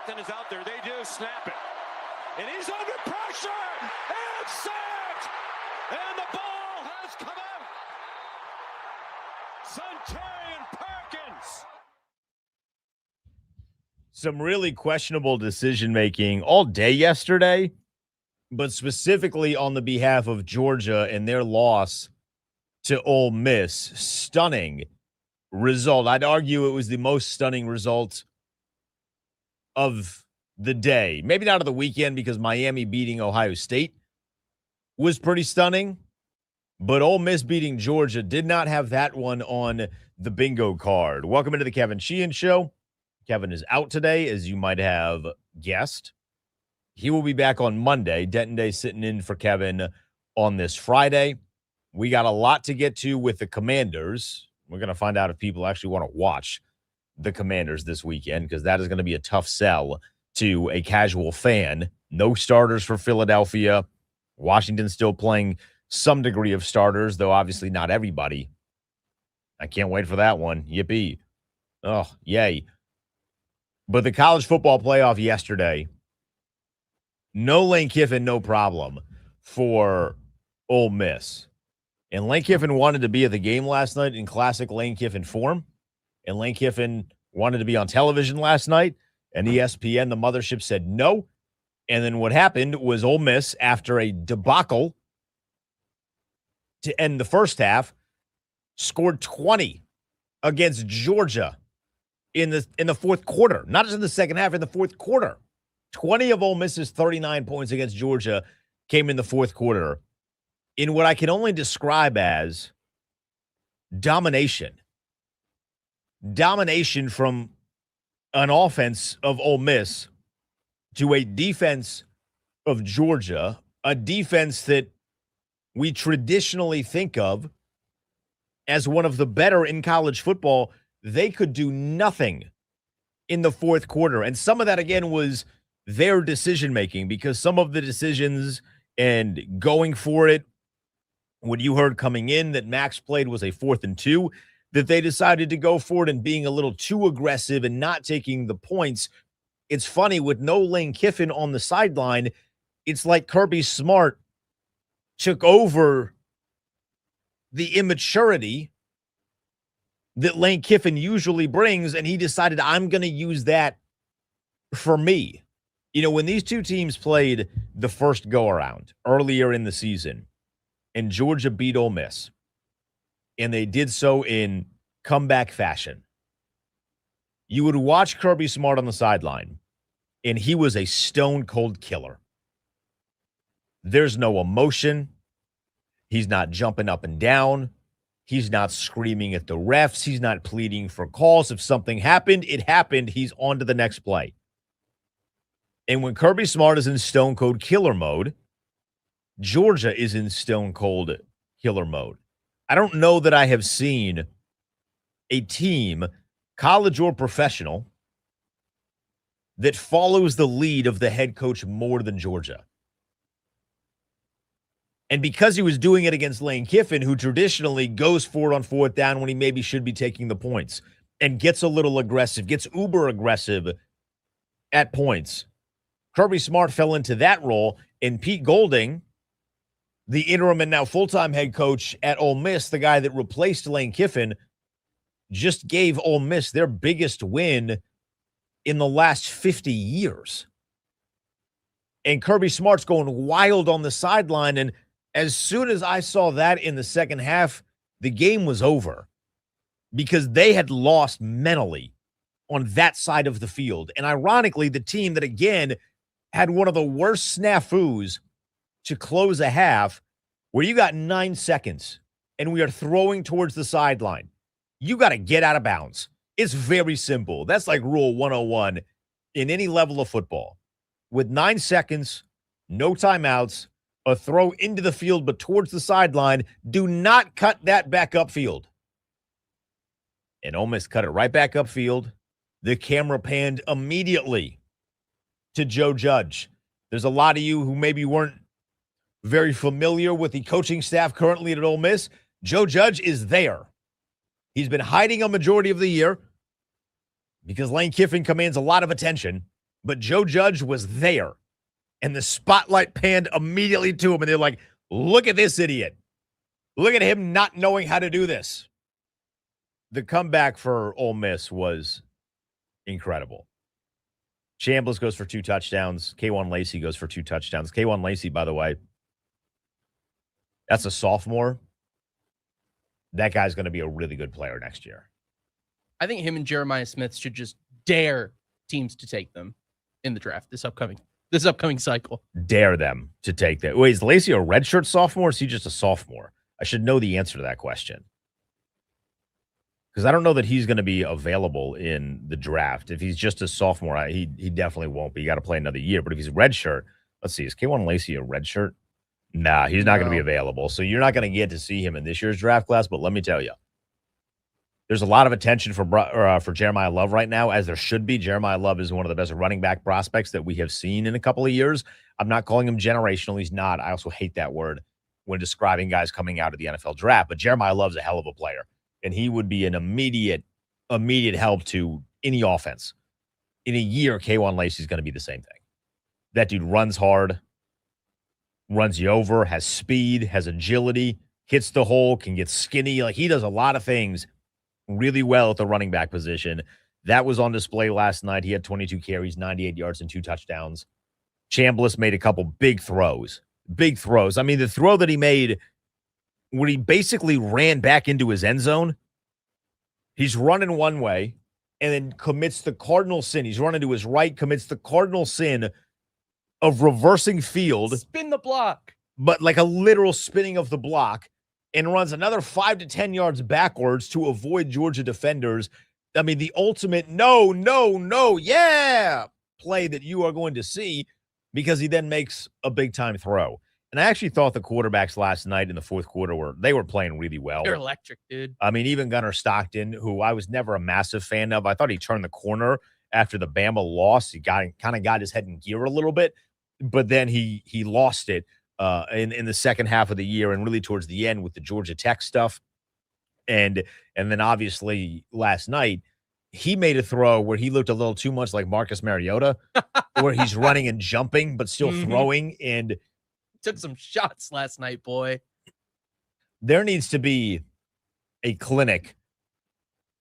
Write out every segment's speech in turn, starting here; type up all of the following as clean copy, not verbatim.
Becton is out there. They do snap it. And he's under pressure. And sacked. And the ball has come out. Centurion Perkins. Some really questionable decision-making all day yesterday, but specifically on the behalf of Georgia and their loss to Ole Miss. Stunning result. I'd argue it was the most stunning result of the day. Maybe not of the weekend because Miami beating Ohio State was pretty stunning, but Ole Miss beating Georgia did not have that one on the bingo card. Welcome into the Kevin Sheehan Show. Kevin is out today, as you might have guessed. He will be back on Monday. Denton Day sitting in for Kevin on this Friday. We got a lot to get to with the Commanders. We're going to find out if people actually want to watch the Commanders this weekend, because that is going to be a tough sell to a casual fan. No starters for Philadelphia. Washington still playing some degree of starters, though obviously not everybody. I can't wait for that one. Yippee. Oh, yay. But the college football playoff yesterday, no Lane Kiffin, no problem for Ole Miss. And Lane Kiffin wanted to be at the game last night in classic Lane Kiffin form. And Lane Kiffin wanted to be on television last night. And ESPN, the mothership, said no. And then what happened was Ole Miss, after a debacle to end the first half, scored 20 against Georgia in the fourth quarter. Not just in the second half, in the fourth quarter. 20 of Ole Miss's 39 points against Georgia came in the fourth quarter in what I can only describe as domination. Domination from an offense of Ole Miss to a defense of Georgia, a defense that we traditionally think of as one of the better in college football. They could do nothing in the fourth quarter. And some of that, again, was their decision-making, because some of the decisions and going for it, when you heard coming in that Max played was a 4th and 2, that they decided to go for it and being a little too aggressive and not taking the points. It's funny, with no Lane Kiffin on the sideline, it's like Kirby Smart took over the immaturity that Lane Kiffin usually brings, and he decided, I'm going to use that for me. You know, when these two teams played the first go-around earlier in the season, and Georgia beat Ole Miss, and they did so in comeback fashion, you would watch Kirby Smart on the sideline, and he was a stone-cold killer. There's no emotion. He's not jumping up and down. He's not screaming at the refs. He's not pleading for calls. If something happened, it happened. He's on to the next play. And when Kirby Smart is in stone-cold killer mode, Georgia is in stone-cold killer mode. I don't know that I have seen a team, college or professional, that follows the lead of the head coach more than Georgia. And because he was doing it against Lane Kiffin, who traditionally goes for it on 4th down when he maybe should be taking the points, and gets a little aggressive, gets uber aggressive at points, Kirby Smart fell into that role, and Pete Golding, the interim and now full-time head coach at Ole Miss, the guy that replaced Lane Kiffin, just gave Ole Miss their biggest win in the last 50 years. And Kirby Smart's going wild on the sideline, and as soon as I saw that in the second half, the game was over, because they had lost mentally on that side of the field. And ironically, the team that, again, had one of the worst snafus to close a half, where you got 9 seconds and we are throwing towards the sideline. You got to get out of bounds. It's very simple. That's like Rule 101 in any level of football. With 9 seconds, no timeouts, a throw into the field but towards the sideline, do not cut that back upfield. And Ole Miss cut it right back upfield. The camera panned immediately to Joe Judge. There's a lot of you who maybe weren't very familiar with the coaching staff currently at Ole Miss. Joe Judge is there. He's been hiding a majority of the year because Lane Kiffin commands a lot of attention. but Joe Judge was there, and the spotlight panned immediately to him, and they're like, look at this idiot. Look at him not knowing how to do this. The comeback for Ole Miss was incredible. Chambliss goes for 2 touchdowns. K1 Lacey goes for 2 touchdowns. K1 Lacey, by the way, that's a sophomore. That guy's going to be a really good player next year. I think him and Jeremiah Smith should just dare teams to take them in the draft this upcoming cycle. Dare them to take that. Wait, is Lacey a redshirt sophomore or is he just a sophomore? I should know the answer to that question. Because I don't know that he's going to be available in the draft. If he's just a sophomore, he definitely won't be. You got to play another year. But if he's a redshirt, let's see, is K1 Lacey a redshirt? Nah, he's not going to be available. So you're not going to get to see him in this year's draft class. But let me tell you, there's a lot of attention for Jeremiah Love right now, as there should be. Jeremiah Love is one of the best running back prospects that we have seen in a couple of years. I'm not calling him generational. He's not. I also hate that word when describing guys coming out of the NFL draft. But Jeremiah Love's a hell of a player, and he would be an immediate help to any offense. In a year, K1 Lacey's going to be the same thing. That dude runs hard, runs you over, has speed, has agility, hits the hole, can get skinny. Like, he does a lot of things really well at the running back position. That was on display last night. He had 22 carries, 98 yards, and 2 touchdowns. Chambliss made a couple big throws. I mean, the throw that he made where he basically ran back into his end zone, he's running one way and then commits the cardinal sin. He's running to his right, commits the cardinal sin of reversing field. Spin the block. But like a literal spinning of the block, and runs another 5 to 10 yards backwards to avoid Georgia defenders. I mean, the ultimate no play that you are going to see, because he then makes a big-time throw. And I actually thought the quarterbacks last night in the fourth quarter were playing really well. They're electric, dude. I mean, even Gunnar Stockton, who I was never a massive fan of, I thought he turned the corner after the Bama loss. He kind of got his head in gear a little bit, but then he lost it in the second half of the year and really towards the end with the Georgia Tech stuff. And then obviously last night, he made a throw where he looked a little too much like Marcus Mariota, where he's running and jumping, but still throwing. And took some shots last night, boy. There needs to be a clinic,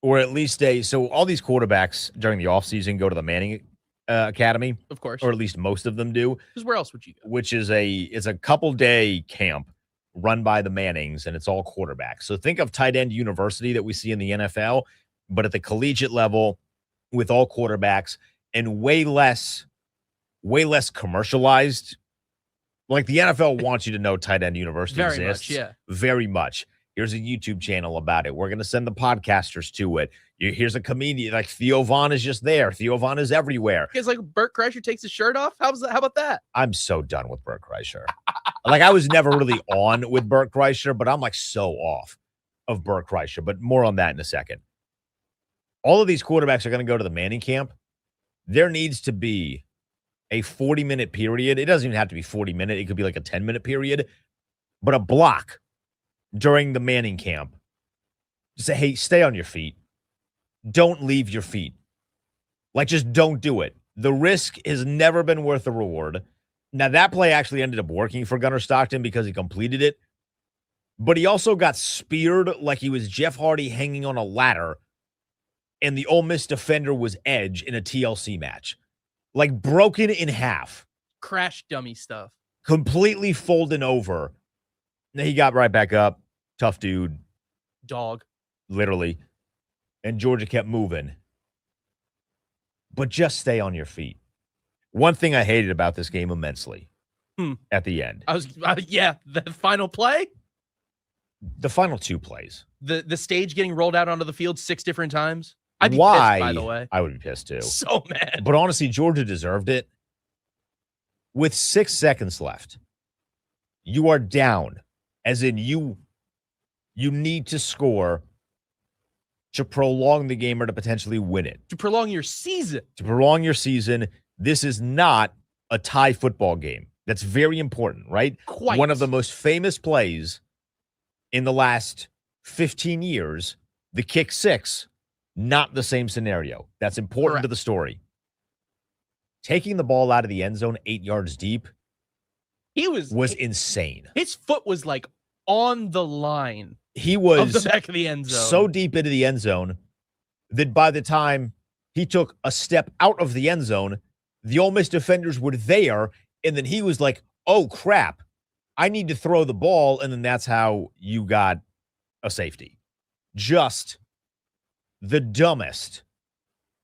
or at least so all these quarterbacks during the offseason go to the Manning Academy, of course, or at least most of them do. Because where else would you go? Which is it's a couple-day camp run by the Mannings, and it's all quarterbacks. So think of tight end university that we see in the NFL, but at the collegiate level with all quarterbacks, and way less commercialized. Like, the NFL wants you to know tight end university exists. Very much, yeah. Very much. Here's a YouTube channel about it. We're going to send the podcasters to it. Here's a comedian. Like, Theo Vaughn is just there. Theo Vaughn is everywhere. It's like Bert Kreischer takes his shirt off. How about that? I'm so done with Bert Kreischer. Like, I was never really on with Bert Kreischer, but I'm like so off of Bert Kreischer. But more on that in a second. All of these quarterbacks are going to go to the Manning camp. There needs to be a 40-minute period. It doesn't even have to be 40-minute. It could be like a 10-minute period. But a block during the Manning camp. Just say, hey, stay on your feet. Don't leave your feet. Like, just don't do it. The risk has never been worth the reward. Now, that play actually ended up working for Gunnar Stockton because he completed it. But he also got speared like he was Jeff Hardy hanging on a ladder, and the Ole Miss defender was Edge in a TLC match. Like, broken in half. Crash dummy stuff. Completely folding over. Then he got right back up. Tough dude. Dog. Literally. And Georgia kept moving. But just stay on your feet. One thing I hated about this game immensely at the end. The final play? The final 2 plays. The stage getting rolled out onto the field 6 different times. I'd be pissed, by the way. I would be pissed too. So mad. But honestly, Georgia deserved it. With 6 seconds left, you are down. As in, you need to score to prolong the game or to potentially win it. To prolong your season. This is not a tie football game. That's very important, right? Quite. One of the most famous plays in the last 15 years, the kick 6, not the same scenario. That's important to the story. taking the ball out of the end zone 8 yards deep He was insane. His foot was like on the line He of was the back of the end zone. so deep into the end zone that by the time he took a step out of the end zone, the Ole Miss defenders were there, and then he was like, oh, crap, I need to throw the ball, and then that's how you got a safety. Just the dumbest,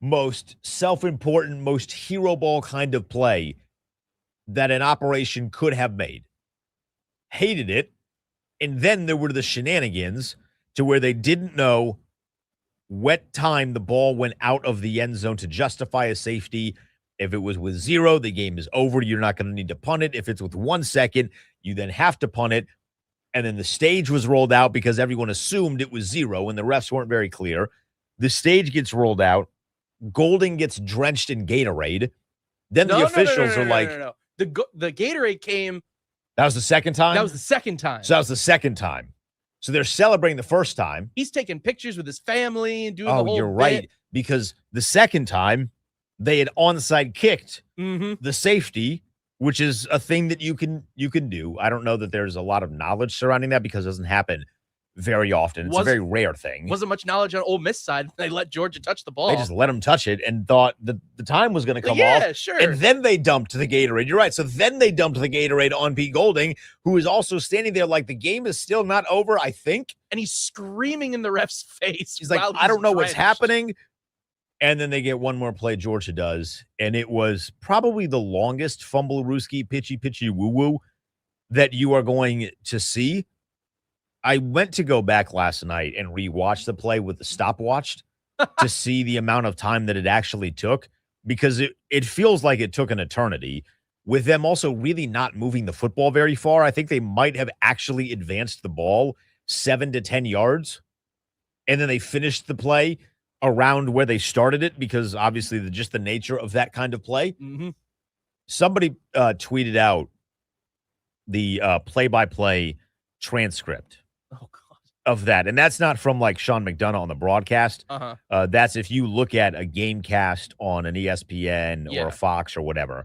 most self-important, most hero ball kind of play that an operation could have made. Hated it. And then there were the shenanigans to where they didn't know what time the ball went out of the end zone to justify a safety. If it was with 0, the game is over. You're not going to need to punt it. If it's with 1 second, you then have to punt it. And then the stage was rolled out because everyone assumed it was 0 and the refs weren't very clear. The stage gets rolled out. Golding gets drenched in Gatorade. Then the officials are like, The Gatorade came. That was the second time? That was the second time. So that was the second time. So they're celebrating the first time. He's taking pictures with his family and doing the whole you're right. bit. Because the second time, they had onside kicked the safety, which is a thing that you can do. I don't know that there's a lot of knowledge surrounding that because it doesn't happen very often. It's a very rare thing. Wasn't much knowledge on Ole Miss side. They let Georgia touch the ball. They just let him touch it and thought that the time was going to come off. Yeah, sure. And then they dumped the Gatorade. You're right. So then they dumped the Gatorade on Pete Golding, who is also standing there like the game is still not over, I think. And he's screaming in the ref's face. He's like, I don't know what's happening. And then they get one more play, Georgia does. And it was probably the longest fumble-rooski, pitchy, woo-woo that you are going to see. I went to go back last night and rewatch the play with the stopwatch to see the amount of time that it actually took, because it feels like it took an eternity, with them also really not moving the football very far. I think they might have actually advanced the ball 7 to 10 yards, and then they finished the play around where they started it because obviously just the nature of that kind of play. Somebody tweeted out the play-by-play transcript of that. And that's not from like Sean McDonough on the broadcast. That's if you look at a game cast on an ESPN or a Fox or whatever.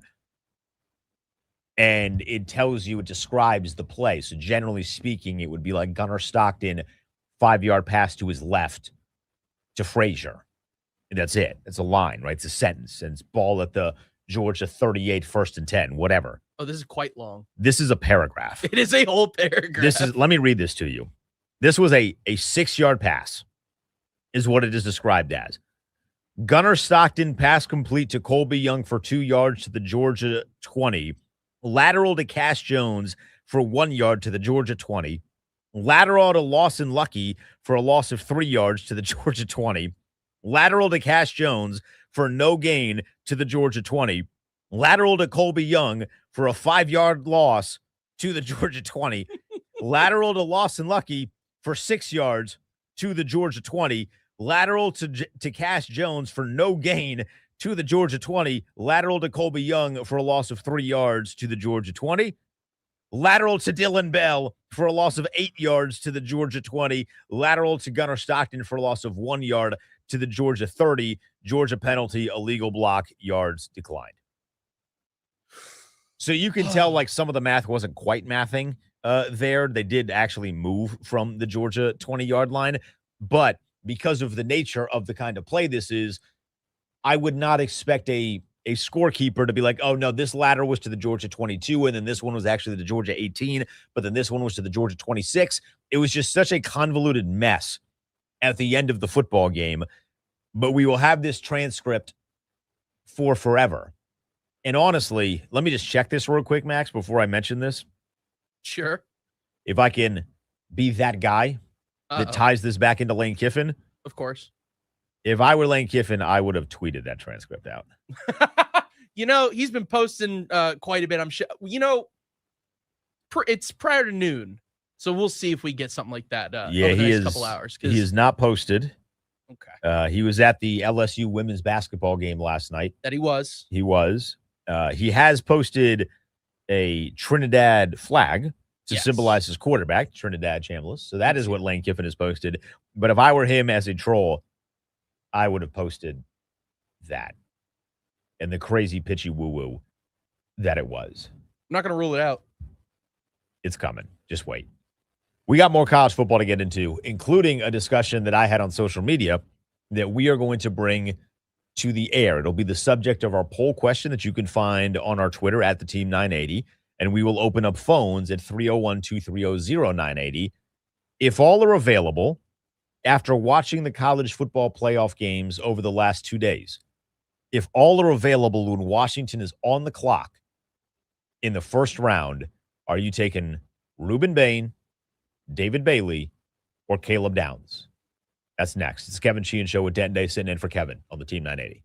And it tells you, it describes the play. So generally speaking, it would be like Gunnar Stockton, 5-yard pass to his left to Frazier. And that's it. It's a line, right? It's a sentence. And it's ball at the Georgia 38, 1st and 10, whatever. Oh, this is quite long. This is a paragraph. It is a whole paragraph. Let me read this to you. This was a 6-yard pass, is what it is described as. Gunnar Stockton pass complete to Colby Young for 2 yards to the Georgia 20. Lateral to Cash Jones for 1 yard to the Georgia 20. Lateral to Lawson Lucky for a loss of 3 yards to the Georgia 20. Lateral to Cash Jones for no gain to the Georgia 20. Lateral to Colby Young for a 5-yard loss to the Georgia 20. Lateral to Lawson Lucky for 6 yards to the Georgia 20. Lateral to Cash Jones for no gain to the Georgia 20. Lateral to Colby Young for a loss of 3 yards to the Georgia 20. Lateral to Dylan Bell for a loss of 8 yards to the Georgia 20. Lateral to Gunnar Stockton for a loss of 1 yard to the Georgia 30. Georgia penalty, illegal block, yards declined. So you can tell like some of the math wasn't quite mathing there. They did actually move from the Georgia 20-yard line. But because of the nature of the kind of play this is, I would not expect a scorekeeper to be like, oh, no, this lateral was to the Georgia 22, and then this one was actually the Georgia 18, but then this one was to the Georgia 26. It was just such a convoluted mess at the end of the football game. But we will have this transcript for forever. And honestly, let me just check this real quick, Max, before I mention this. Sure. If I can be that guy that ties this back into Lane Kiffin. Of course. If I were Lane Kiffin, I would have tweeted that transcript out. He's been posting quite a bit. I'm sure. It's prior to noon, so we'll see if we get something like that. Over the next couple hours. He is not posted. Okay. He was at the LSU women's basketball game last night. That he was. He was. He has posted a Trinidad flag to symbolize his quarterback, Trinidad Chambliss. So that is what Lane Kiffin has posted. But if I were him as a troll, I would have posted that. and the crazy pitchy woo-woo that it was. I'm not going to rule it out. It's coming. Just wait. We got more college football to get into, including a discussion that I had on social media that we are going to bring to the air. It'll be the subject of our poll question that you can find on our Twitter at the Team 980, and we will open up phones at 301-230-0980. If all are available, after watching the college football playoff games over the last 2 days, if all are available when Washington is on the clock in the first round, are you taking Reuben Bain, David Bailey, or Caleb Downs? That's next. It's Kevin Sheehan Show with Denton Day sitting in for Kevin on the Team 980.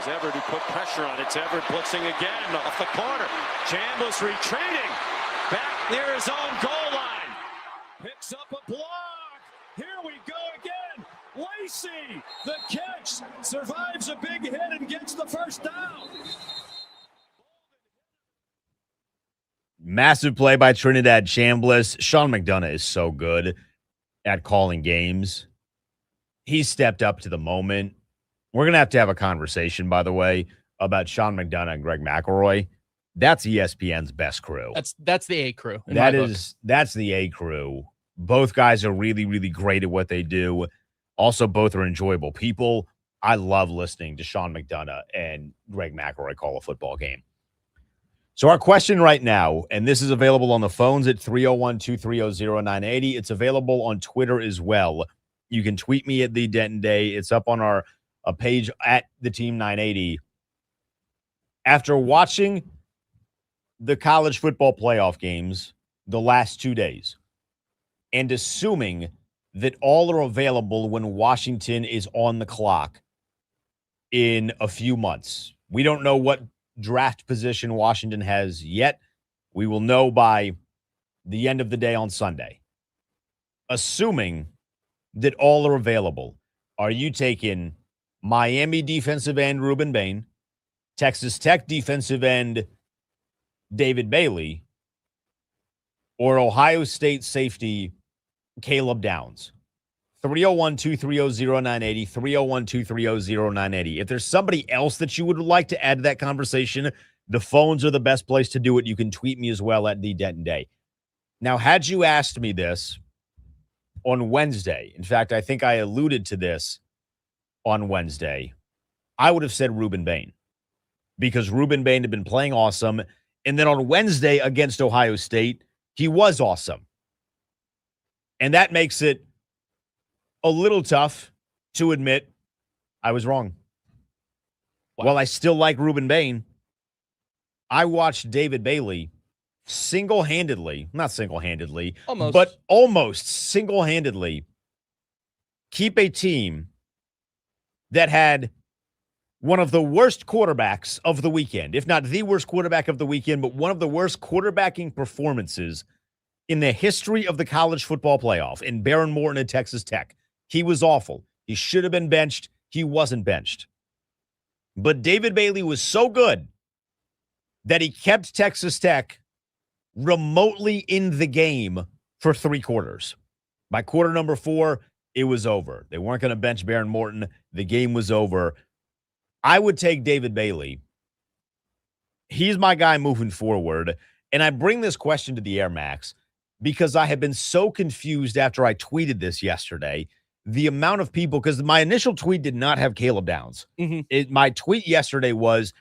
There's Everett who put pressure on it. It's Everett blitzing again off the corner. Chambliss retreating back near his own goal line. Picks up a block. Here we go again. Lacey, the catch, survives a big hit and gets the first down. Massive play by Trinidad Chambliss. Sean McDonough is so good at calling games. He stepped up to the moment. We're going to have a conversation, by the way, about Sean McDonough and Greg McElroy. That's ESPN's best crew. That's the A crew. That's the A crew. Both guys are really, really great at what they do. Also, both are enjoyable people. I love listening to Sean McDonough and Greg McElroy call a football game. So our question right now, and this is available on the phones at 301-230-0980. It's available on Twitter as well. You can tweet me at the Denton Day. It's up on our page at the Team 980. After watching the college football playoff games the last 2 days, and assuming that all are available when Washington is on the clock in a few months. We don't know what draft position Washington has yet. We will know by the end of the day on Sunday. Assuming that all are available, are you taking Miami defensive end Ruben Bain, Texas Tech defensive end David Bailey, or Ohio State safety Caleb Downs? 301-230-0980, 301-230-0980. If there's somebody else that you would like to add to that conversation, the phones are the best place to do it. You can tweet me as well at the Denton Day. Now, had you asked me this on Wednesday, in fact, I think I alluded to this on Wednesday, I would have said Ruben Bain, because Ruben Bain had been playing awesome. And then on Wednesday against Ohio State, he was awesome. And that makes it a little tough to admit I was wrong. Wow. While I still like Ruben Bain, I watched David Bailey not single-handedly, but almost single-handedly keep a team that had one of the worst quarterbacks of the weekend, if not the worst quarterback of the weekend, but one of the worst quarterbacking performances in the history of the college football playoff, in Baron Morton at Texas Tech. He was awful. He should have been benched. He wasn't benched. But David Bailey was so good that he kept Texas Tech remotely in the game for 3 quarters. By quarter number 4, it was over. They weren't going to bench Baron Morton. The game was over. I would take David Bailey. He's my guy moving forward. And I bring this question to the Air Max because I have been so confused after I tweeted this yesterday. The amount of people, because my initial tweet did not have Caleb Downs. My tweet yesterday was,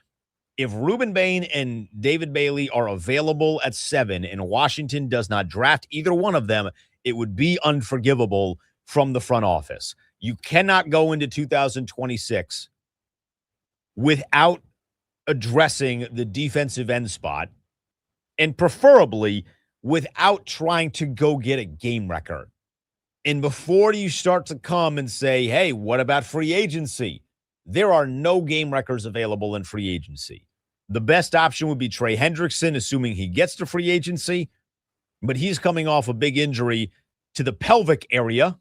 if Ruben Bain and David Bailey are available at 7 and Washington does not draft either one of them, it would be unforgivable from the front office. You cannot go into 2026 without addressing the defensive end spot, and preferably without trying to go get a game record. And before you start to come and say, hey, what about free agency? There are no game records available in free agency. The best option would be Trey Hendrickson, assuming he gets to free agency, but he's coming off a big injury to the pelvic area,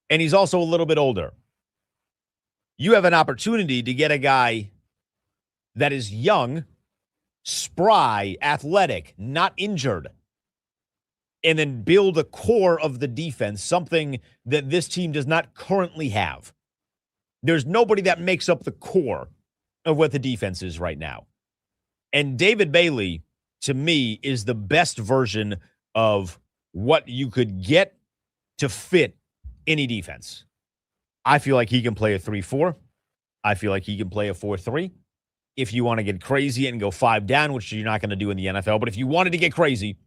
and he's also a little bit older. You have an opportunity to get a guy that is young, spry, athletic, not injured, and then build a core of the defense, something that this team does not currently have. There's nobody that makes up the core of what the defense is right now. And David Bailey, to me, is the best version of what you could get to fit any defense. I feel like he can play a 3-4. I feel like he can play a 4-3. If you want to get crazy and go 5 down, which you're not going to do in the NFL, but if you wanted to get crazy,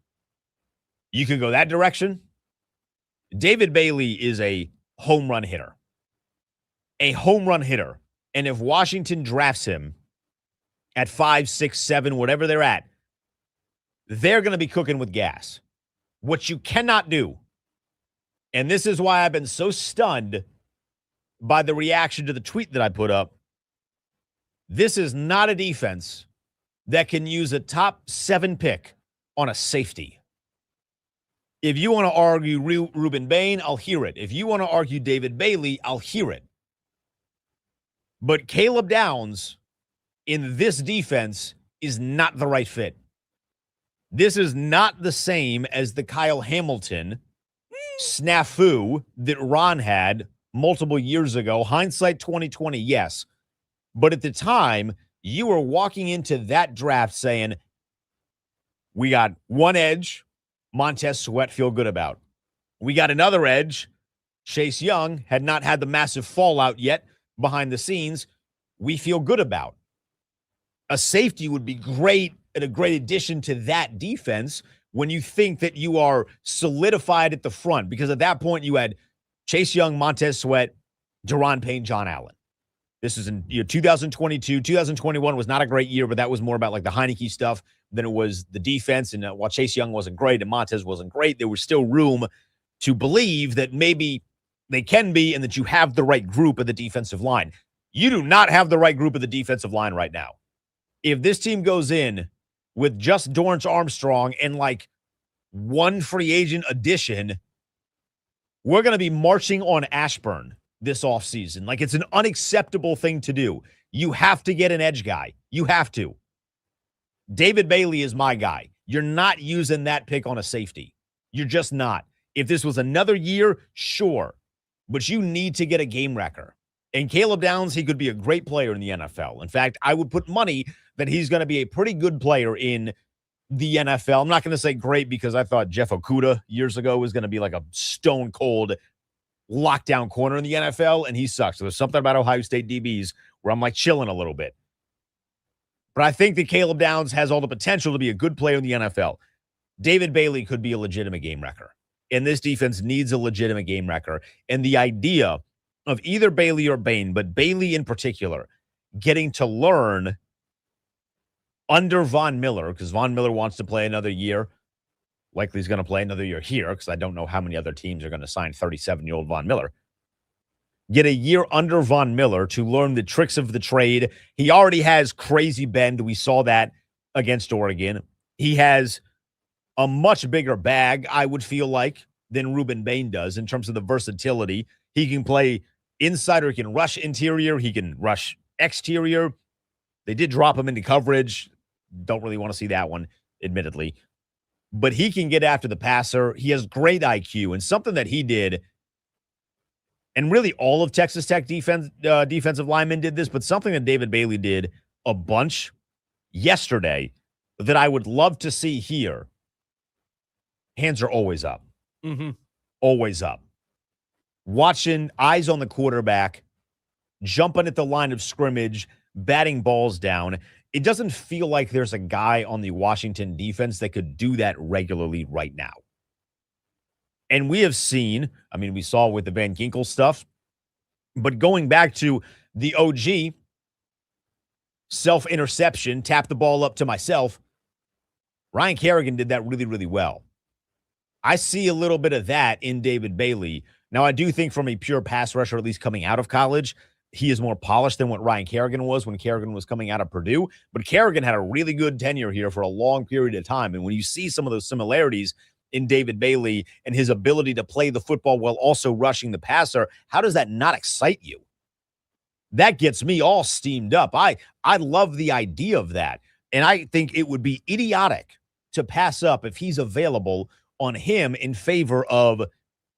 you can go that direction. David Bailey is a home run hitter. A home run hitter. And if Washington drafts him at 5, 6, 7, whatever they're at, they're going to be cooking with gas. What you cannot do, and this is why I've been so stunned by the reaction to the tweet that I put up, This is not a defense that can use a top 7 pick on a safety. If you want to argue Ruben Bain, I'll hear it. If you want to argue David Bailey, I'll hear it. But Caleb Downs in this defense is not the right fit. This is not the same as the Kyle Hamilton snafu that Ron had multiple years ago. Hindsight 2020, yes. But at the time, you were walking into that draft saying, we got one edge, Montez Sweat, feel good about. We got another edge, Chase Young, had not had the massive fallout yet behind the scenes, we feel good about. A safety would be great and a great addition to that defense when you think that you are solidified at the front, because at that point you had Chase Young, Montez Sweat, Deron Payne, John Allen. This is in 2022. 2021 was not a great year, but that was more about like the Heineke stuff than it was the defense. And while Chase Young wasn't great and Montez wasn't great, there was still room to believe that maybe they can be and that you have the right group of the defensive line. You do not have the right group of the defensive line right now. If this team goes in with just Dorrance Armstrong and like one free agent addition, we're going to be marching on Ashburn this offseason. Like, it's an unacceptable thing to do. You have to get an edge guy. You have to. David Bailey is my guy. You're not using that pick on a safety. You're just not. If this was another year, sure. But you need to get a game wrecker. And Caleb Downs, he could be a great player in the NFL. In fact, I would put money that he's going to be a pretty good player in the NFL. I'm not going to say great because I thought Jeff Okudah years ago was going to be like a stone cold lockdown corner in the NFL, and he sucks. So there's something about Ohio State DBs where I'm like chilling a little bit. But I think that Caleb Downs has all the potential to be a good player in the NFL. David Bailey could be a legitimate game wrecker. And this defense needs a legitimate game wrecker. And the idea of either Bailey or Bain, but Bailey in particular, getting to learn under Von Miller, because Von Miller wants to play another year. Likely he's going to play another year here, because I don't know how many other teams are going to sign 37-year-old Von Miller. Get a year under Von Miller to learn the tricks of the trade. He already has crazy bend. We saw that against Oregon. He has a much bigger bag, I would feel like, than Ruben Bain does in terms of the versatility. He can play inside, or he can rush interior. He can rush exterior. They did drop him into coverage. Don't really want to see that one, admittedly. But he can get after the passer. He has great IQ, and something that he did, and really all of Texas Tech defensive linemen did this, but something that David Bailey did a bunch yesterday that I would love to see here. Hands are always up. Mm-hmm. Always up. Watching, eyes on the quarterback, jumping at the line of scrimmage, batting balls down. It doesn't feel like there's a guy on the Washington defense that could do that regularly right now. And we have seen, I mean, we saw with the Van Ginkel stuff, but going back to the OG, self-interception, tap the ball up to myself, Ryan Kerrigan did that really, really well. I see a little bit of that in David Bailey. Now, I do think from a pure pass rusher, at least coming out of college, he is more polished than what Ryan Kerrigan was when Kerrigan was coming out of Purdue. But Kerrigan had a really good tenure here for a long period of time. And when you see some of those similarities in David Bailey and his ability to play the football while also rushing the passer, how does that not excite you? That gets me all steamed up. I love the idea of that. And I think it would be idiotic to pass up if he's available on him in favor of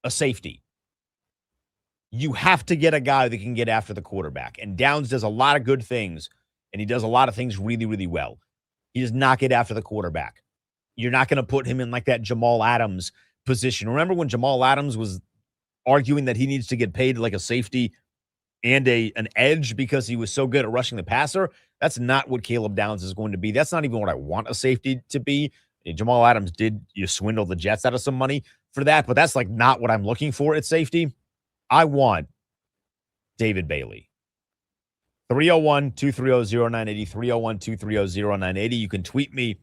a safety. You have to get a guy that can get after the quarterback. And Downs does a lot of good things, and he does a lot of things really, really well. He does not get after the quarterback. You're not going to put him in like that Jamal Adams position. Remember when Jamal Adams was arguing that he needs to get paid like a safety and an edge because he was so good at rushing the passer? That's not what Caleb Downs is going to be. That's not even what I want a safety to be. Jamal Adams did swindle the Jets out of some money for that, but that's like not what I'm looking for at safety. I want David Bailey. 301-230-0980, 301-230-0980. You can tweet me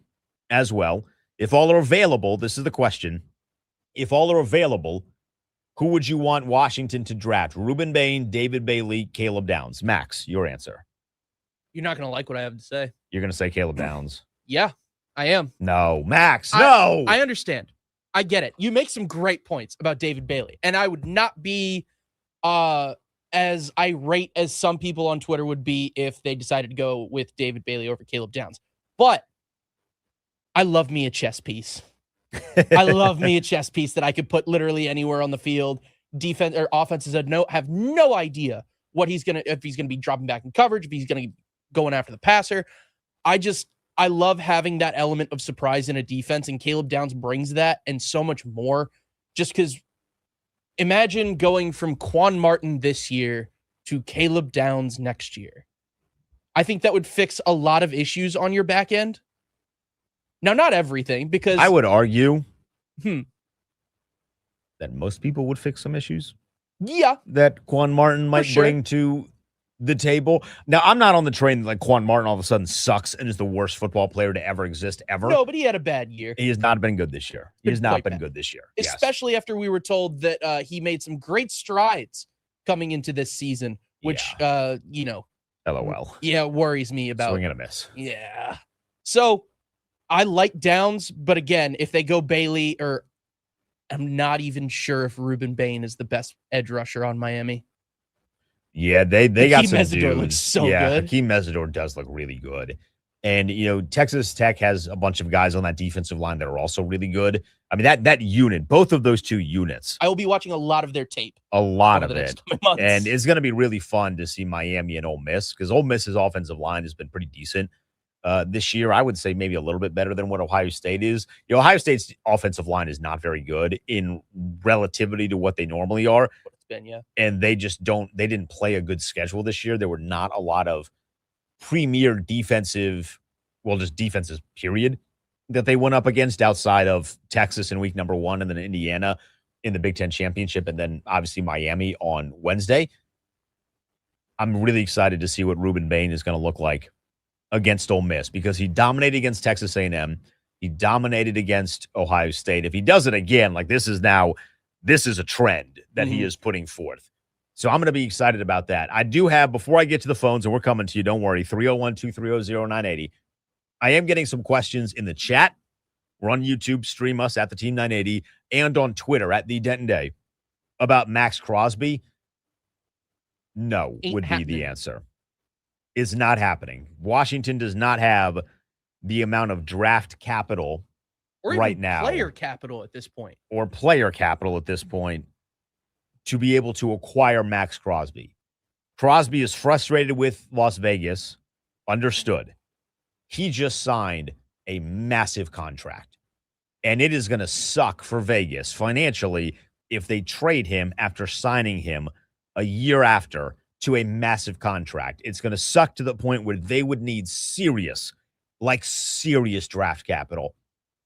as well. If all are available, this is the question. If all are available, who would you want Washington to draft? Ruben Bain, David Bailey, Caleb Downs. Max, your answer. You're not going to like what I have to say. You're going to say Caleb Downs. Yeah, I am. No, Max, no. I understand. I get it. You make some great points about David Bailey, and I would not be as irate as some people on Twitter would be if they decided to go with David Bailey over Caleb Downs. But I love me a chess piece. I love me a chess piece that I could put literally anywhere on the field. Defense or offenses have no idea what if he's gonna be dropping back in coverage, if he's gonna be going after the passer. I love having that element of surprise in a defense, and Caleb Downs brings that and so much more. Just because imagine going from Quan Martin this year to Caleb Downs next year. I think that would fix a lot of issues on your back end. Now, not everything, because I would argue that most people would fix some issues. Yeah. That Quan Martin might bring to the table. Now, I'm not on the train that like Quan Martin all of a sudden sucks and is the worst football player to ever exist ever. No, but he had a bad year. He has not been good this year. He has not been good this year. Especially after we were told that he made some great strides coming into this season, which, LOL. Yeah, worries me about. Swing and a miss. Yeah. So I like Downs, but again, if they go Bailey, or I'm not even sure if Ruben Bain is the best edge rusher on Miami. Yeah, they got some Mesidor dudes. looks so yeah, good. Hakeem Mesidor does look really good. And, Texas Tech has a bunch of guys on that defensive line that are also really good. I mean, that unit, both of those two units. I will be watching a lot of their tape. A lot of it. Months. And it's going to be really fun to see Miami and Ole Miss, because Ole Miss's offensive line has been pretty decent this year. I would say maybe a little bit better than what Ohio State is. Ohio State's offensive line is not very good in relativity to what they normally are. And they didn't play a good schedule this year. There were not a lot of premier defenses, period, that they went up against outside of Texas in week number 1 and then Indiana in the Big Ten championship, and then obviously Miami on Wednesday. I'm really excited to see what Ruben Bain is going to look like against Ole Miss, because he dominated against Texas A&M. He dominated against Ohio State. If he does it again, this is a trend that he is putting forth. So I'm going to be excited about that. I do have, before I get to the phones, and we're coming to you, don't worry, 301-230-0980. I am getting some questions in the chat. We're on YouTube, stream us at the Team 980, and on Twitter at the Denton Day about Max Crosby. No would be the answer. It's not happening. Washington does not have the amount of draft capital right now. Player capital at this point. Or player capital at this point to be able to acquire Max Crosby. Crosby is frustrated with Las Vegas. Understood. He just signed a massive contract. And it is going to suck for Vegas financially if they trade him after signing him a year after to a massive contract. It's going to suck to the point where they would need serious draft capital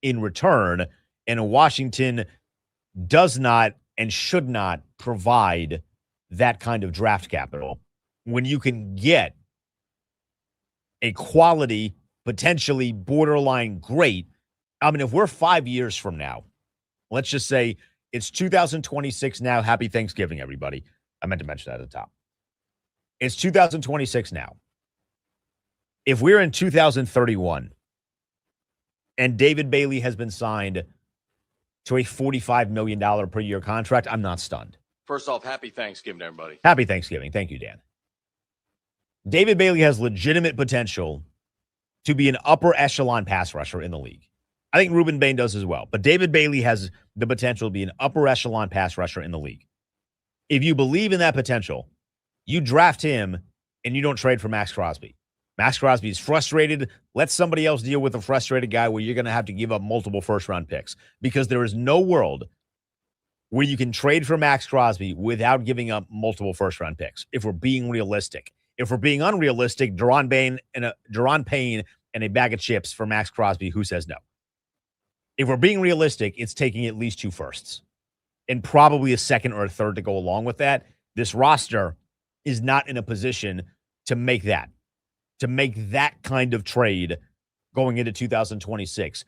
in return. And Washington does not and should not provide that kind of draft capital when you can get a quality, potentially borderline great. I mean, if we're 5 years from now, let's just say it's 2026 now. Happy Thanksgiving, everybody. I meant to mention that at the top. It's 2026 now. If we're in 2031 and David Bailey has been signed to a $45 million per year contract, I'm not stunned. First off, happy Thanksgiving, everybody. Happy Thanksgiving. Thank you, Dan. David Bailey has legitimate potential to be an upper echelon pass rusher in the league. I think Ruben Bain does as well. But David Bailey has the potential to be an upper echelon pass rusher in the league. If you believe in that potential, you draft him and you don't trade for Max Crosby. Max Crosby is frustrated. Let somebody else deal with a frustrated guy where you're going to have to give up multiple first-round picks, because there is no world where you can trade for Max Crosby without giving up multiple first-round picks, if we're being realistic. If we're being unrealistic, Deron Payne and a bag of chips for Max Crosby, who says no? If we're being realistic, it's taking at least 2 firsts and probably a second or a third to go along with that. This roster is not in a position to make that kind of trade going into 2026.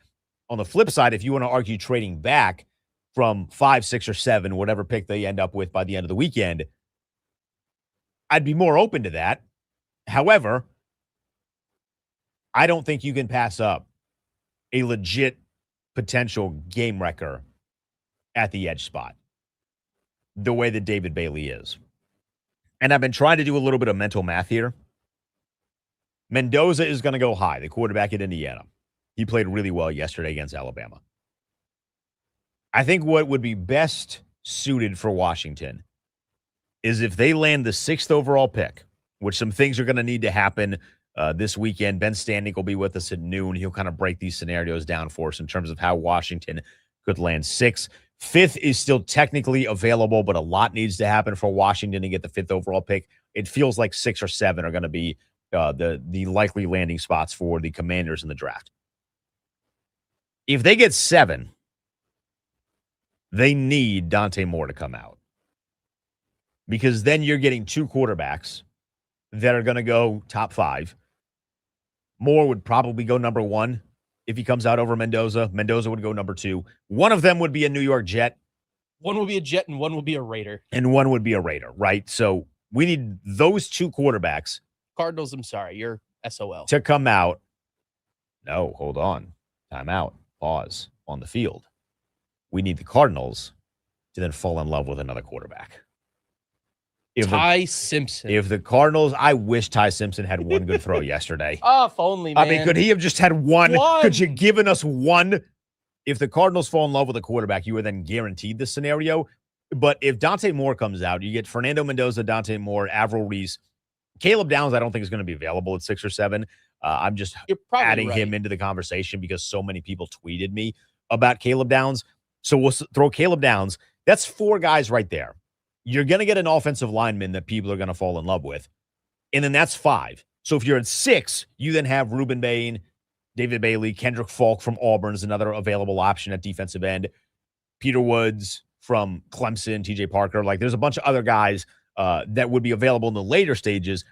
On the flip side, if you want to argue trading back from 5, 6, or 7, whatever pick they end up with by the end of the weekend, I'd be more open to that. However, I don't think you can pass up a legit potential game wrecker at the edge spot the way that David Bailey is. And I've been trying to do a little bit of mental math here. Mendoza is going to go high, the quarterback at Indiana. He played really well yesterday against Alabama. I think what would be best suited for Washington is if they land the 6th overall pick, which some things are going to need to happen this weekend. Ben Standing will be with us at noon. He'll kind of break these scenarios down for us in terms of how Washington could land 6th. 5th is still technically available, but a lot needs to happen for Washington to get the 5th overall pick. It feels like 6 or 7 are going to be the likely landing spots for the Commanders in the draft. If they get 7, they need Dante Moore to come out, because then you're getting 2 quarterbacks that are going to go top 5. Moore would probably go number 1 if he comes out over Mendoza. Mendoza would go number 2. One of them would be a New York Jet. One will be a Jet and one will be a Raider. And one would be a Raider, right? So we need those 2 quarterbacks. Cardinals, I'm sorry, you're SOL. To come out. No, hold on. Time out. Pause on the field. We need the Cardinals to then fall in love with another quarterback. Ty Simpson. If the Cardinals, I wish Ty Simpson had one good throw yesterday. Oh, if only, man. I mean, could he have just had one? Could you given us one? If the Cardinals fall in love with a quarterback, you are then guaranteed this scenario. But if Dante Moore comes out, you get Fernando Mendoza, Dante Moore, Avril Reese. Caleb Downs, I don't think is going to be available at 6 or 7. I'm just adding him into the conversation because so many people tweeted me about Caleb Downs. So we'll throw Caleb Downs. That's 4 guys right there. You're going to get an offensive lineman that people are going to fall in love with. And then that's 5. So if you're at 6, you then have Ruben Bain, David Bailey, Kendrick Falk from Auburn is another available option at defensive end. Peter Woods from Clemson, TJ Parker. Like, there's a bunch of other guys that would be available in the later stages.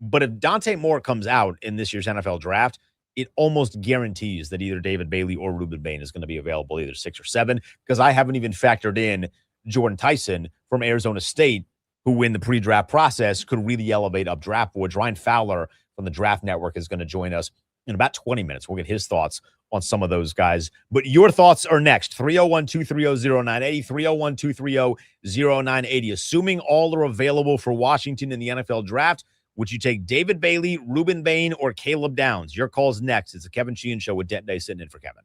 But if Dante Moore comes out in this year's NFL draft, it almost guarantees that either David Bailey or Ruben Bain is going to be available either 6 or 7, because I haven't even factored in Jordan Tyson from Arizona State, who in the pre-draft process could really elevate up draft boards. Ryan Fowler from the Draft Network is going to join us in about 20 minutes. We'll get his thoughts on some of those guys. But your thoughts are next. 301-230-0980, 301-230-0980. Assuming all are available for Washington in the NFL draft, would you take David Bailey, Ruben Bain, or Caleb Downs? Your call's next. It's the Kevin Sheehan Show with Denton Day sitting in for Kevin.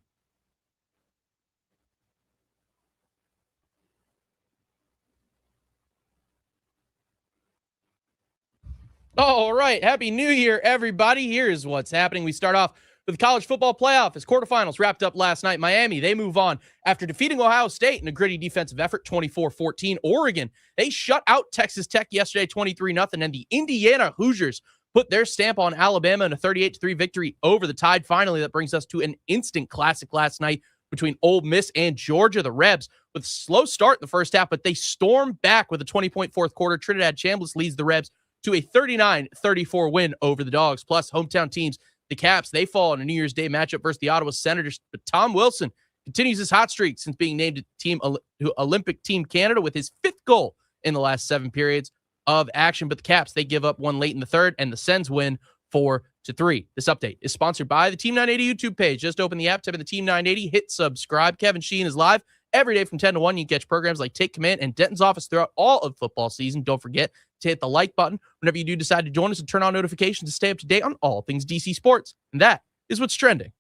All right. Happy New Year, everybody. Here's what's happening. We start off with the college football playoff as quarterfinals wrapped up last night. Miami, they move on after defeating Ohio State in a gritty defensive effort, 24-14. Oregon, they shut out Texas Tech yesterday, 23-0. And the Indiana Hoosiers put their stamp on Alabama in a 38-3 victory over the Tide. Finally, that brings us to an instant classic last night between Ole Miss and Georgia. The Rebs with a slow start in the first half, but they storm back with a 20-point fourth quarter. Trinidad Chambliss leads the Rebs to a 39-34 win over the Dogs. Plus, hometown teams, the Caps, they fall in a New Year's Day matchup versus the Ottawa Senators. But Tom Wilson continues his hot streak since being named to Olympic Team Canada with his 5th goal in the last 7 periods of action. But the Caps, they give up one late in the 3rd, and the Sens win 4-3. This update is sponsored by the Team 980 YouTube page. Just open the app, type in the Team 980, hit subscribe. Kevin Sheehan is live every day from 10 to 1. You can catch programs like Take Command and Denton's Office throughout all of football season. Don't forget to hit the like button whenever you do decide to join us, and turn on notifications to stay up to date on all things DC sports. And that is what's trending.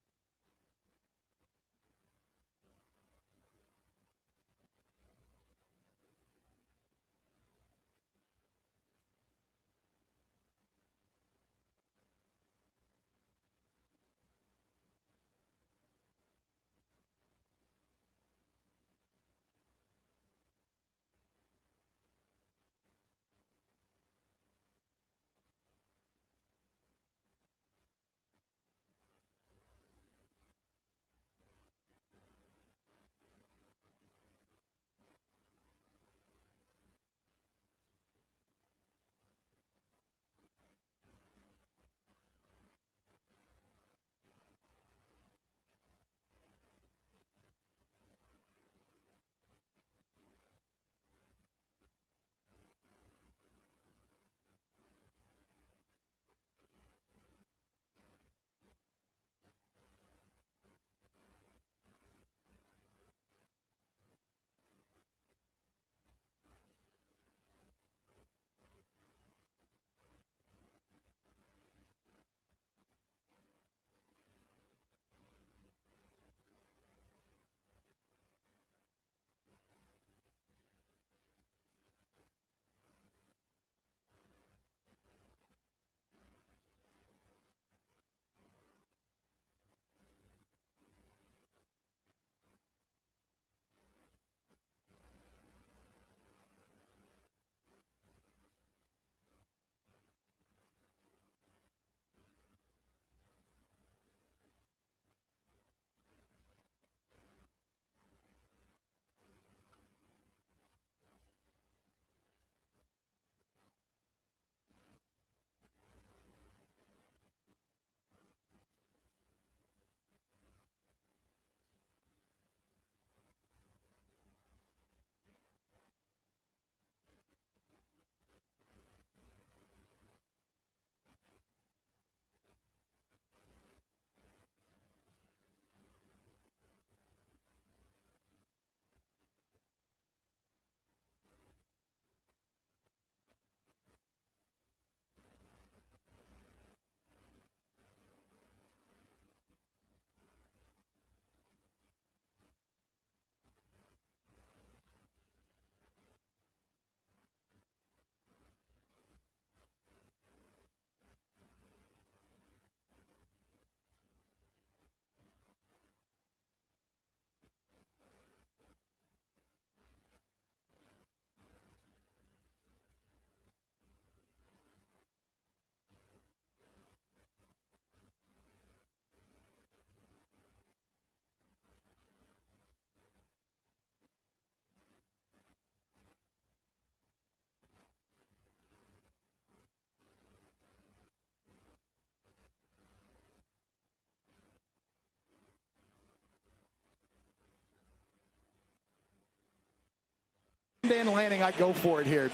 Dan landing, I go for it here.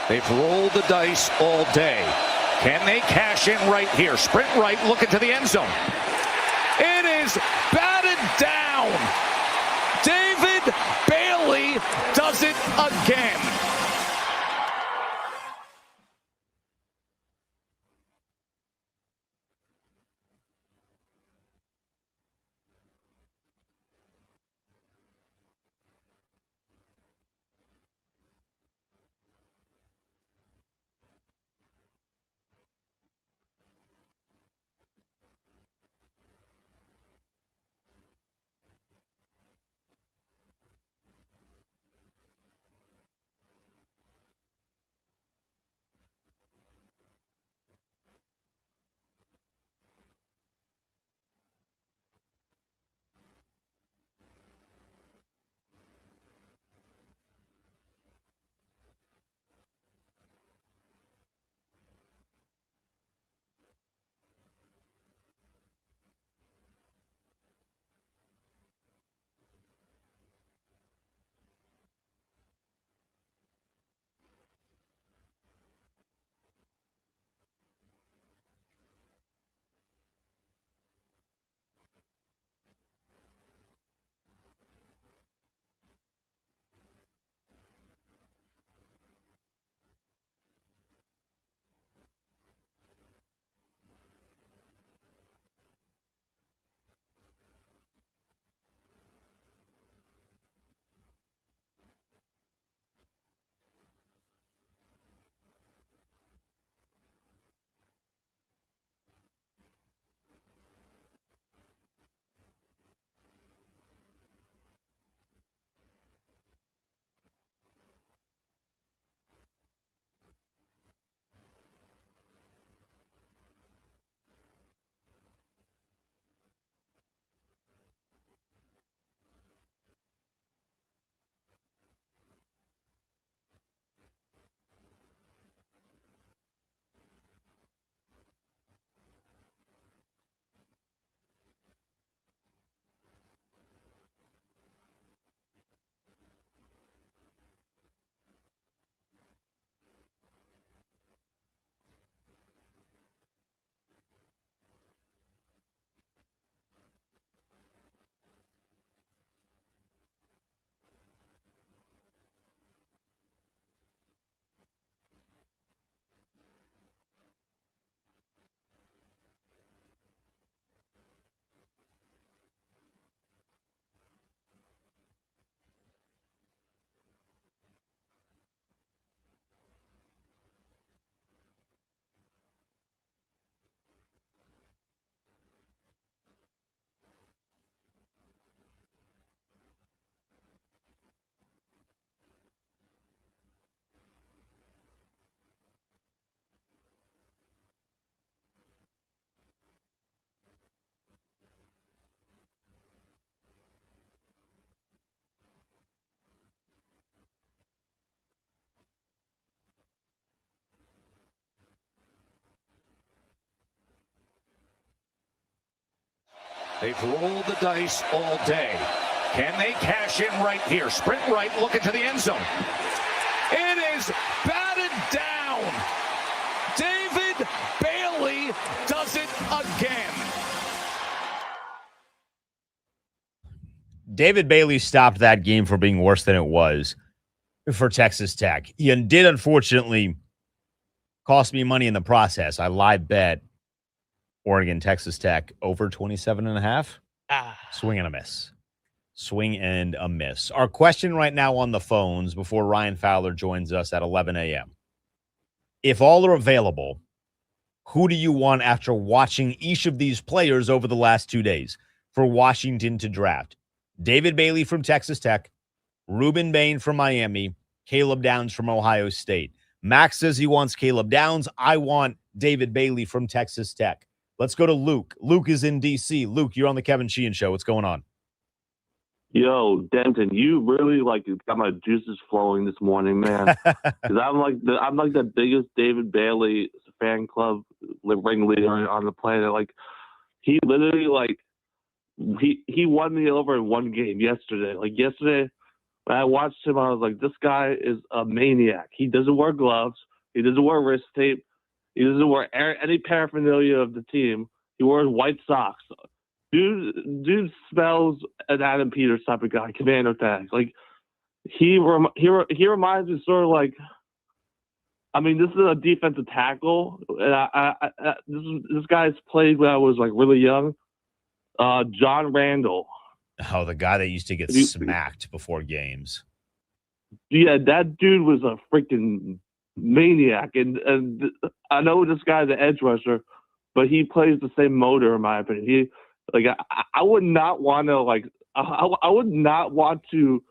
They've rolled the dice all day. Can they cash in right here? Sprint right, looking to the end zone. It is batted down. David Bailey does it again. They've rolled the dice all day. Can they cash in right here? Sprint right, looking to the end zone. It is batted down. David Bailey does it again. David Bailey stopped that game from being worse than it was for Texas Tech. He did, unfortunately, cost me money in the process. I live bet Oregon, Texas Tech over 27.5. Swing and a miss. Swing and a miss. Our question right now on the phones before Ryan Fowler joins us at 11 a.m. If all are available, who do you want after watching each of these players over the last 2 days for Washington to draft? David Bailey from Texas Tech, Ruben Bain from Miami, Caleb Downs from Ohio State. Max says he wants Caleb Downs. I want David Bailey from Texas Tech. Let's go to Luke. Luke is in D.C. Luke, you're on the Kevin Sheehan Show. What's going on? Yo, Denton, you really got my juices flowing this morning, man. Because I'm like the biggest David Bailey fan club ringleader on the planet. Like, he literally he won me over in one game yesterday. Like yesterday, And I watched him. I was like, this guy is a maniac. He doesn't wear gloves. He doesn't wear wrist tape. He doesn't wear any paraphernalia of the team. He wears white socks. Dude smells an Adam Peters type of guy. Commando tags. Like he reminds me sort of like. I mean, this is a defensive tackle. And this guy's played when I was like really young. John Randall. Oh, the guy that used to get smacked before games. Yeah, that dude was a freaking maniac. And I know this guy's an edge rusher, but he plays the same motor, in my opinion. I would not want to I would not want to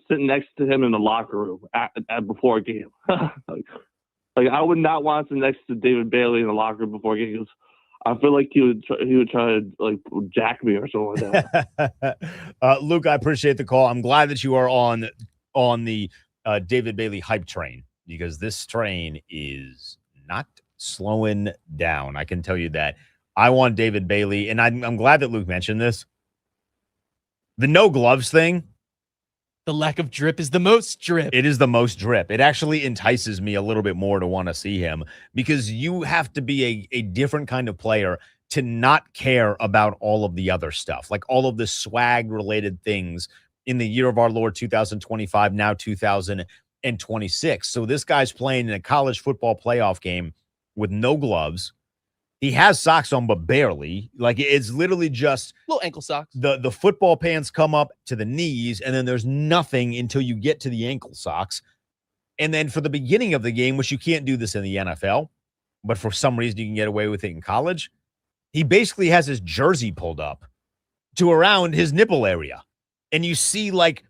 sit next to him in the locker room before a game. I would not want to sit next to David Bailey in the locker room before a game. I feel like he would try to like jack me or something like that. Luke, I appreciate the call. I'm glad that you are on the David Bailey hype train, because this train is not slowing down. I can tell you that. I want David Bailey, and I'm glad that Luke mentioned this. The no gloves thing. The lack of drip is the most drip. It is the most drip. It actually entices me a little bit more to want to see him, because you have to be a different kind of player to not care about all of the other stuff, like all of the swag-related things in the year of our Lord 2025, now 2026. So this guy's playing in a college football playoff game with no gloves. He has socks on, but barely. Like, it's literally just little ankle socks. The football pants come up to the knees, and then there's nothing until you get to the ankle socks. And then for the beginning of the game, which you can't do this in the NFL, but for some reason you can get away with it in college, he basically has his jersey pulled up to around his nipple area. And you see, like,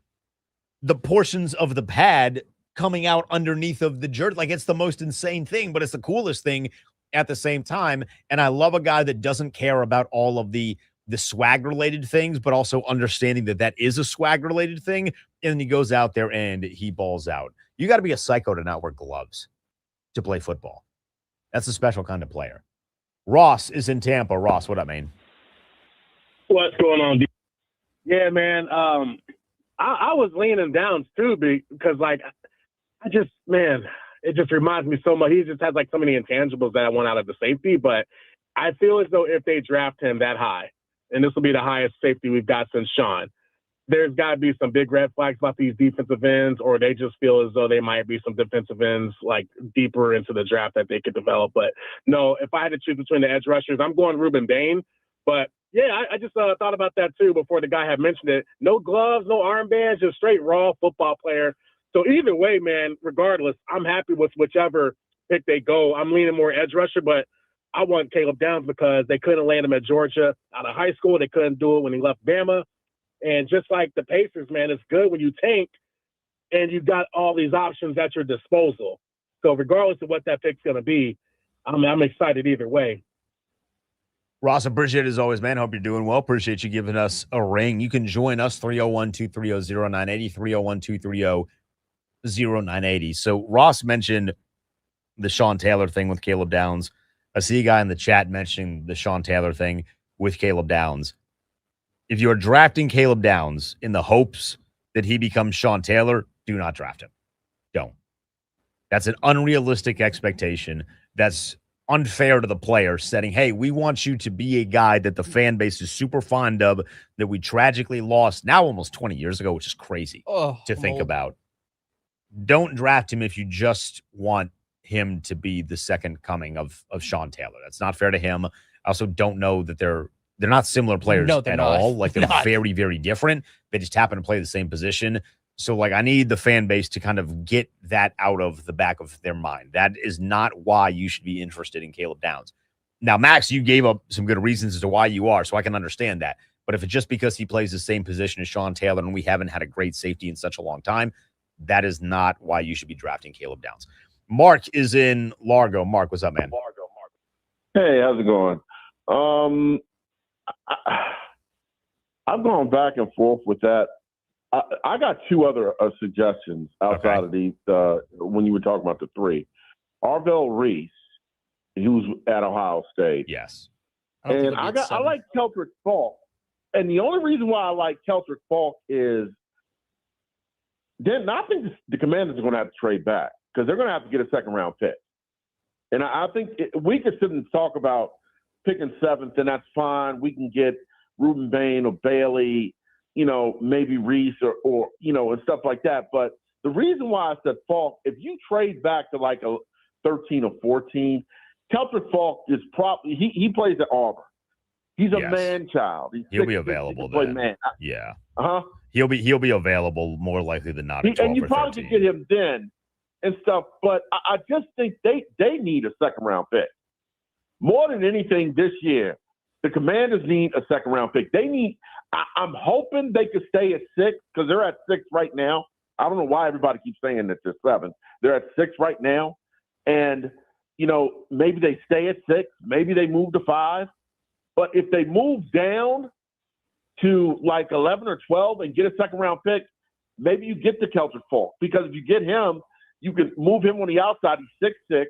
the portions of the pad coming out underneath of the jersey. Like, it's the most insane thing, but it's the coolest thing at the same time. And I love a guy that doesn't care about all of the swag related things, but also understanding that is a swag related thing. And then he goes out there and he balls out. You got to be a psycho to not wear gloves to play football. That's a special kind of player. Ross is in Tampa. Ross, what up, man? What's going on? Yeah, man. I was leaning down too, because it just reminds me so much. He just has like so many intangibles that I want out of the safety. But I feel as though if they draft him that high, and this will be the highest safety we've got since Sheehan, there's got to be some big red flags about these defensive ends, or they just feel as though they might be some defensive ends like deeper into the draft that they could develop. But no, if I had to choose between the edge rushers, I'm going Ruben Bain. But yeah, I just thought about that too before the guy had mentioned it. No gloves, no armbands, just straight raw football player. So either way, man, regardless, I'm happy with whichever pick they go. I'm leaning more edge rusher, but I want Caleb Downs because they couldn't land him at Georgia out of high school. They couldn't do it when he left Bama. And just like the Pacers, man, it's good when you tank and you've got all these options at your disposal. So regardless of what that pick's going to be, I'm excited either way. Ross, appreciate it as always, man. Hope you're doing well. Appreciate you giving us a ring. You can join us, 301-230-0980, 301-230-0980. So Ross mentioned the Sean Taylor thing with Caleb Downs. I see a guy in the chat mentioning the Sean Taylor thing with Caleb Downs. If you're drafting Caleb Downs in the hopes that he becomes Sean Taylor, do not draft him. Don't. That's an unrealistic expectation. That's unfair to the player, setting, hey, we want you to be a guy that the fan base is super fond of, that we tragically lost now almost 20 years ago, which is crazy to think about. Don't draft him if you just want him to be the second coming of Sean Taylor. That's not fair to him. I also don't know that they're not similar players at all. Like, they're very, very different. They just happen to play the same position. So, like, I need the fan base to kind of get that out of the back of their mind. That is not why you should be interested in Caleb Downs. Now, Max, you gave up some good reasons as to why you are, so I can understand that. But if it's just because he plays the same position as Sean Taylor and we haven't had a great safety in such a long time, that is not why you should be drafting Caleb Downs. Mark is in Largo. Mark, what's up, man? Hey, how's it going? I've gone back and forth with that. I got two other suggestions outside of these when you were talking about the three. Arvell Reese, who's at Ohio State. Yes. And I like Keltrick Falk. And the only reason why I like Keltrick Falk is then I think the Commanders are going to have to trade back because they're going to have to get a second-round pick. And I think we could sit and talk about picking seventh, and that's fine. We can get Reuben Bain or Bailey, maybe Reese or and stuff like that. But the reason why I said Falk, if you trade back to like a 13 or 14, Kelter Falk is probably he plays at Auburn. He's a man child. He'll be available then. Man. Yeah. Uh-huh. He'll be available more likely than not at 12 and you or probably 13. could get him then and stuff. But I just think they need a second-round pick. More than anything this year, the Commanders need a second-round pick. They need – I'm hoping they could stay at 6 because they're at 6 right now. I don't know why everybody keeps saying that they're 7. They're at 6 right now. And, maybe they stay at 6. Maybe they move to 5. But if they move down to like 11 or 12 and get a second-round pick, maybe you get the Kelter Falk. Because if you get him, you can move him on the outside. He's 6'6".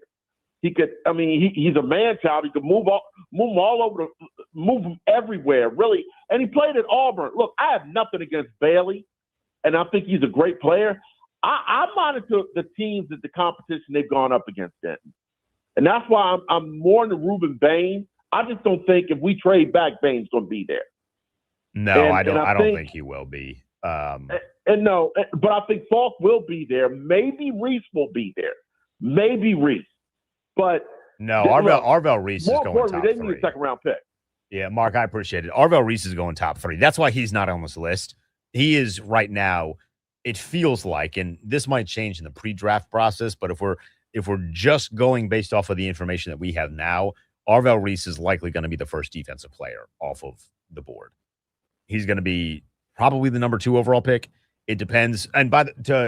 He could. I mean, he's a man child. He could move him all over, move him everywhere, really. And he played at Auburn. Look, I have nothing against Bailey, and I think he's a great player. I monitor the teams at the competition they've gone up against Denton, and that's why I'm more into Reuben Bain. I just don't think if we trade back, Bain's going to be there. No, I don't think he will be. But I think Falk will be there. Maybe Reese will be there. Maybe Reese. But no, Arvell Reese is going top 3. They need a second-round pick. Yeah, Mark, I appreciate it. Arvell Reese is going top 3. That's why he's not on this list. He is right now, it feels like, and this might change in the pre-draft process, but if we're just going based off of the information that we have now, Arvell Reese is likely going to be the first defensive player off of the board. He's going to be probably the number 2 overall pick. It depends. And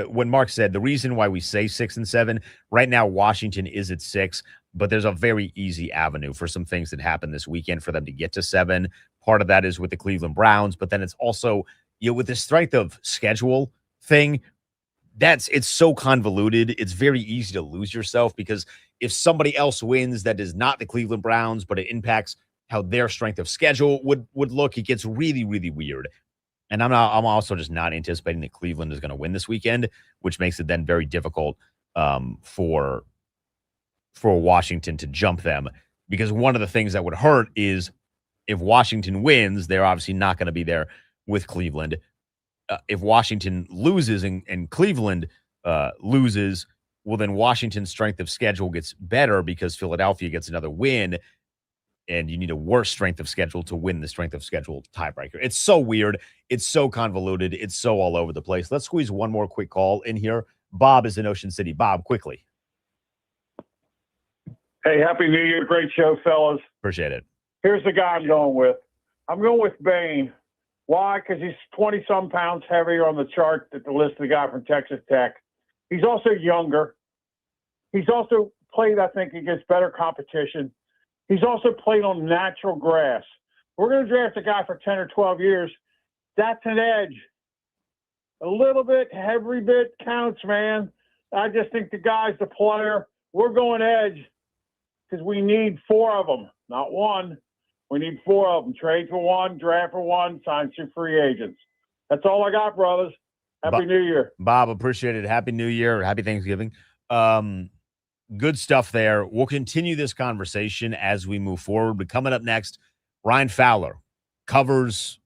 when Mark said, the reason why we say 6 and 7, right now Washington is at 6, but there's a very easy avenue for some things that happened this weekend for them to get to 7. Part of that is with the Cleveland Browns, but then it's also, with the strength of schedule thing, it's so convoluted. It's very easy to lose yourself because if somebody else wins that is not the Cleveland Browns, but it impacts how their strength of schedule would look, it gets really, really weird. And I'm also just not anticipating that Cleveland is going to win this weekend, which makes it then very difficult for Washington to jump them. Because one of the things that would hurt is if Washington wins, they're obviously not going to be there with Cleveland. If Washington loses and Cleveland loses, well, then Washington's strength of schedule gets better because Philadelphia gets another win. And you need a worse strength of schedule to win the strength of schedule tiebreaker. It's so weird. It's so convoluted. It's so all over the place. Let's squeeze one more quick call in here. Bob is in Ocean City. Bob, quickly. Hey, Happy New Year. Great show, fellas. Appreciate it. Here's the guy I'm going with. I'm going with Bain. Why? Because he's 20-some pounds heavier on the chart that the list of the guy from Texas Tech. He's also younger. He's also played, I think, against better competition. He's also played on natural grass. We're going to draft a guy for 10 or 12 years. That's an edge. A little bit, every bit counts, man. I just think the guy's the player. We're going edge because we need 4 of them, not 1. We need 4 of them. Trade for 1, draft for 1, sign 2 free agents. That's all I got, brothers. Happy New Year. Bob, appreciate it. Happy New Year. Happy Thanksgiving. Good stuff there. We'll continue this conversation as we move forward. But coming up next, Ryan Fowler covers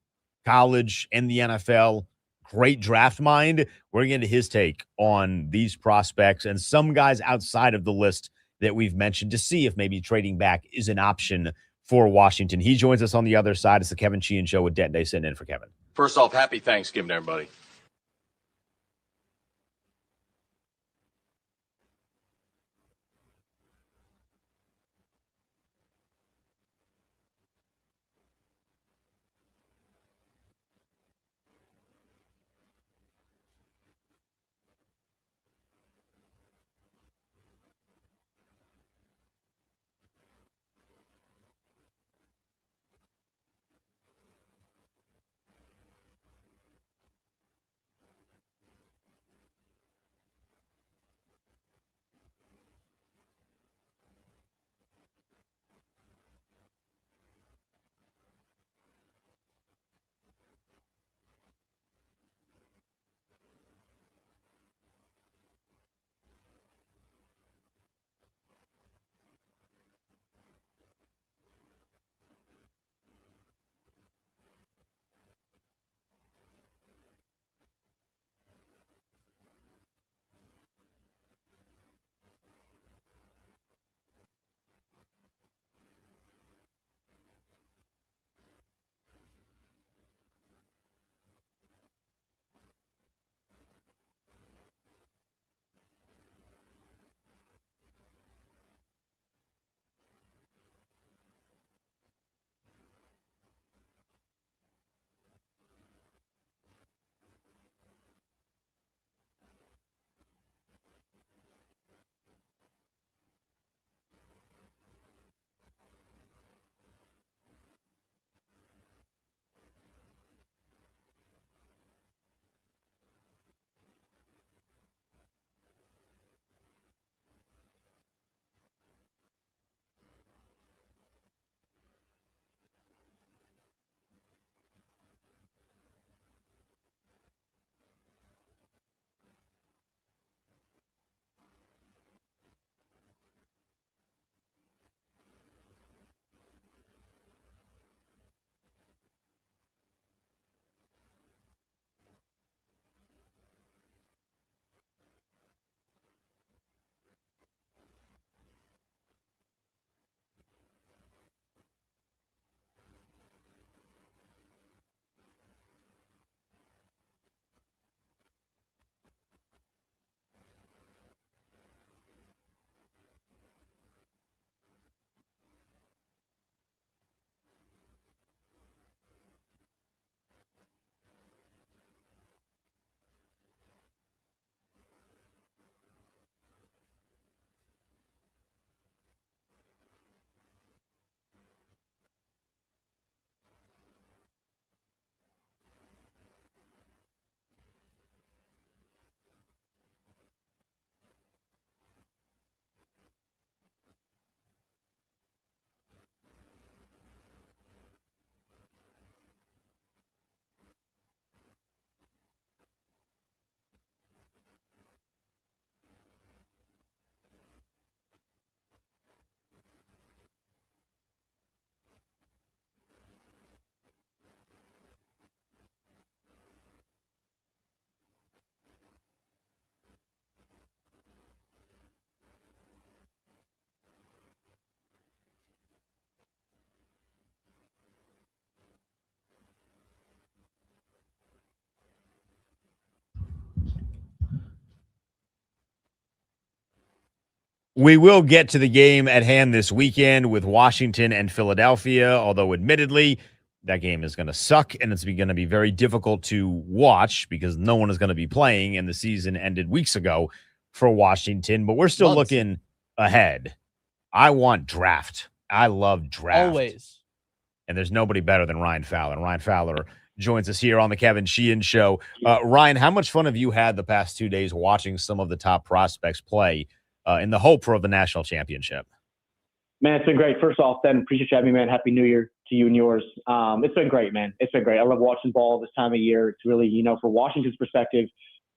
college and the NFL. Great draft mind. We're going to get into his take on these prospects and some guys outside of the list that we've mentioned to see if maybe trading back is an option for Washington. He joins us on the other side. It's the Kevin Sheehan Show with Denton Day sitting in for Kevin. First off, happy Thanksgiving, everybody. We will get to the game at hand this weekend with Washington and Philadelphia, although admittedly, that game is going to suck and it's going to be very difficult to watch because no one is going to be playing, and the season ended weeks ago for Washington, but we're still looking ahead. I want draft. I love draft. Always. And there's nobody better than Ryan Fowler. Ryan Fowler joins us here on the Kevin Sheehan Show. Ryan, how much fun have you had the past 2 days watching some of the top prospects play in the hope for the national championship? Man, it's been great. First off, then, appreciate you having me, man. Happy New Year to you and yours. It's been great, man. It's been great. I love watching ball this time of year. It's really, from Washington's perspective,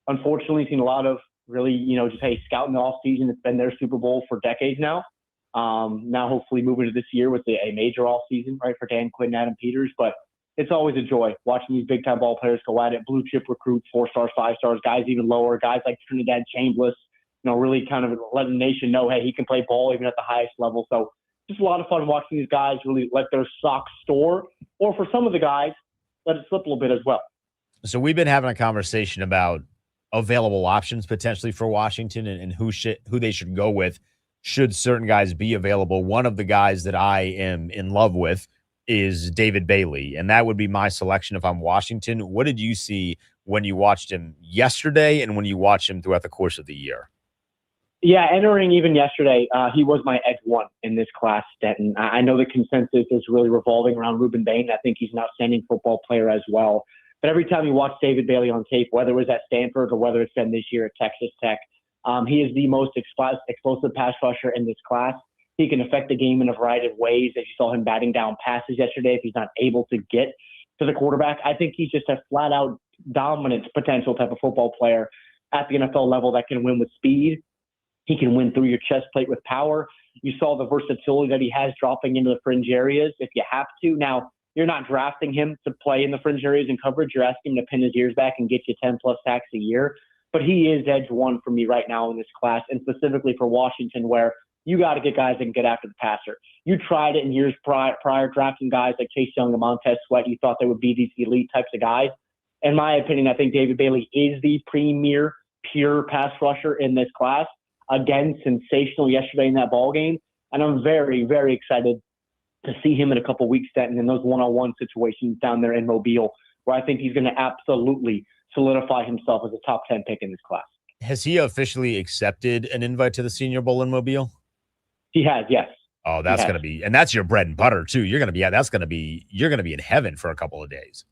unfortunately, seen a lot of really, just, scouting the offseason. It's been their Super Bowl for decades now. Now, hopefully, moving to this year with a major offseason, right, for Dan Quinn and Adam Peters. But it's always a joy watching these big-time ball players go at it. Blue chip recruits, 4-stars, 5-stars, guys even lower, guys like Trinidad Chambliss, really kind of let the nation know, hey, he can play ball even at the highest level. So just a lot of fun watching these guys really let their socks store, or for some of the guys, let it slip a little bit as well. So we've been having a conversation about available options potentially for Washington and who they should go with should certain guys be available. One of the guys that I am in love with is David Bailey, and that would be my selection if I'm Washington. What did you see when you watched him yesterday and when you watched him throughout the course of the year? Yeah, entering even yesterday, he was my edge one in this class, Stenton. I know the consensus is really revolving around Ruben Bain. I think he's an outstanding football player as well. But every time you watch David Bailey on tape, whether it was at Stanford or whether it's been this year at Texas Tech, he is the most explosive pass rusher in this class. He can affect the game in a variety of ways. As you saw him batting down passes yesterday, if he's not able to get to the quarterback, I think he's just a flat-out dominant potential type of football player at the NFL level that can win with speed. He can win through your chest plate with power. You saw the versatility that he has dropping into the fringe areas if you have to. Now, you're not drafting him to play in the fringe areas in coverage. You're asking him to pin his ears back and get you 10-plus sacks a year. But he is edge one for me right now in this class, and specifically for Washington, where you got to get guys that can get after the passer. You tried it in years prior drafting guys like Chase Young and Montez Sweat. You thought they would be these elite types of guys. In my opinion, I think David Bailey is the premier pure pass rusher in this class. Again, sensational yesterday in that ball game. And I'm very, very excited to see him in a couple weeks in those one-on-one situations down there in Mobile, where I think he's going to absolutely solidify himself as a top 10 pick in this class. Has he officially accepted an invite to the Senior Bowl in Mobile? He has, yes. Oh, that's going to be, and that's your bread and butter too. You're going to be in heaven for a couple of days.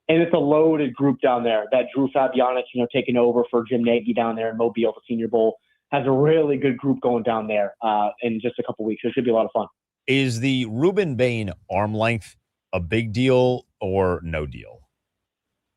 And it's a loaded group down there. That Drew Fabianich, taking over for Jim Nagy down there in Mobile for Senior Bowl, has a really good group going down there in just a couple weeks. So it should be a lot of fun. Is the Ruben Bain arm length a big deal or no deal?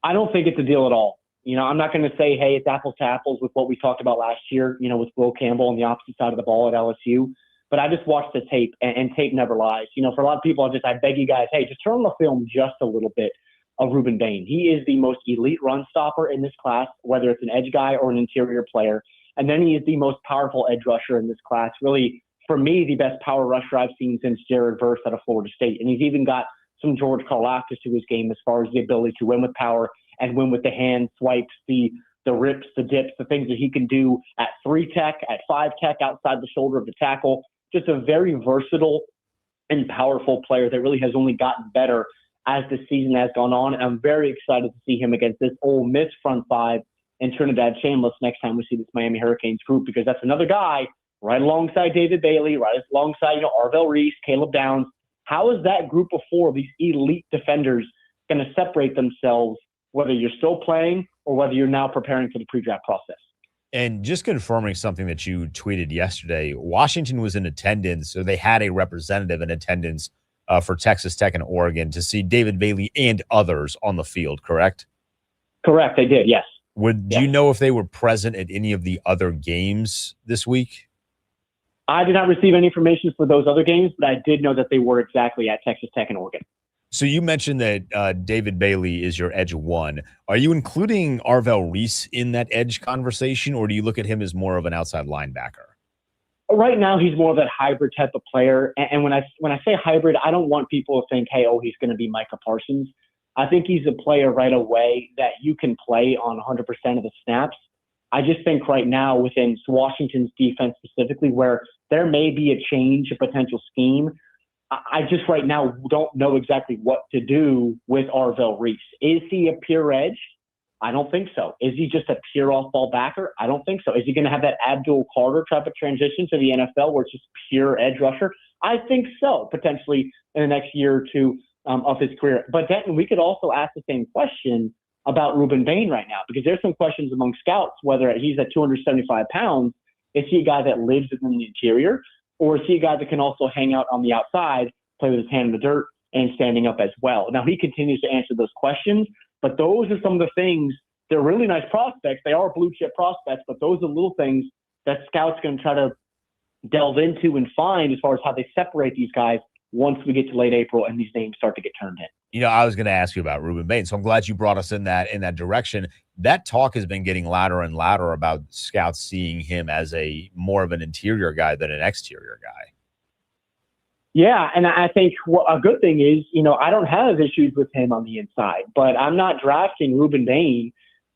I don't think it's a deal at all. I'm not going to say, hey, it's apples to apples with what we talked about last year, with Will Campbell on the opposite side of the ball at LSU. But I just watched the tape, and tape never lies. For a lot of people, I beg you guys, hey, just turn on the film just a little bit of Ruben Bain. He is the most elite run stopper in this class, whether it's an edge guy or an interior player. And then he is the most powerful edge rusher in this class. Really, for me, the best power rusher I've seen since Jared Verse out of Florida State. And he's even got some George Karlaftis to his game as far as the ability to win with power and win with the hand swipes, the rips, the dips, the things that he can do at 3 tech, at 5 tech, outside the shoulder of the tackle. Just a very versatile and powerful player that really has only gotten better as the season has gone on. And I'm very excited to see him against this Ole Miss front five and Trinidad Chambliss next time we see this Miami Hurricanes group, because that's another guy right alongside David Bailey, right alongside, Arvell Reese, Caleb Downs. How is that group of 4 of these elite defenders going to separate themselves, whether you're still playing or whether you're now preparing for the pre-draft process? And just confirming something that you tweeted yesterday, Washington was in attendance, so they had a representative in attendance for Texas Tech and Oregon to see David Bailey and others on the field, correct? Correct, they did, yes. Do you know if they were present at any of the other games this week? I did not receive any information for those other games, but I did know that they were exactly at Texas Tech and Oregon. So you mentioned that David Bailey is your edge one. Are you including Arvell Reese in that edge conversation, or do you look at him as more of an outside linebacker? Right now, he's more of that hybrid type of player. And when I say hybrid, I don't want people to think, hey, he's going to be Micah Parsons. I think he's a player right away that you can play on 100% of the snaps. I just think right now within Washington's defense specifically, where there may be a change, a potential scheme, I just right now don't know exactly what to do with Arvell Reese. Is he a pure edge? I don't think so. Is he just a pure off-ball backer? I don't think so. Is he going to have that Abdul Carter type of transition to the NFL where it's just pure edge rusher? I think so, potentially in the next year or two of his career. But Denton, we could also ask the same question about Ruben Bain right now, because there's some questions among scouts whether he's at 275 pounds. Is he a guy that lives within the interior, or is he a guy that can also hang out on the outside, play with his hand in the dirt, and standing up as well? Now, he continues to answer those questions, but those are some of the things. They're really nice prospects. They are blue chip prospects, but those are little things that scouts going to try to delve into and find as far as how they separate these guys once we get to late April and these names start to get turned in. You know, I was going to ask you about Ruben Bain, so I'm glad you brought us in that direction. That talk has been getting louder and louder about scouts seeing him as a more of an interior guy than an exterior guy. Yeah, and I think a good thing is, I don't have issues with him on the inside, but I'm not drafting Ruben Bain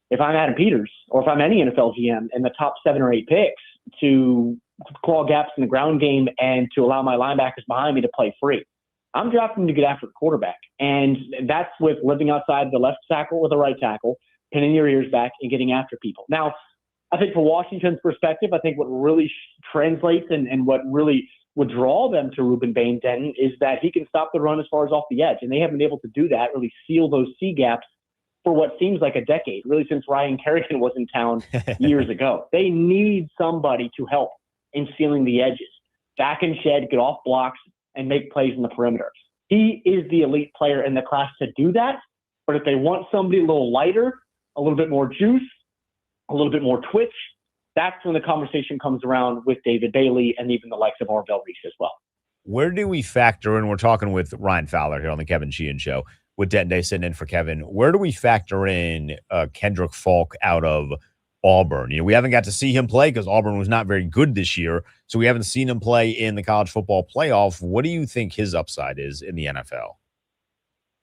if I'm Adam Peters or if I'm any NFL GM in the top 7 or 8 picks to claw gaps in the ground game and to allow my linebackers behind me to play free. I'm drafting him to get after the quarterback, and that's with living outside the left tackle or the right tackle, pinning your ears back and getting after people. Now, I think from Washington's perspective, I think what really translates and what really would draw them to Ruben Bain, Denton, is that he can stop the run as far as off the edge, and they haven't been able to do that, really seal those C gaps for what seems like a decade, really since Ryan Kerrigan was in town years ago. They need somebody to help in sealing the edges, back and shed, get off blocks, and make plays in the perimeter. He is the elite player in the class to do that, but if they want somebody a little lighter, a little bit more juice, a little bit more twitch, that's when the conversation comes around with David Bailey and even the likes of Arvell Reese as well. Where do we factor in? We're talking with Ryan Fowler here on the Kevin Sheehan Show with Denton Day sitting in for Kevin. Where do we factor in Kendrick Falk out of Auburn? We haven't got to see him play because Auburn was not very good this year, so we haven't seen him play in the college football playoff. What do you think his upside is in the NFL?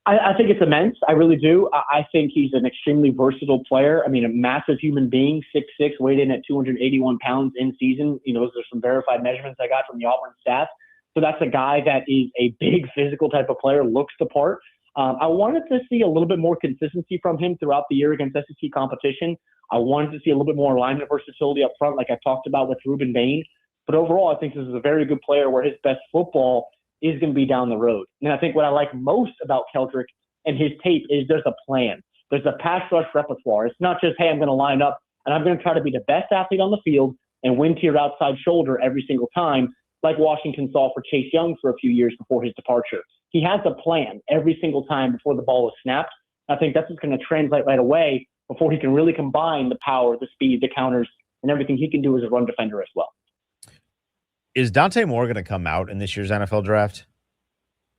I think it's immense. I really do. I think he's an extremely versatile player. I mean, a massive human being, 6'6", weighed in at 281 pounds in season. Those are some verified measurements I got from the Auburn staff. So that's a guy that is a big physical type of player, looks the part. I wanted to see a little bit more consistency from him throughout the year against SEC competition. I wanted to see a little bit more alignment versatility up front, like I talked about with Ruben Bain. But overall, I think this is a very good player where his best football is going to be down the road. And I think what I like most about Keldrick and his tape is there's a plan. There's a pass rush repertoire. It's not just, hey, I'm going to line up and I'm going to try to be the best athlete on the field and win to your outside shoulder every single time, like Washington saw for Chase Young for a few years before his departure. He has a plan every single time before the ball is snapped. I think that's what's going to translate right away before he can really combine the power, the speed, the counters, and everything he can do as a run defender as well. Is Dante Moore going to come out in this year's NFL draft?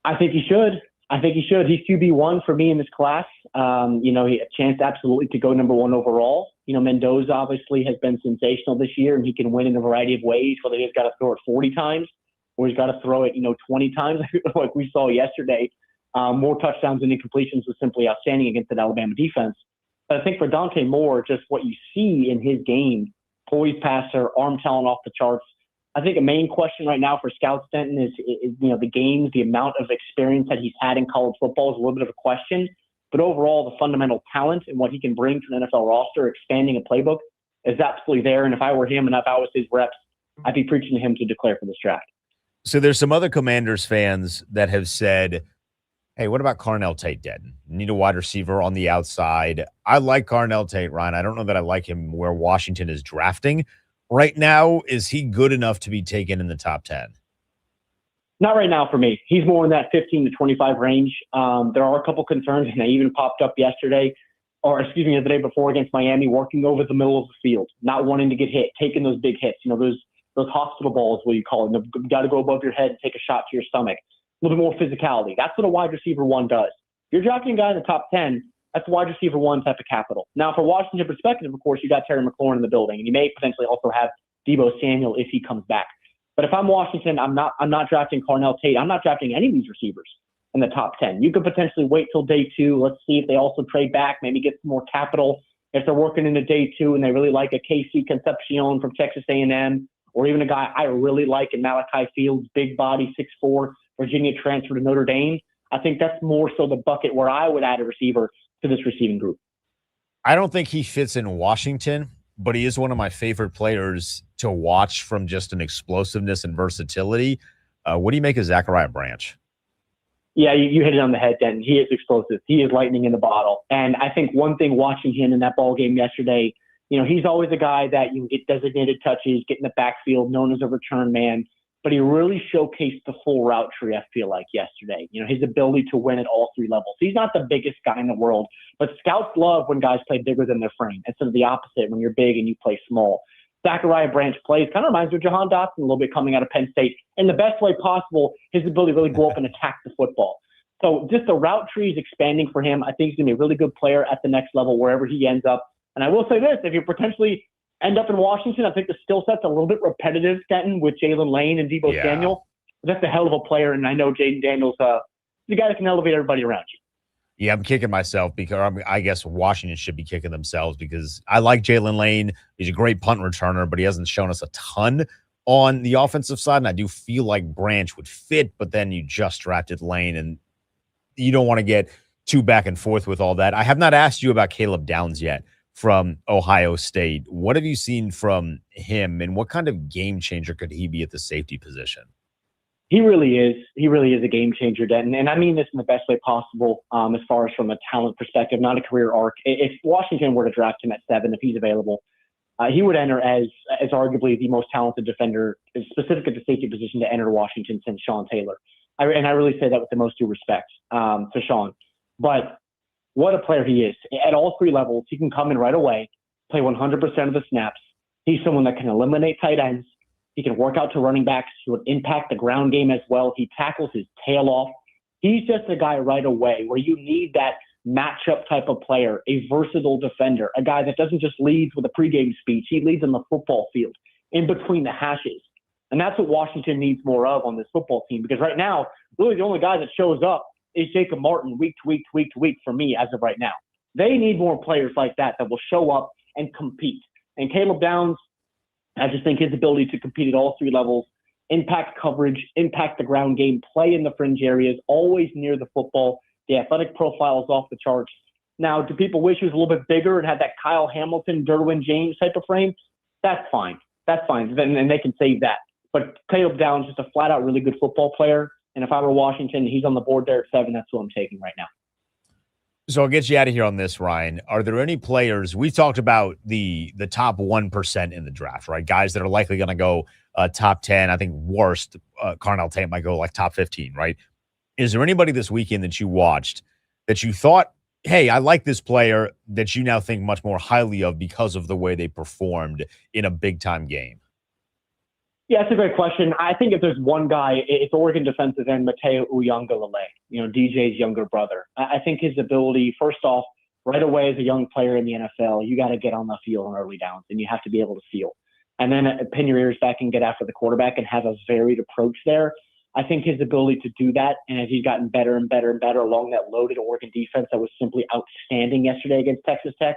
I think he should. He's QB1 for me in this class. He had a chance absolutely to go number 1 overall. Mendoza obviously has been sensational this year, and he can win in a variety of ways, whether he's got to throw it 40 times or he's got to throw it, 20 times like we saw yesterday. More touchdowns and incompletions was simply outstanding against that Alabama defense. But I think for Dante Moore, just what you see in his game, poised passer, arm talent off the charts. I think a main question right now for scouts, Denton, is the games, the amount of experience that he's had in college football is a little bit of a question. But overall, the fundamental talent and what he can bring to an NFL roster, expanding a playbook, is absolutely there. And if I were him and if I was his reps, I'd be preaching to him to declare for this draft. So there's some other Commanders fans that have said, hey, what about Carnell Tate, Denton? Need a wide receiver on the outside. I like Carnell Tate, Ryan. I don't know that I like him where Washington is drafting right now. Is he good enough to be taken in the top 10? Not right now for me. He's more in that 15 to 25 range. There are a couple concerns, and they even popped up the day before against Miami, working over the middle of the field, not wanting to get hit, taking those big hits. Those hospital balls, what you call them. You've got to go above your head and take a shot to your stomach. A little bit more physicality. That's what a wide receiver 1 does. If you're drafting a guy in the top 10, that's wide receiver 1 type of capital. Now, for Washington perspective, of course, you got Terry McLaurin in the building, and you may potentially also have Deebo Samuel if he comes back. But if I'm Washington, I'm not drafting Carnell Tate. I'm not drafting any of these receivers in the top 10. You could potentially wait till day 2. Let's see if they also trade back, maybe get some more capital if they're working into day 2 and they really like a Casey Concepcion from Texas A&M, or even a guy I really like in Malachi Fields, big body, 6'4", Virginia transfer to Notre Dame, I think that's more so the bucket where I would add a receiver to this receiving group. I don't think he fits in Washington, but he is one of my favorite players to watch from just an explosiveness and versatility. What do you make of Zachariah Branch? Yeah, you hit it on the head, Denton. He is explosive. He is lightning in the bottle. And I think one thing watching him in that ball game yesterday, he's always a guy that you can get designated touches, get in the backfield, known as a return man. But he really showcased the full route tree, I feel like, yesterday. His ability to win at all 3 levels. He's not the biggest guy in the world, but scouts love when guys play bigger than their frame instead of the opposite when you're big and you play small. Zachariah Branch plays kind of reminds me of Jahan Dotson a little bit coming out of Penn State. In the best way possible, his ability to really go up and attack the football. So just the route tree is expanding for him. I think he's going to be a really good player at the next level wherever he ends up. And I will say this, if you potentially end up in Washington, I think the skill set's a little bit repetitive, Stanton, with Jalen Lane and Deebo Samuel. But that's a hell of a player, and I know Jaden Daniels the guy that can elevate everybody around you. Yeah, I'm kicking myself because I guess Washington should be kicking themselves because I like Jalen Lane. He's a great punt returner, but he hasn't shown us a ton on the offensive side, and I do feel like Branch would fit, but then you just drafted Lane, and you don't want to get too back and forth with all that. I have not asked you about Caleb Downs yet from Ohio State. What have you seen from him, and what kind of game changer could he be at the safety position? He really is. He really is a game changer, Denton. And I mean this in the best way possible as far as from a talent perspective, not a career arc. If Washington were to draft him at 7, if he's available, he would enter as arguably the most talented defender, specific at the safety position, to enter Washington since Sean Taylor. And I really say that with the most due respect to Sean. But what a player he is. At all 3 levels, he can come in right away, play 100% of the snaps. He's someone that can eliminate tight ends. He can work out to running backs. He would impact the ground game as well. He tackles his tail off. He's just a guy right away where you need that matchup type of player, a versatile defender, a guy that doesn't just lead with a pregame speech. He leads on the football field, in between the hashes. And that's what Washington needs more of on this football team, because right now, really the only guy that shows up is Jacob Martin week to week to week to week for me as of right now. They need more players like that will show up and compete. And Caleb Downs, I just think his ability to compete at all 3 levels, impact coverage, impact the ground game, play in the fringe areas, always near the football. The athletic profile is off the charts. Now, do people wish he was a little bit bigger and had that Kyle Hamilton, Derwin James type of frame? That's fine. That's fine. Then they can save that. But Caleb Downs is just a flat-out really good football player. And if I were Washington, he's on the board there at 7. That's who I'm taking right now. So I'll get you out of here on this, Ryan. Are there any players? We talked about the top 1% in the draft, right? Guys that are likely going to go top 10. I think worst, Carnell Tate might go like top 15, right? Is there anybody this weekend that you watched that you thought, hey, I like this player, that you now think much more highly of because of the way they performed in a big-time game? Yeah, that's a great question. I think if there's one guy, it's Oregon defensive end Mateo Uiagalelei, DJ's younger brother. I think his ability, first off, right away as a young player in the NFL, you got to get on the field on early downs, and you have to be able to seal. And then pin your ears back and get after the quarterback and have a varied approach there. I think his ability to do that, and as he's gotten better and better and better along that loaded Oregon defense that was simply outstanding yesterday against Texas Tech,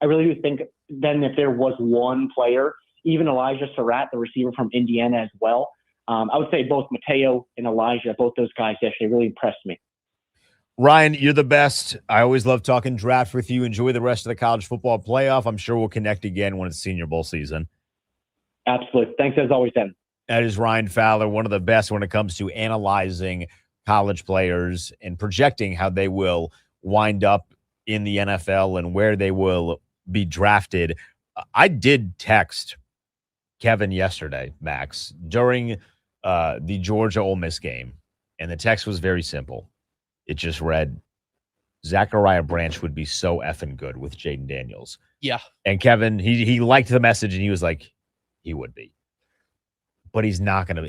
I really do think then if there was one player, even Elijah Surratt, the receiver from Indiana as well. I would say both Mateo and Elijah, both those guys yesterday really impressed me. Ryan, you're the best. I always love talking draft with you. Enjoy the rest of the college football playoff. I'm sure we'll connect again when it's Senior Bowl season. Absolutely. Thanks as always, Dan. That is Ryan Fowler, one of the best when it comes to analyzing college players and projecting how they will wind up in the NFL and where they will be drafted. I did text Kevin yesterday, Max, during the Georgia-Ole Miss game, and the text was very simple. It just read, Zachariah Branch would be so effing good with Jaden Daniels. Yeah. And Kevin, he liked the message, and he was like, he would be. But he's not gonna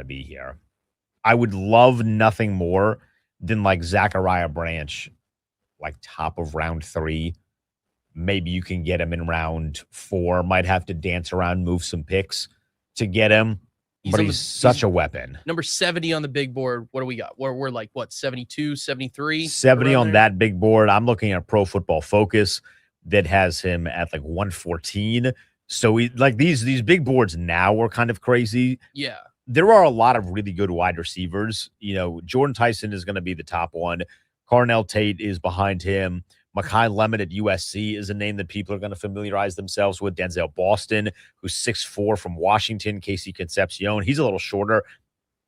be here. I would love nothing more than like Zachariah Branch, like top of round 3. Maybe you can get him in round 4. Might have to dance around, move some picks to get him. He's such a weapon. Number 70 on the big board. What do we got? We're like, what, 72, 73? 70 on that big board. I'm looking at Pro Football Focus. that has him at like 114. So these big boards now are kind of crazy. Yeah. There are a lot of really good wide receivers. You know, Jordan Tyson is going to be the top one. Carnell Tate is behind him. Mekhi Lemon at USC is a name that people are going to familiarize themselves with. Denzel Boston, who's 6'4" from Washington. Casey Concepcion, he's a little shorter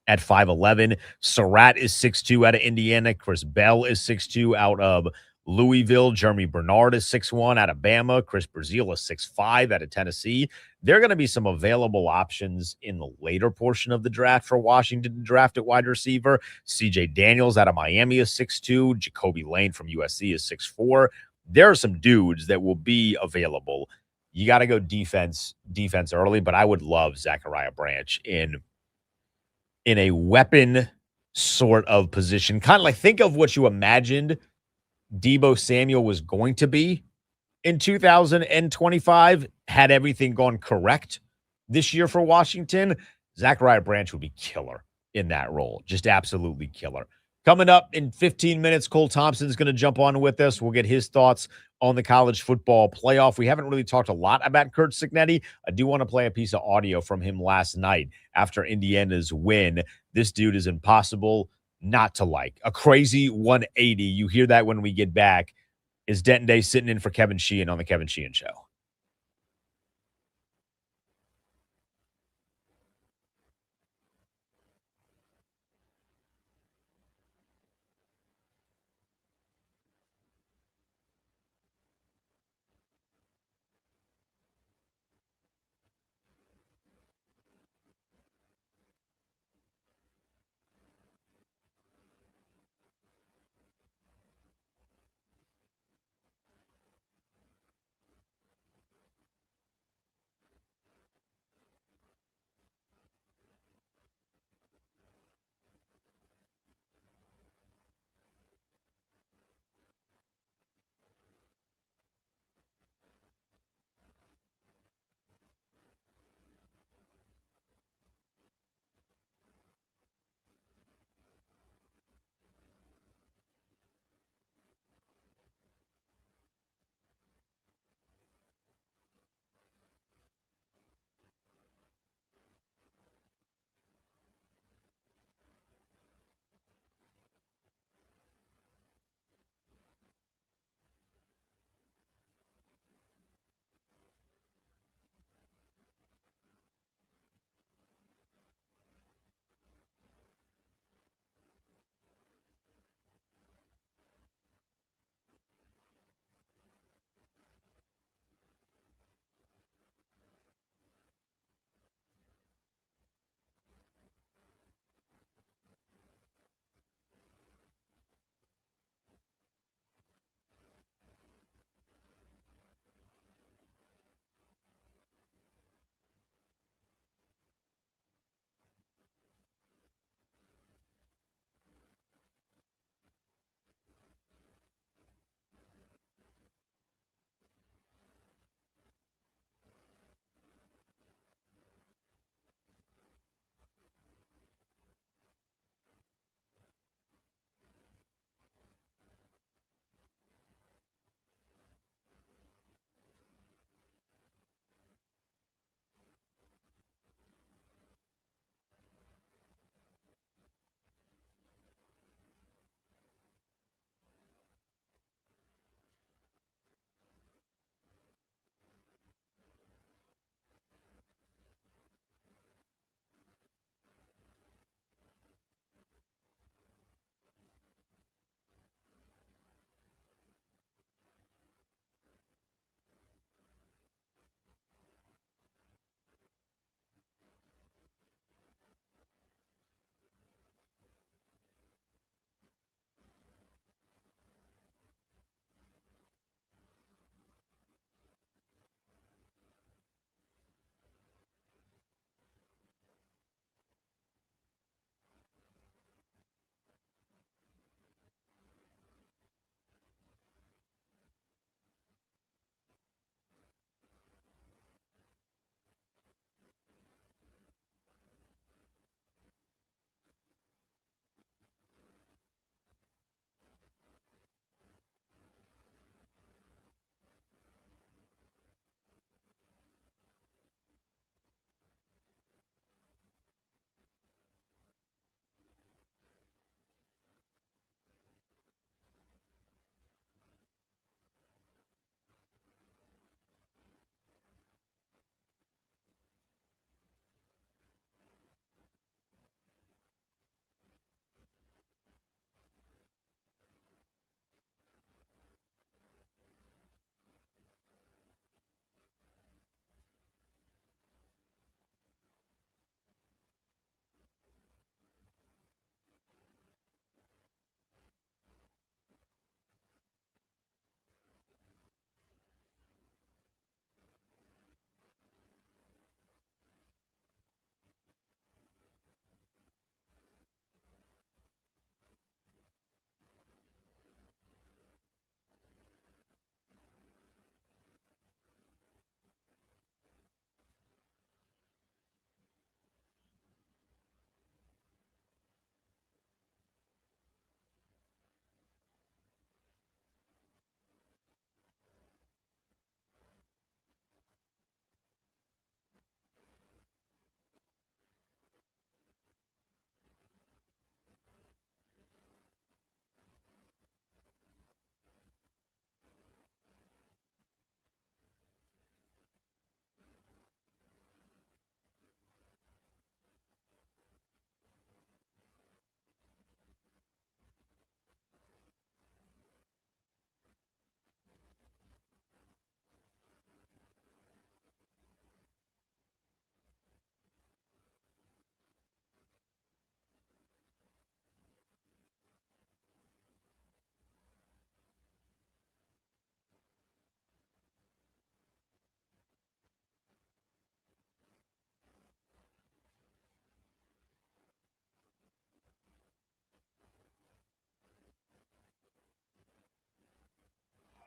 at 5'11". Surratt is 6'2" out of Indiana. Chris Bell is 6'2" out of Louisville. Jeremy Bernard is 6'1" out of Bama. Chris Brazil is 6'5" out of Tennessee. There are going to be some available options in the later portion of the draft for Washington to draft at wide receiver. CJ Daniels out of Miami is 6'2". Jacoby Lane from USC is 6'4". There are some dudes that will be available. You got to go defense early, but I would love Zachariah Branch in a weapon sort of position. Kind of like, think of what you imagined Deebo Samuel was going to be in 2025 had everything gone correct this year for Washington. Zachariah Branch would be killer in that role. Just absolutely killer. Coming up in 15 minutes, Cole Thompson's going to jump on with us. We'll get his thoughts on the college football playoff. We haven't really talked a lot about Kurt Cignetti. I do want to play a piece of audio from him last night after Indiana's win. This dude is impossible not to like. A crazy 180. You hear that when we get back. Is Denton Day sitting in for Kevin Sheehan on the Kevin Sheehan Show?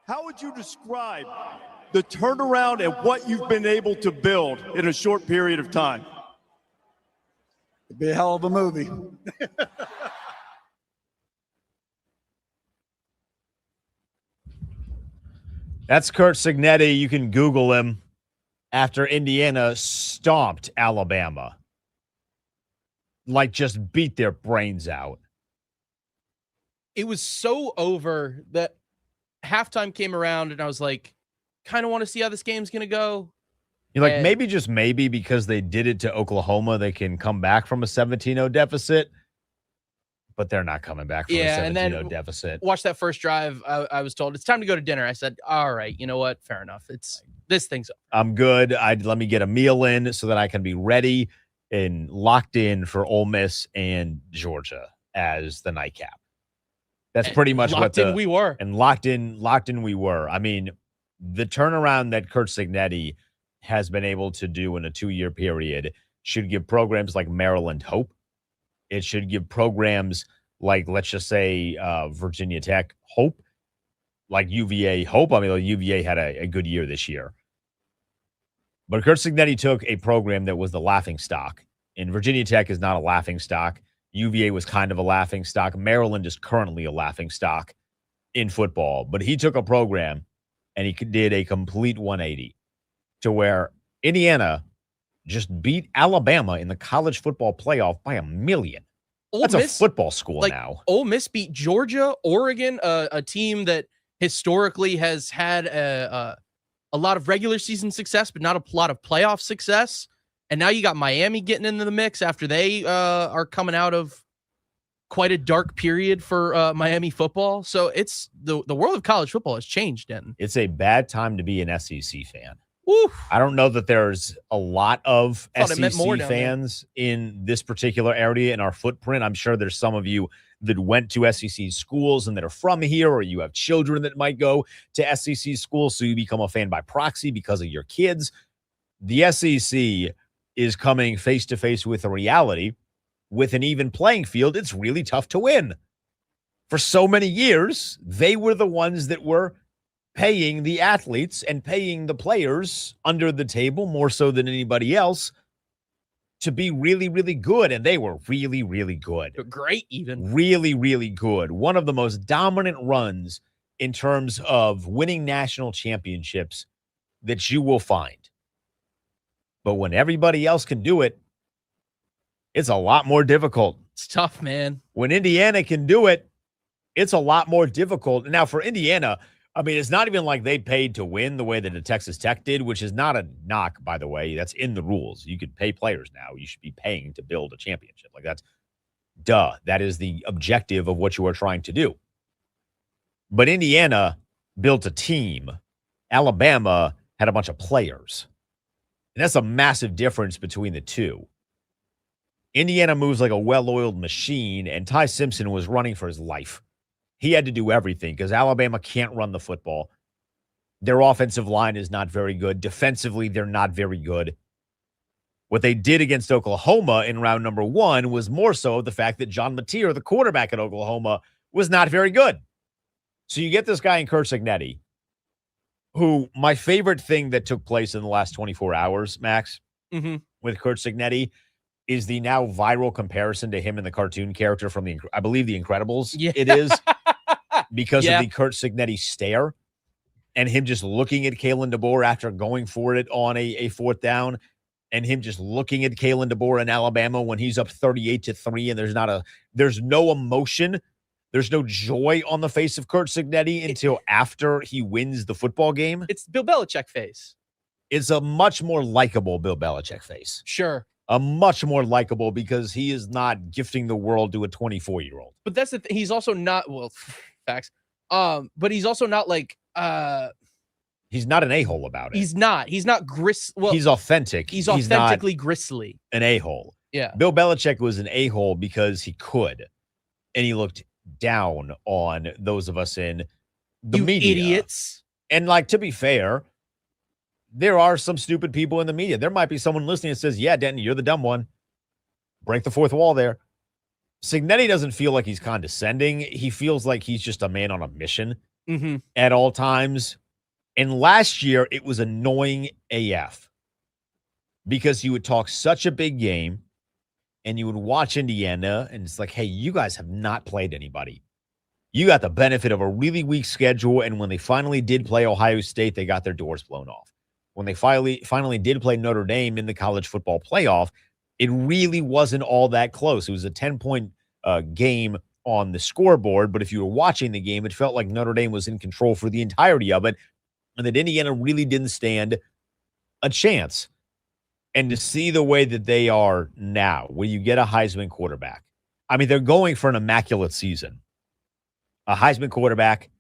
how would you describe the turnaround and what you've been able to build in a short period of time? It'd be a hell of a movie. That's Kurt Signetti. You can Google him after Indiana stomped Alabama. Like, just beat their brains out. It was so over that halftime came around and I was like, kind of want to see how this game's going to go. You're like, And maybe, just maybe, because they did it to Oklahoma, they can come back from a 17-0 deficit. But they're not coming back from a 17-0 deficit. Watch that first drive. I was told it's time to go to dinner. I said, all right, you know what? Fair enough. This thing's up. I'm good. Let me get a meal in so that I can be ready and locked in for Ole Miss and Georgia as the nightcap. That's pretty much locked in we were. And locked in we were. I mean, the turnaround that Kurt Signetti has been able to do in a 2-year period should give programs like Maryland hope. It should give programs like, let's just say, Virginia Tech hope, like UVA hope. I mean, UVA had a good year this year. But Kurt Signetti took a program that was the laughing stock, and Virginia Tech is not a laughing stock. UVA was kind of a laughing stock. Maryland is currently a laughing stock in football. But he took a program, and he did a complete 180 to where Indiana just beat Alabama in the college football playoff by 1 million. That's a football school now. Ole Miss beat Georgia, Oregon, a team that historically has had a lot of regular season success, but not a lot of playoff success. And now you got Miami getting into the mix after they are coming out of quite a dark period for Miami football. So it's the world of college football has changed, Denton. It's a bad time to be an SEC fan. Oof. I don't know that there's a lot of SEC fans in this particular area in our footprint. I'm sure there's some of you that went to SEC schools and that are from here, or you have children that might go to SEC schools, so you become a fan by proxy because of your kids. The SEC is coming face-to-face with a reality. With an even playing field, it's really tough to win. For so many years, they were the ones that were paying the athletes and paying the players under the table more so than anybody else to be really, really good. And they were really, really good. Great, even. Really, really good. One of the most dominant runs in terms of winning national championships that you will find. But when everybody else can do it, it's a lot more difficult. It's tough, man. When Indiana can do it, it's a lot more difficult. Now, for Indiana, I mean, it's not even like they paid to win the way that the Texas Tech did, which is not a knock, by the way. That's in the rules. You could pay players now. You should be paying to build a championship. Like, that's duh. That is the objective of what you are trying to do. But Indiana built a team. Alabama had a bunch of players. And that's a massive difference between the two. Indiana moves like a well-oiled machine, and Ty Simpson was running for his life. He had to do everything because Alabama can't run the football. Their offensive line is not very good. Defensively, they're not very good. What they did against Oklahoma in round number 1 was more so the fact that John Mateer, the quarterback at Oklahoma, was not very good. So you get this guy in Kurt Signetti, who my favorite thing that took place in the last 24 hours, Max, with Kurt Signetti is the now viral comparison to him and the cartoon character from I believe The Incredibles. Yeah. It is because of the Kurt Signetti stare and him just looking at Kalen DeBoer after going for it on a 4th down, and him just looking at Kalen DeBoer in Alabama when he's up 38-3 and there's no emotion. There's no joy on the face of Kurt Signetti until after he wins the football game. It's Bill Belichick face. It's a much more likable Bill Belichick face. Sure. A much more likable because he is not gifting the world to a 24-year-old. But that's the he's also not, well, facts. But he's also not like he's not an a-hole about it. He's not well, he's authentic. He's authentically gristly. An a-hole. Yeah. Bill Belichick was an a-hole because he could. And he looked down on those of us in the media. Idiots. And like, to be fair, there are some stupid people in the media. There might be someone listening that says, yeah, Denton, you're the dumb one. Break the fourth wall there. Signetti doesn't feel like he's condescending. He feels like he's just a man on a mission. at all times. And last year, it was annoying AF because you would talk such a big game and you would watch Indiana, and it's like, hey, you guys have not played anybody. You got the benefit of a really weak schedule, and when they finally did play Ohio State, they got their doors blown off. When they finally did play Notre Dame in the college football playoff, it really wasn't all that close. It was a 10-point game on the scoreboard, but if you were watching the game, it felt like Notre Dame was in control for the entirety of it, and that Indiana really didn't stand a chance. And to see the way that they are now, where you get a Heisman quarterback, I mean, they're going for an immaculate season. A Heisman quarterback,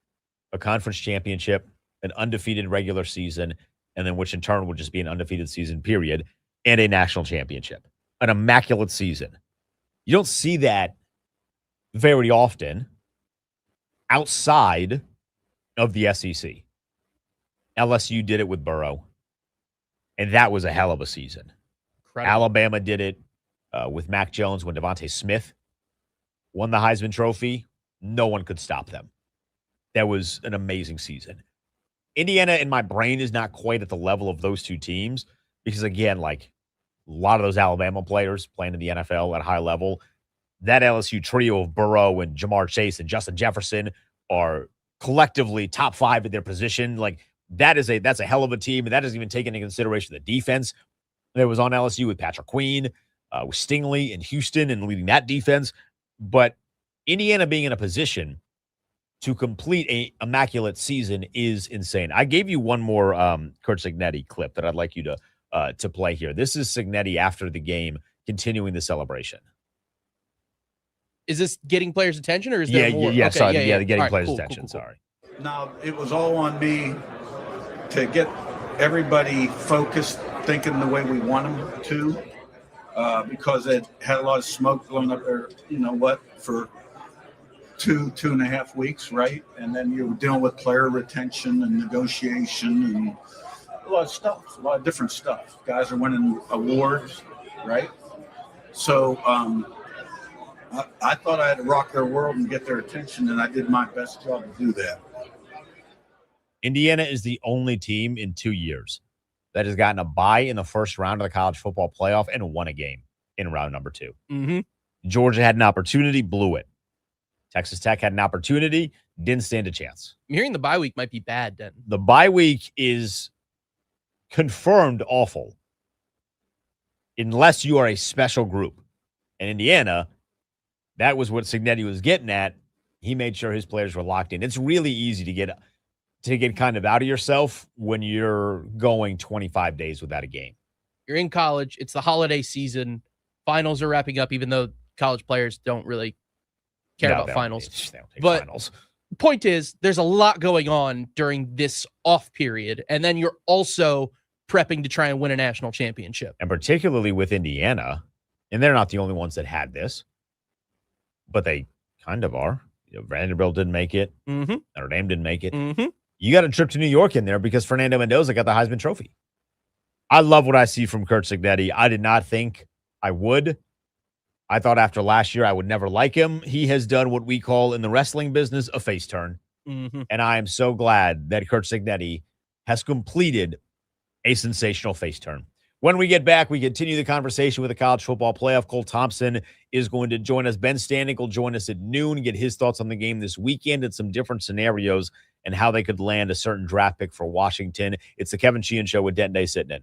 a conference championship, an undefeated regular season, and then which in turn would just be an undefeated season, period, and a national championship. An immaculate season. You don't see that very often outside of the SEC. LSU did it with Burrow, and that was a hell of a season. Incredible. Alabama did it with Mac Jones when Devontae Smith won the Heisman Trophy. No one could stop them. That was an amazing season. Indiana, in my brain, is not quite at the level of those two teams because, again, like a lot of those Alabama players playing in the NFL at a high level, that LSU trio of Burrow and Jamar Chase and Justin Jefferson are collectively top 5 in their position. Like, that's a hell of a team, and that doesn't even take into consideration the defense that was on LSU with Patrick Queen, with Stingley in Houston and leading that defense. But Indiana being in a position to complete a immaculate season is insane. I gave you one more Curt Cignetti clip that I'd like you to play here. This is Cignetti after the game continuing the celebration. Is this getting players' attention, or is there more? Yeah, okay, sorry. yeah. Getting right, players' cool, attention. cool. Sorry. Now, it was all on me to get everybody focused, thinking the way we want them to, because it had a lot of smoke blowing up there, for 2.5 weeks, right? And then you were dealing with player retention and negotiation and a lot of stuff, a lot of different stuff. Guys are winning awards, right? So I thought I had to rock their world and get their attention, and I did my best job to do that. Indiana is the only team in 2 years that has gotten a bye in the first round of the college football playoff and won a game in round number 2. Mm-hmm. Georgia had an opportunity, blew it. Texas Tech had an opportunity, didn't stand a chance. I'm hearing the bye week might be bad, then. The bye week is confirmed awful unless you are a special group. And Indiana, that was what Cignetti was getting at. He made sure his players were locked in. It's really easy to get kind of out of yourself when you're going 25 days without a game. You're in college. It's the holiday season. Finals are wrapping up, even though college players don't really care about finals. But finals. Point is, there's a lot going on during this off period, and then you're also prepping to try and win a national championship. And particularly with Indiana, and they're not the only ones that had this, but they kind of are. Vanderbilt didn't make it. Mm-hmm. Notre Dame didn't make it. Mm-hmm. You got a trip to New York in there because Fernando Mendoza got the Heisman Trophy. I love what I see from Curt Cignetti. I did not think I would. I thought after last year I would never like him. He has done what we call in the wrestling business a face turn. Mm-hmm. And I am so glad that Curt Cignetti has completed a sensational face turn. When we get back, we continue the conversation with the college football playoff. Cole Thompson is going to join us. Ben Standing will join us at noon, get his thoughts on the game this weekend and some different scenarios and how they could land a certain draft pick for Washington. It's the Kevin Sheehan Show with Denton Day sitting in.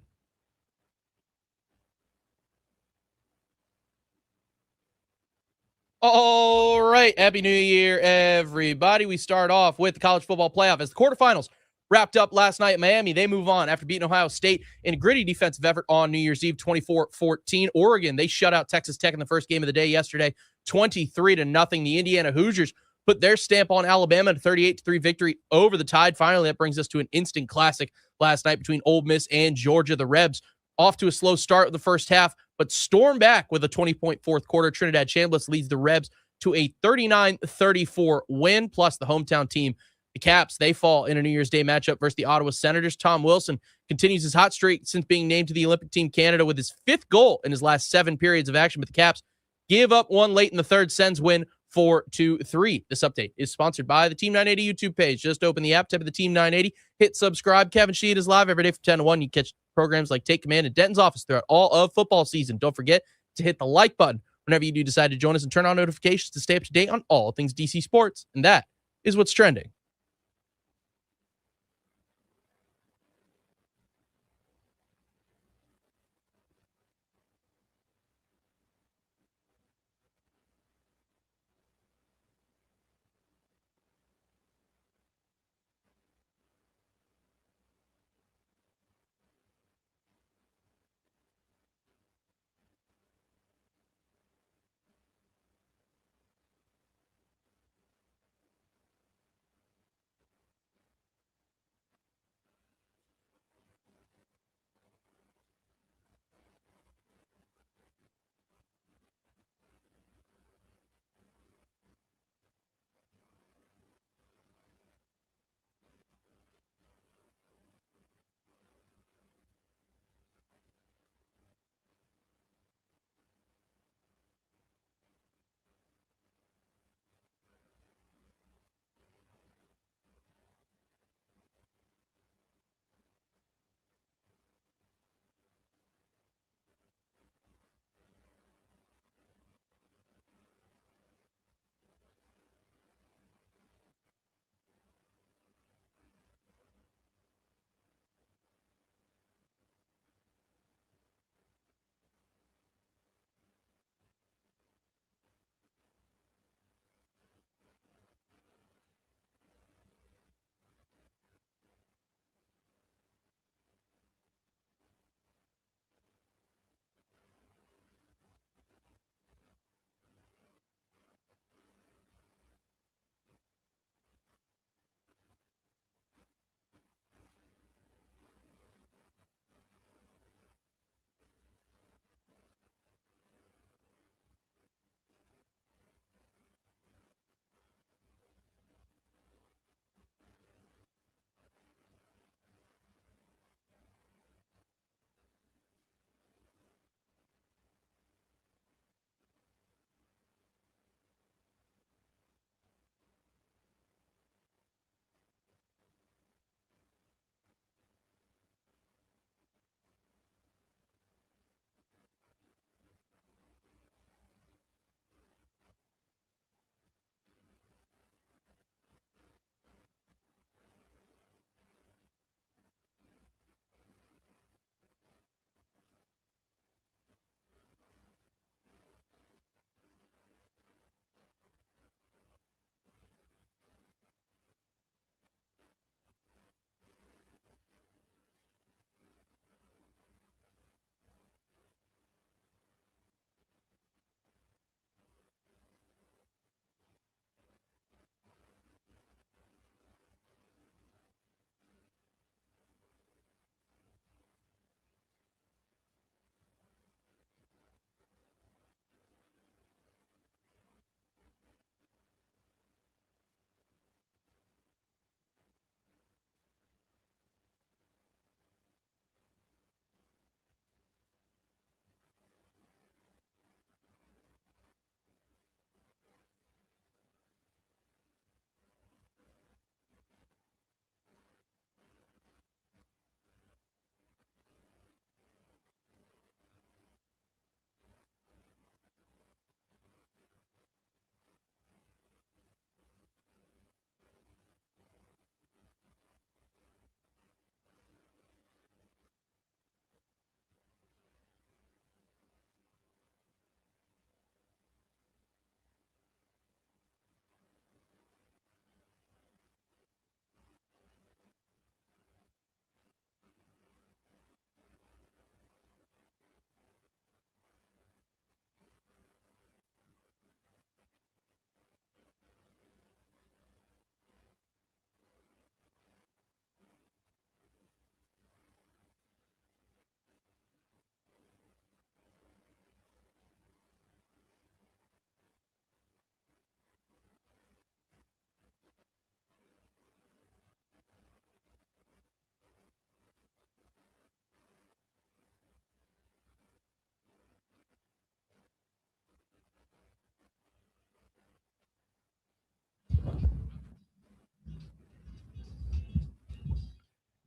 All right. Happy New Year, everybody. We start off with the college football playoff as the quarterfinals wrapped up last night at Miami. They move on after beating Ohio State in a gritty defensive effort on New Year's Eve, 24-14. Oregon, they shut out Texas Tech in the first game of the day yesterday, 23-0. The Indiana Hoosiers put their stamp on Alabama in a 38-3 victory over the Tide. Finally, that brings us to an instant classic last night between Ole Miss and Georgia. The Rebs off to a slow start in the first half, but storm back with a 20-point fourth quarter. Trinidad Chambliss leads the Rebs to a 39-34 win, plus the hometown team, the Caps, they fall in a New Year's Day matchup versus the Ottawa Senators. Tom Wilson continues his hot streak since being named to the Olympic Team Canada with his 5th goal in his last 7 periods of action. But the Caps give up one late in the third. Sens win 423. This update is sponsored by the Team 980 YouTube page. Just open the app, type of the Team 980, hit subscribe. Kevin Sheehan is live every day from 10 to 1. You catch programs like Take Command and Denton's Office throughout all of football season. Don't forget to hit the like button whenever you do decide to join us and turn on notifications to stay up to date on all things DC sports. And that is what's trending.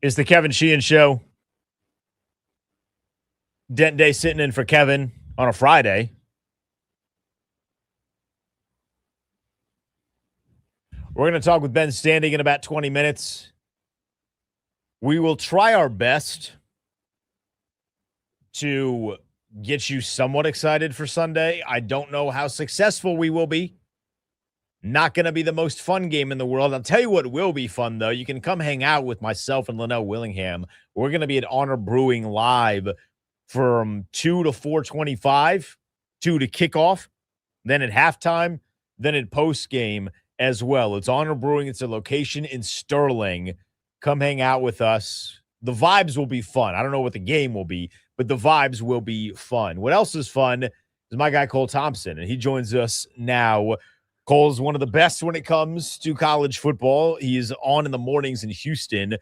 It's the Kevin Sheehan Show. Dent Day sitting in for Kevin on a Friday. We're going to talk with Ben Standing in about 20 minutes. We will try our best to get you somewhat excited for Sunday. I don't know how successful we will be. Not going to be the most fun game in the world. I'll tell you what will be fun, though. You can come hang out with myself and Linnell Willingham. We're going to be at Honor Brewing live from 2 to 4:25, 2 to kickoff, then at halftime, then at postgame as well. It's Honor Brewing. It's a location in Sterling. Come hang out with us. The vibes will be fun. I don't know what the game will be, but the vibes will be fun. What else is fun is my guy Cole Thompson, and he joins us now. Cole's one of the best when it comes to college football. He is on in the mornings in Houston,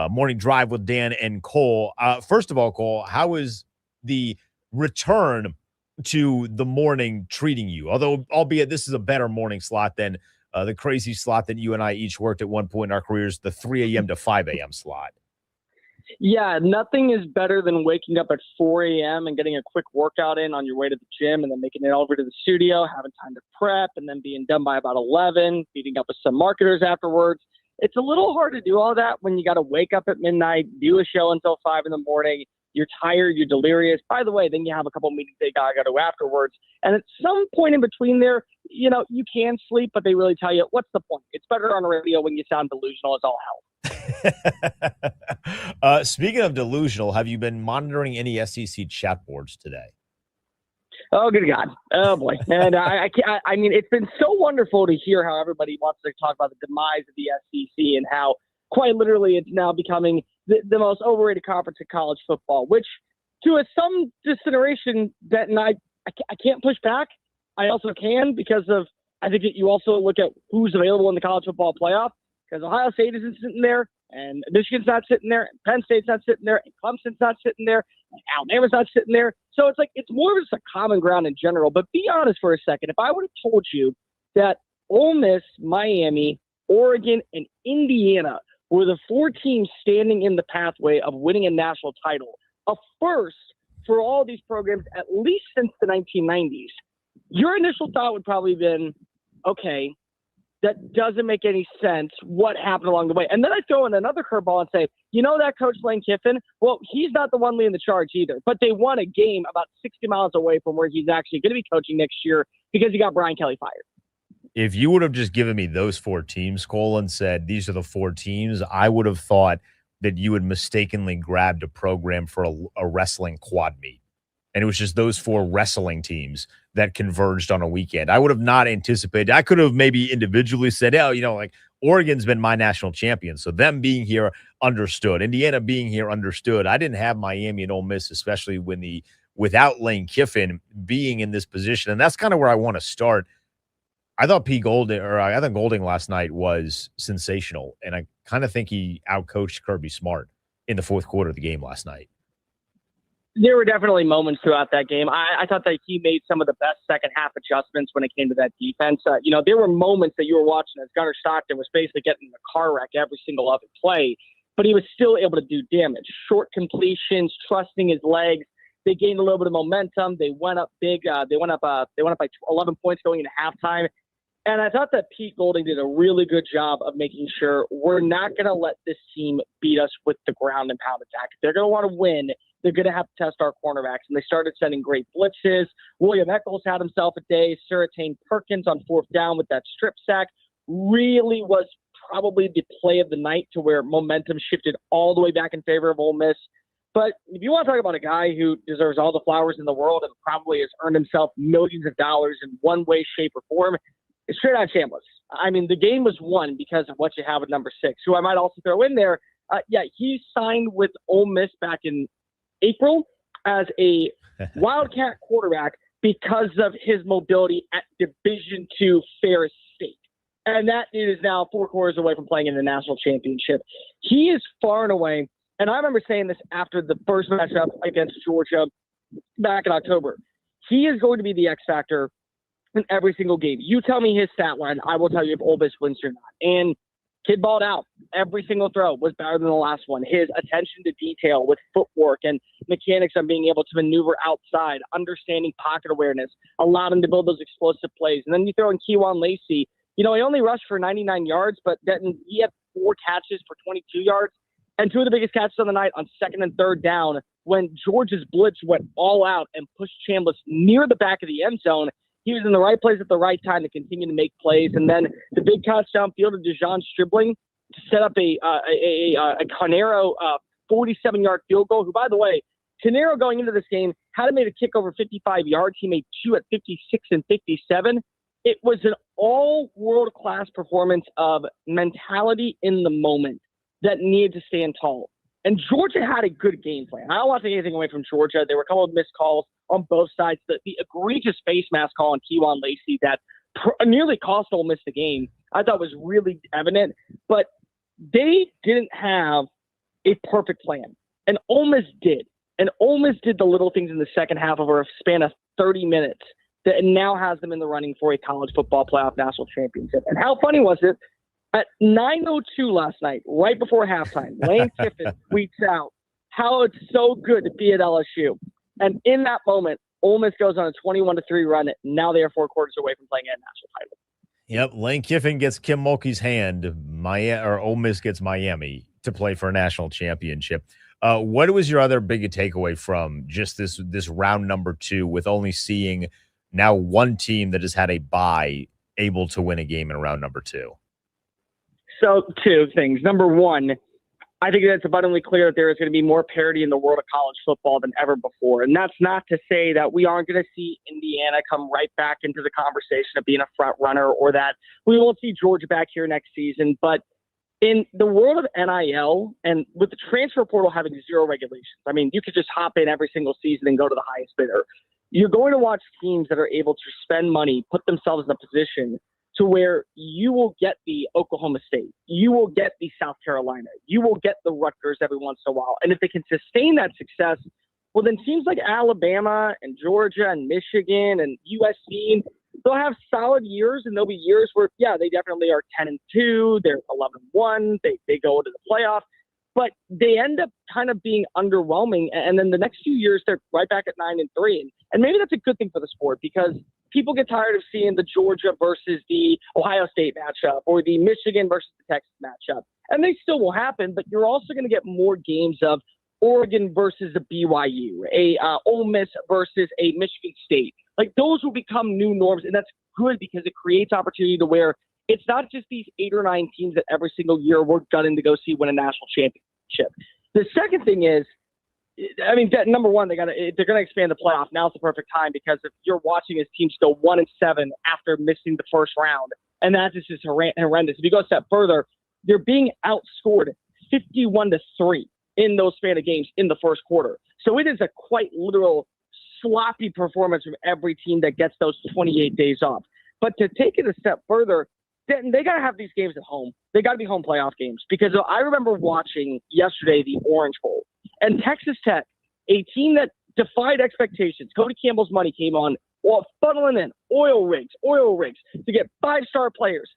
morning drive with Dan and Cole. First of all, Cole, how is the return to the morning treating you? Although, albeit this is a better morning slot than the crazy slot that you and I each worked at one point in our careers, the 3 a.m. to 5 a.m. slot. Yeah, nothing is better than waking up at 4 a.m. and getting a quick workout in on your way to the gym and then making it over to the studio, having time to prep, and then being done by about 11, meeting up with some marketers afterwards. It's a little hard to do all that when you got to wake up at midnight, do a show until 5 in the morning. You're tired, you're delirious. By the way, then you have a couple meetings they got to go to afterwards. And at some point in between there, you know, you can sleep, but they really tell you, what's the point? It's better on the radio when you sound delusional as all hell. Speaking of delusional, have you been monitoring any SEC chat boards today? Oh, good God. Oh, boy. And I mean, it's been so wonderful to hear how everybody wants to talk about the demise of the SEC and how quite literally it's now becoming the most overrated conference in college football, which to some consideration that I can't push back. I also can because of I think that you also look at who's available in the college football playoff because Ohio State isn't sitting there and Michigan's not sitting there and Penn State's not sitting there and Clemson's not sitting there and Alabama's not sitting there. So it's like it's more of just a common ground in general. But be honest for a second. If I would have told you that Ole Miss, Miami, Oregon, and Indiana were the 4 teams standing in the pathway of winning a national title, a first for all these programs at least since the 1990s, your initial thought would probably have been, okay, that doesn't make any sense. What happened along the way? And then I throw in another curveball and say, you know that Coach Lane Kiffin? Well, he's not the one leading the charge either, but they won a game about 60 miles away from where he's actually going to be coaching next year because he got Brian Kelly fired. If you would have just given me those 4 teams, Cole, and said these are the 4 teams, I would have thought that you had mistakenly grabbed a program for a wrestling quad meet. And it was just those 4 wrestling teams that converged on a weekend. I would have not anticipated. I could have maybe individually said, oh, you know, like Oregon's been my national champion. So them being here, understood. Indiana being here, understood. I didn't have Miami and Ole Miss, especially when without Lane Kiffin being in this position. And that's kind of where I want to start. I thought I thought Golding last night was sensational. And I kind of think he outcoached Kirby Smart in the fourth quarter of the game last night. There were definitely moments throughout that game. I thought that he made some of the best second half adjustments when it came to that defense. You know, there were moments that you were watching as Gunnar Stockton was basically getting in a car wreck every single other play, but he was still able to do damage. Short completions, trusting his legs. They gained a little bit of momentum. They went up big. They went up by 11 points going into halftime. And I thought that Pete Golding did a really good job of making sure we're not going to let this team beat us with the ground and pound attack. If they're going to want to win, they're going to have to test our cornerbacks. And they started sending great blitzes. William Eccles had himself a day. Sarataine Perkins on 4th down with that strip sack really was probably the play of the night to where momentum shifted all the way back in favor of Ole Miss. But if you want to talk about a guy who deserves all the flowers in the world and probably has earned himself millions of dollars in one way, shape, or form, it's straight out Chambliss. I mean, the game was won because of what you have with number 6, who I might also throw in there. He signed with Ole Miss back in April as a Wildcat quarterback because of his mobility at Division II Ferris State. And that dude is now 4 quarters away from playing in the national championship. He is far and away, and I remember saying this after the first matchup against Georgia back in October, he is going to be the X factor in every single game. You tell me his stat line, I will tell you if Ole Miss wins or not. And Kid balled out. Every single throw was better than the last one. His attention to detail with footwork and mechanics on being able to maneuver outside, understanding pocket awareness, allowed him to build those explosive plays. And then you throw in Kewan Lacey. He only rushed for 99 yards, but then he had 4 catches for 22 yards. And 2 of the biggest catches on the night on 2nd and 3rd down when Georgia's blitz went all out and pushed Chambliss near the back of the end zone. He was in the right place at the right time to continue to make plays. And then the big catch downfield of Dejon Stribling to set up a Canero 47-yard field goal, who, by the way, Canero going into this game had made a kick over 55 yards. He made 2 at 56 and 57. It was an all world-class performance of mentality in the moment that needed to stand tall. And Georgia had a good game plan. I don't want to take anything away from Georgia. There were a couple of missed calls on both sides. The egregious face mask call on Kewan Lacey that nearly cost Ole Miss the game, I thought was really evident. But they didn't have a perfect plan. And Ole Miss did. And Ole Miss did the little things in the second half over a span of 30 minutes that now has them in the running for a college football playoff national championship. And how funny was it? At 9:02 last night, right before halftime, Lane Kiffin tweets out how it's so good to be at LSU. And in that moment, Ole Miss goes on a 21-3 run. Now they are 4 quarters away from playing a national title. Yep, Lane Kiffin gets Kim Mulkey's hand. Ole Miss gets Miami to play for a national championship. What was your other big takeaway from just this round number 2 with only seeing now one team that has had a bye able to win a game in round number 2? So 2 things. Number 1, I think that it's abundantly clear that there is going to be more parity in the world of college football than ever before. And that's not to say that we aren't going to see Indiana come right back into the conversation of being a front runner, or that we won't see Georgia back here next season. But in the world of NIL and with the transfer portal having 0 regulations, I mean, you could just hop in every single season and go to the highest bidder. You're going to watch teams that are able to spend money, put themselves in a position to where you will get the Oklahoma State, you will get the South Carolina, you will get the Rutgers every once in a while. And if they can sustain that success, well, then teams like Alabama and Georgia and Michigan and USC, they'll have solid years, and there'll be years where, yeah, they definitely are 10-2, they're 11-1, they go into the playoff, but they end up kind of being underwhelming. And then the next few years, they're right back at 9-3. And maybe that's a good thing for the sport, because people get tired of seeing the Georgia versus the Ohio State matchup or the Michigan versus the Texas matchup. And they still will happen, but you're also going to get more games of Oregon versus a BYU, a Ole Miss versus a Michigan State. Like, those will become new norms, and that's good because it creates opportunity to where it's not just these 8 or 9 teams that every single year we're gunning to go see win a national championship. The second thing is, I mean, number 1, they're going to expand the playoff. Now's the perfect time, because if you're watching his team still 1-7 after missing the first round, and that is just horrendous. If you go a step further, they're being outscored 51-3 in those span of games in the first quarter. So it is a quite literal sloppy performance from every team that gets those 28 days off. But to take it a step further, they got to have these games at home. They got to be home playoff games, because I remember watching yesterday the Orange Bowl, and Texas Tech, a team that defied expectations. Cody Campbell's money came on, funneling in oil rigs to get 5-star players.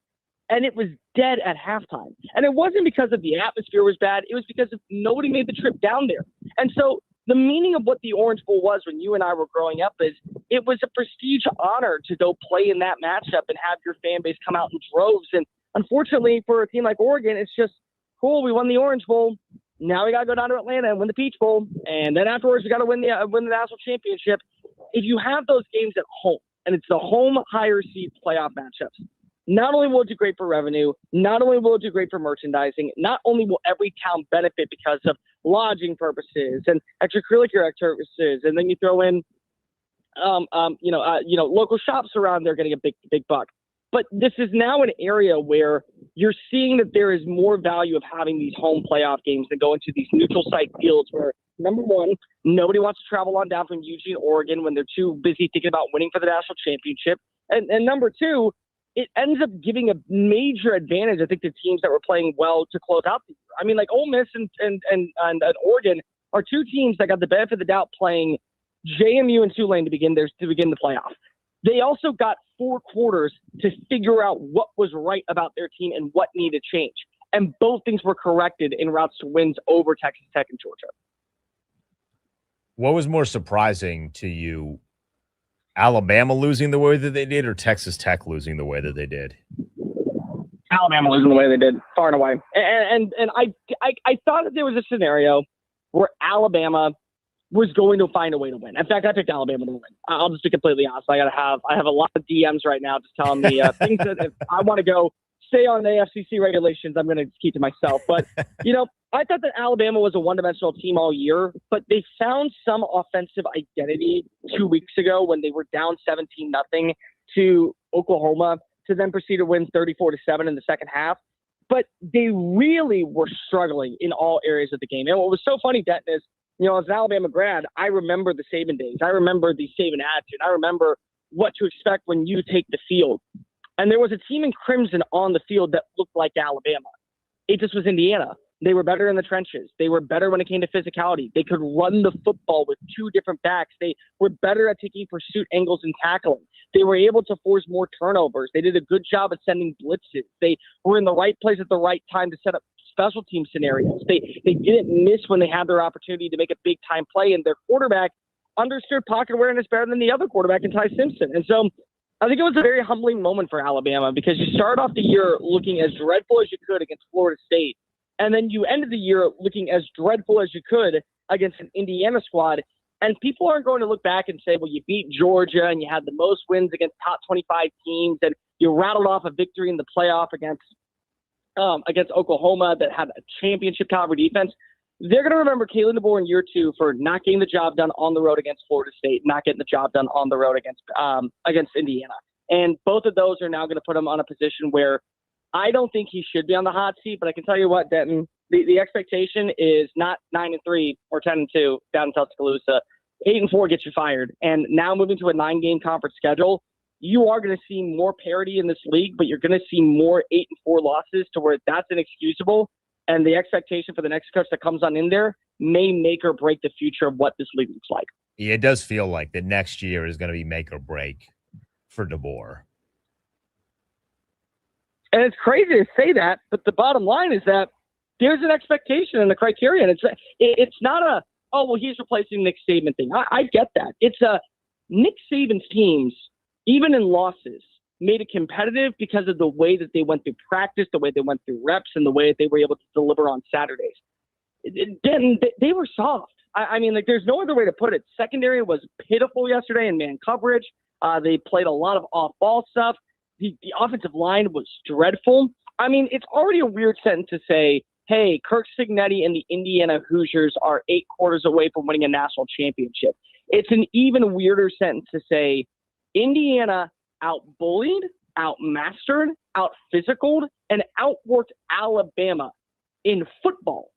And it was dead at halftime. And it wasn't because of the atmosphere was bad. It was because nobody made the trip down there. And so the meaning of what the Orange Bowl was when you and I were growing up is it was a prestige honor to go play in that matchup and have your fan base come out in droves. And unfortunately for a team like Oregon, it's just, cool, we won the Orange Bowl. Now we got to go down to Atlanta and win the Peach Bowl. And then afterwards, we got to win the national championship. If you have those games at home, and it's the home higher seed playoff matchups, not only will it do great for revenue, not only will it do great for merchandising, not only will every town benefit because of lodging purposes and extracurricular services, and then you throw in, local shops around there getting a big buck. But this is now an area where you're seeing that there is more value of having these home playoff games than going to these neutral site fields where, number 1, nobody wants to travel on down from Eugene, Oregon when they're too busy thinking about winning for the national championship. And number 2, it ends up giving a major advantage, I think, to teams that were playing well to close out the year. I mean, like Ole Miss and Oregon are 2 teams that got the benefit of the doubt playing JMU and Tulane to begin the playoff. They also got 4 quarters to figure out what was right about their team and what needed change. And both things were corrected in routes to wins over Texas Tech and Georgia. What was more surprising to you, Alabama losing the way that they did or Texas Tech losing the way that they did? Alabama losing the way they did, far and away. And I thought that there was a scenario where Alabama was going to find a way to win. In fact, I picked Alabama to win. I'll just be completely honest. I have a lot of DMs right now just telling me things that if I want to go stay on the AFCC regulations, I'm going to keep to myself. But, I thought that Alabama was a one-dimensional team all year, but they found some offensive identity 2 weeks ago when they were down 17-0 to Oklahoma to then proceed to win 34-7 in the second half. But they really were struggling in all areas of the game. And what was so funny, Denton, is, as an Alabama grad, I remember the Saban days. I remember the Saban attitude. I remember what to expect when you take the field. And there was a team in crimson on the field that looked like Alabama. It just was Indiana. They were better in the trenches. They were better when it came to physicality. They could run the football with two different backs. They were better at taking pursuit angles and tackling. They were able to force more turnovers. They did a good job at sending blitzes. They were in the right place at the right time to set up special team scenarios. They didn't miss when they had their opportunity to make a big time play, and their quarterback understood pocket awareness better than the other quarterback in Ty Simpson. And so I think it was a very humbling moment for Alabama because you started off the year looking as dreadful as you could against Florida State. And then you ended the year looking as dreadful as you could against an Indiana squad. And people aren't going to look back and say, well, you beat Georgia and you had the most wins against top 25 teams and you rattled off a victory in the playoff against Oklahoma that had a championship caliber defense. They're going to remember Kalen DeBoer in year two for not getting the job done on the road against Florida State, not getting the job done on the road against Indiana. And both of those are now going to put him on a position where I don't think he should be on the hot seat, but I can tell you what, Denton, the expectation is not 9-3 or 10-2 down in Tuscaloosa. 8-4 gets you fired. And now moving to a 9-game conference schedule, you are going to see more parity in this league, but you're going to see more 8-4 losses to where that's inexcusable. And the expectation for the next coach that comes on in there may make or break the future of what this league looks like. Yeah, it does feel like that next year is going to be make or break for DeBoer. And it's crazy to say that, but the bottom line is that there's an expectation and a criteria. And it's not he's replacing Nick Saban thing. I get that. It's Nick Saban's teams, even in losses, made it competitive because of the way that they went through practice, the way they went through reps, and the way that they were able to deliver on Saturdays. Then they were soft. I mean, there's no other way to put it. Secondary was pitiful yesterday in man coverage. They played a lot of off-ball stuff. The offensive line was dreadful. I mean, it's already a weird sentence to say, hey, Kirk Cignetti and the Indiana Hoosiers are 8 quarters away from winning a national championship. It's an even weirder sentence to say Indiana out-bullied, out-mastered, out-physicaled, and outworked Alabama in football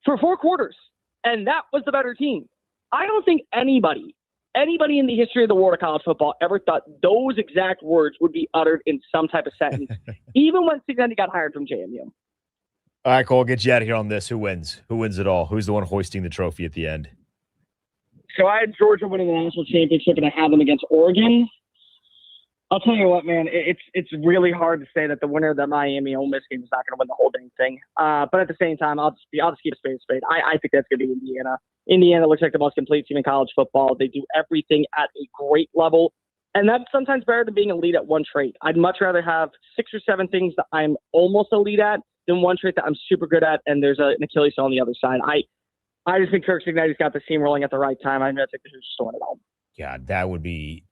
for 4 quarters. And that was the better team. I don't think anybody in the history of the world of college football ever thought those exact words would be uttered in some type of sentence, even when Cignetti got hired from JMU. All right, Cole, get you out of here on this. Who wins? Who wins it all? Who's the one hoisting the trophy at the end? So I had Georgia winning the national championship, and I had them against Oregon. I'll tell you what, man, it's really hard to say that the winner of the Miami-Ole Miss game is not going to win the whole dang thing. But at the same time, I'll just keep a spade a spade. I think that's going to be Indiana. Indiana looks like the most complete team in college football. They do everything at a great level. And that's sometimes better than being elite at one trait. I'd much rather have 6 or 7 things that I'm almost elite at than one trait that I'm super good at, and there's an Achilles heel on the other side. I just think Kirk Cignetti's got the team rolling at the right time. I'm going to take the Hoosiers to win it all. God, that would be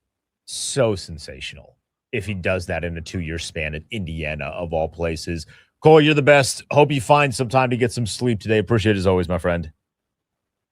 so sensational if he does that in a 2-year span at Indiana, of all places. Cole, you're the best. Hope you find some time to get some sleep today. Appreciate it as always, my friend.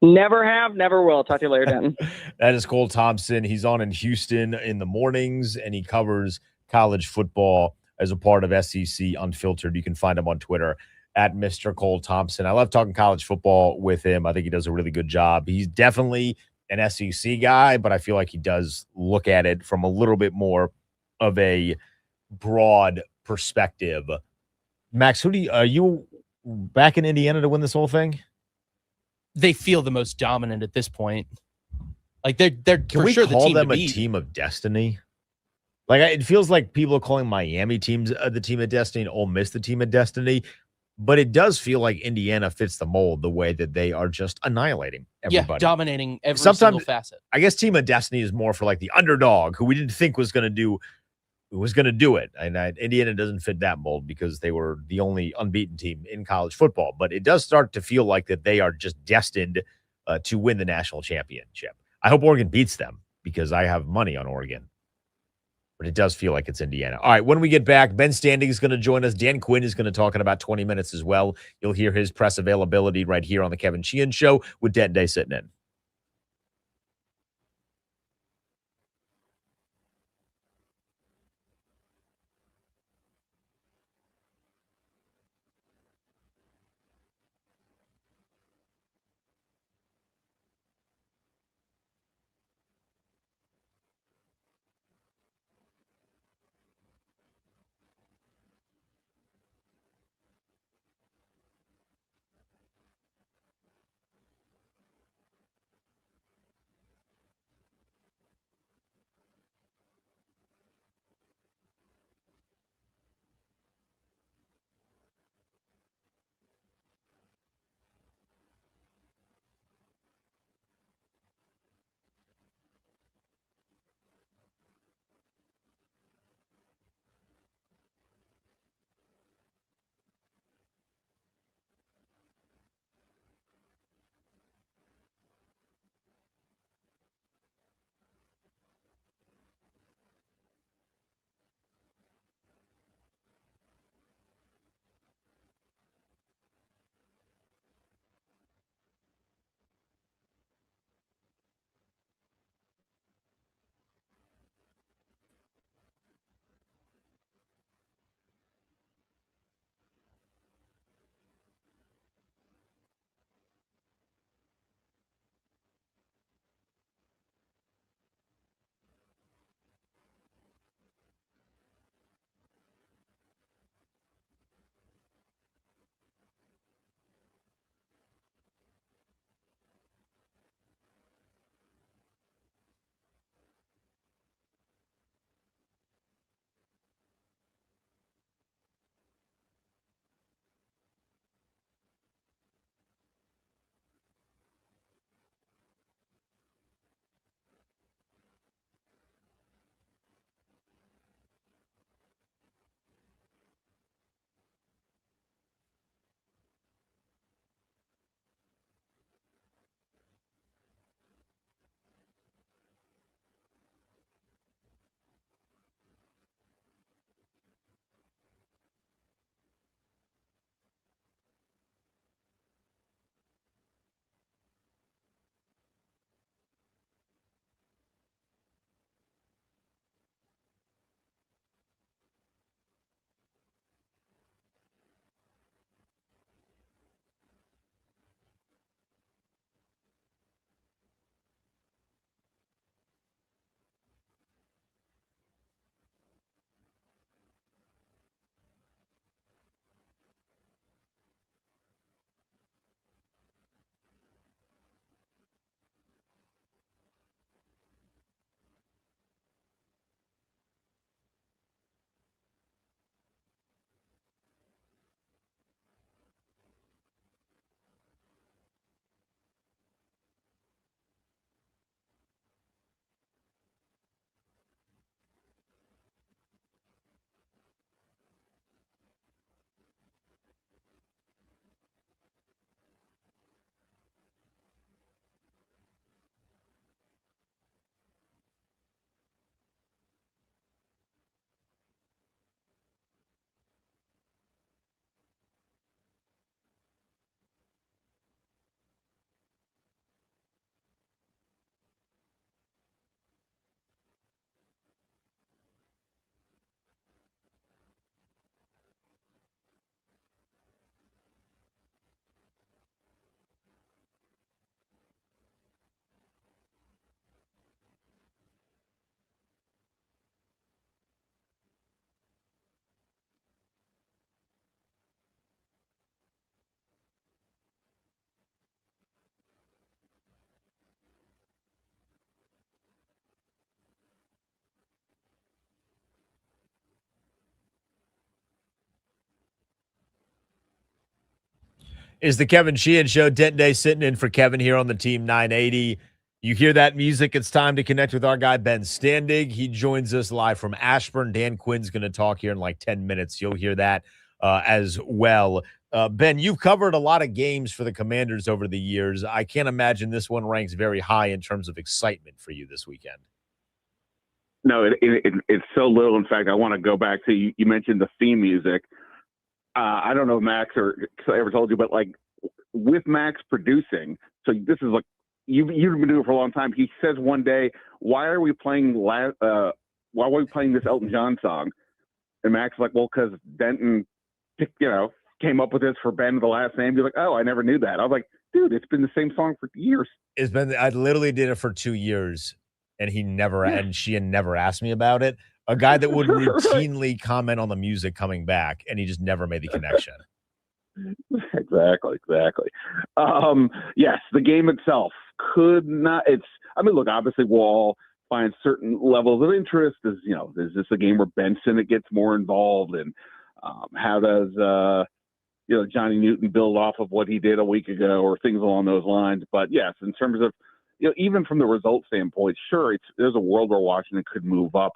Never have, never will. Talk to you later, Denton. That is Cole Thompson. He's on in Houston in the mornings, and he covers college football as a part of SEC Unfiltered. You can find him on Twitter at Mr. Cole Thompson. I love talking college football with him. I think he does a really good job. He's definitely an SEC guy, but I feel like he does look at it from a little bit more of a broad perspective. Max, are you back in Indiana to win this whole thing? They feel the most dominant at this point. Like they're Can for we sure call the team them to a beat. team of destiny? Like it feels like people are calling Miami teams the team of destiny and Ole Miss the team of destiny. but it does feel like Indiana fits the mold the way that they are just annihilating everybody. Yeah, dominating every Sometimes, single facet. I guess Team of Destiny is more for like the underdog who we didn't think was going to do it. And Indiana doesn't fit that mold because they were the only unbeaten team in college football. But it does start to feel like that they are just destined to win the national championship. I hope Oregon beats them because I have money on Oregon. But it does feel like it's Indiana. All right, when we get back, Ben Standing is going to join us. Dan Quinn is going to talk in about 20 minutes as well. You'll hear his press availability right here on the Kevin Sheehan Show with Dent Day sitting in. Is the Kevin Sheehan Show. Denton Day sitting in for Kevin here on the Team 980. You hear that music, it's time to connect with our guy, Ben Standig. He joins us live from Ashburn. Dan Quinn's going to talk here in like 10 minutes. You'll hear that as well. Ben, you've covered a lot of games for the Commanders over the years. I can't imagine this one ranks very high in terms of excitement for you this weekend. No, it's so little. In fact, I want to go back to you mentioned the theme music. I don't know if Max or ever told you, but like with Max producing, so this is like you've been doing it for a long time. He says one day, "Why are we playing this Elton John song?" And Max is like, "Well, because Denton, came up with this for Ben, the last name." He's like, "Oh, I never knew that." I was like, "Dude, it's been the same song for years." It's been. I literally did it for 2 years, and and Sheehan never asked me about it. A guy that would routinely comment on the music coming back, and he just never made the connection. Exactly. Yes, the game itself could not. Look, obviously we'll all find certain levels of interest. Is this a game where Ben Sinnott gets more involved, and how does Johnny Newton build off of what he did a week ago, or things along those lines? But yes, in terms of even from the result standpoint, sure, there's a world where Washington could move up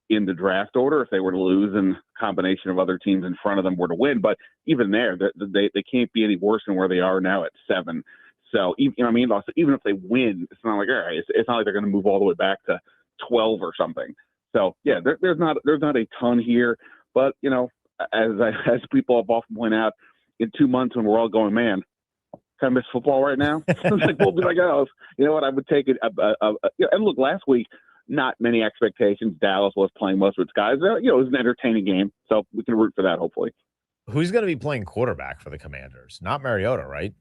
in the draft order if they were to lose and a combination of other teams in front of them were to win. But even there, they can't be any worse than where they are now at 7. So, even if they win, it's not like, all right, it's not like they're going to move all the way back to 12 or something. So, yeah, there's not a ton here. But, as people have often pointed out, in 2 months when we're all going, man, can I miss football right now? We'll be like, oh, you know what, I would take it. And look, last week, not many expectations. Dallas was playing most of its guys. It was an entertaining game, so we can root for that, hopefully. Who's going to be playing quarterback for the Commanders? Not Mariota, right?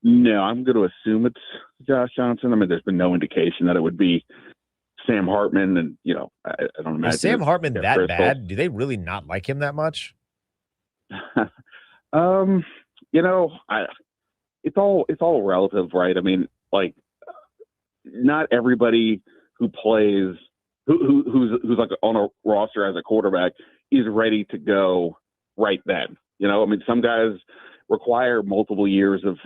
No, I'm going to assume it's Josh Johnson. I mean, there's been no indication that it would be Sam Hartman, and I don't imagine. Is Sam Hartman that bad? Do they really not like him that much? It's all relative, right? I mean, like, not everybody who plays, who's like on a roster as a quarterback is ready to go right then. Some guys require multiple years of,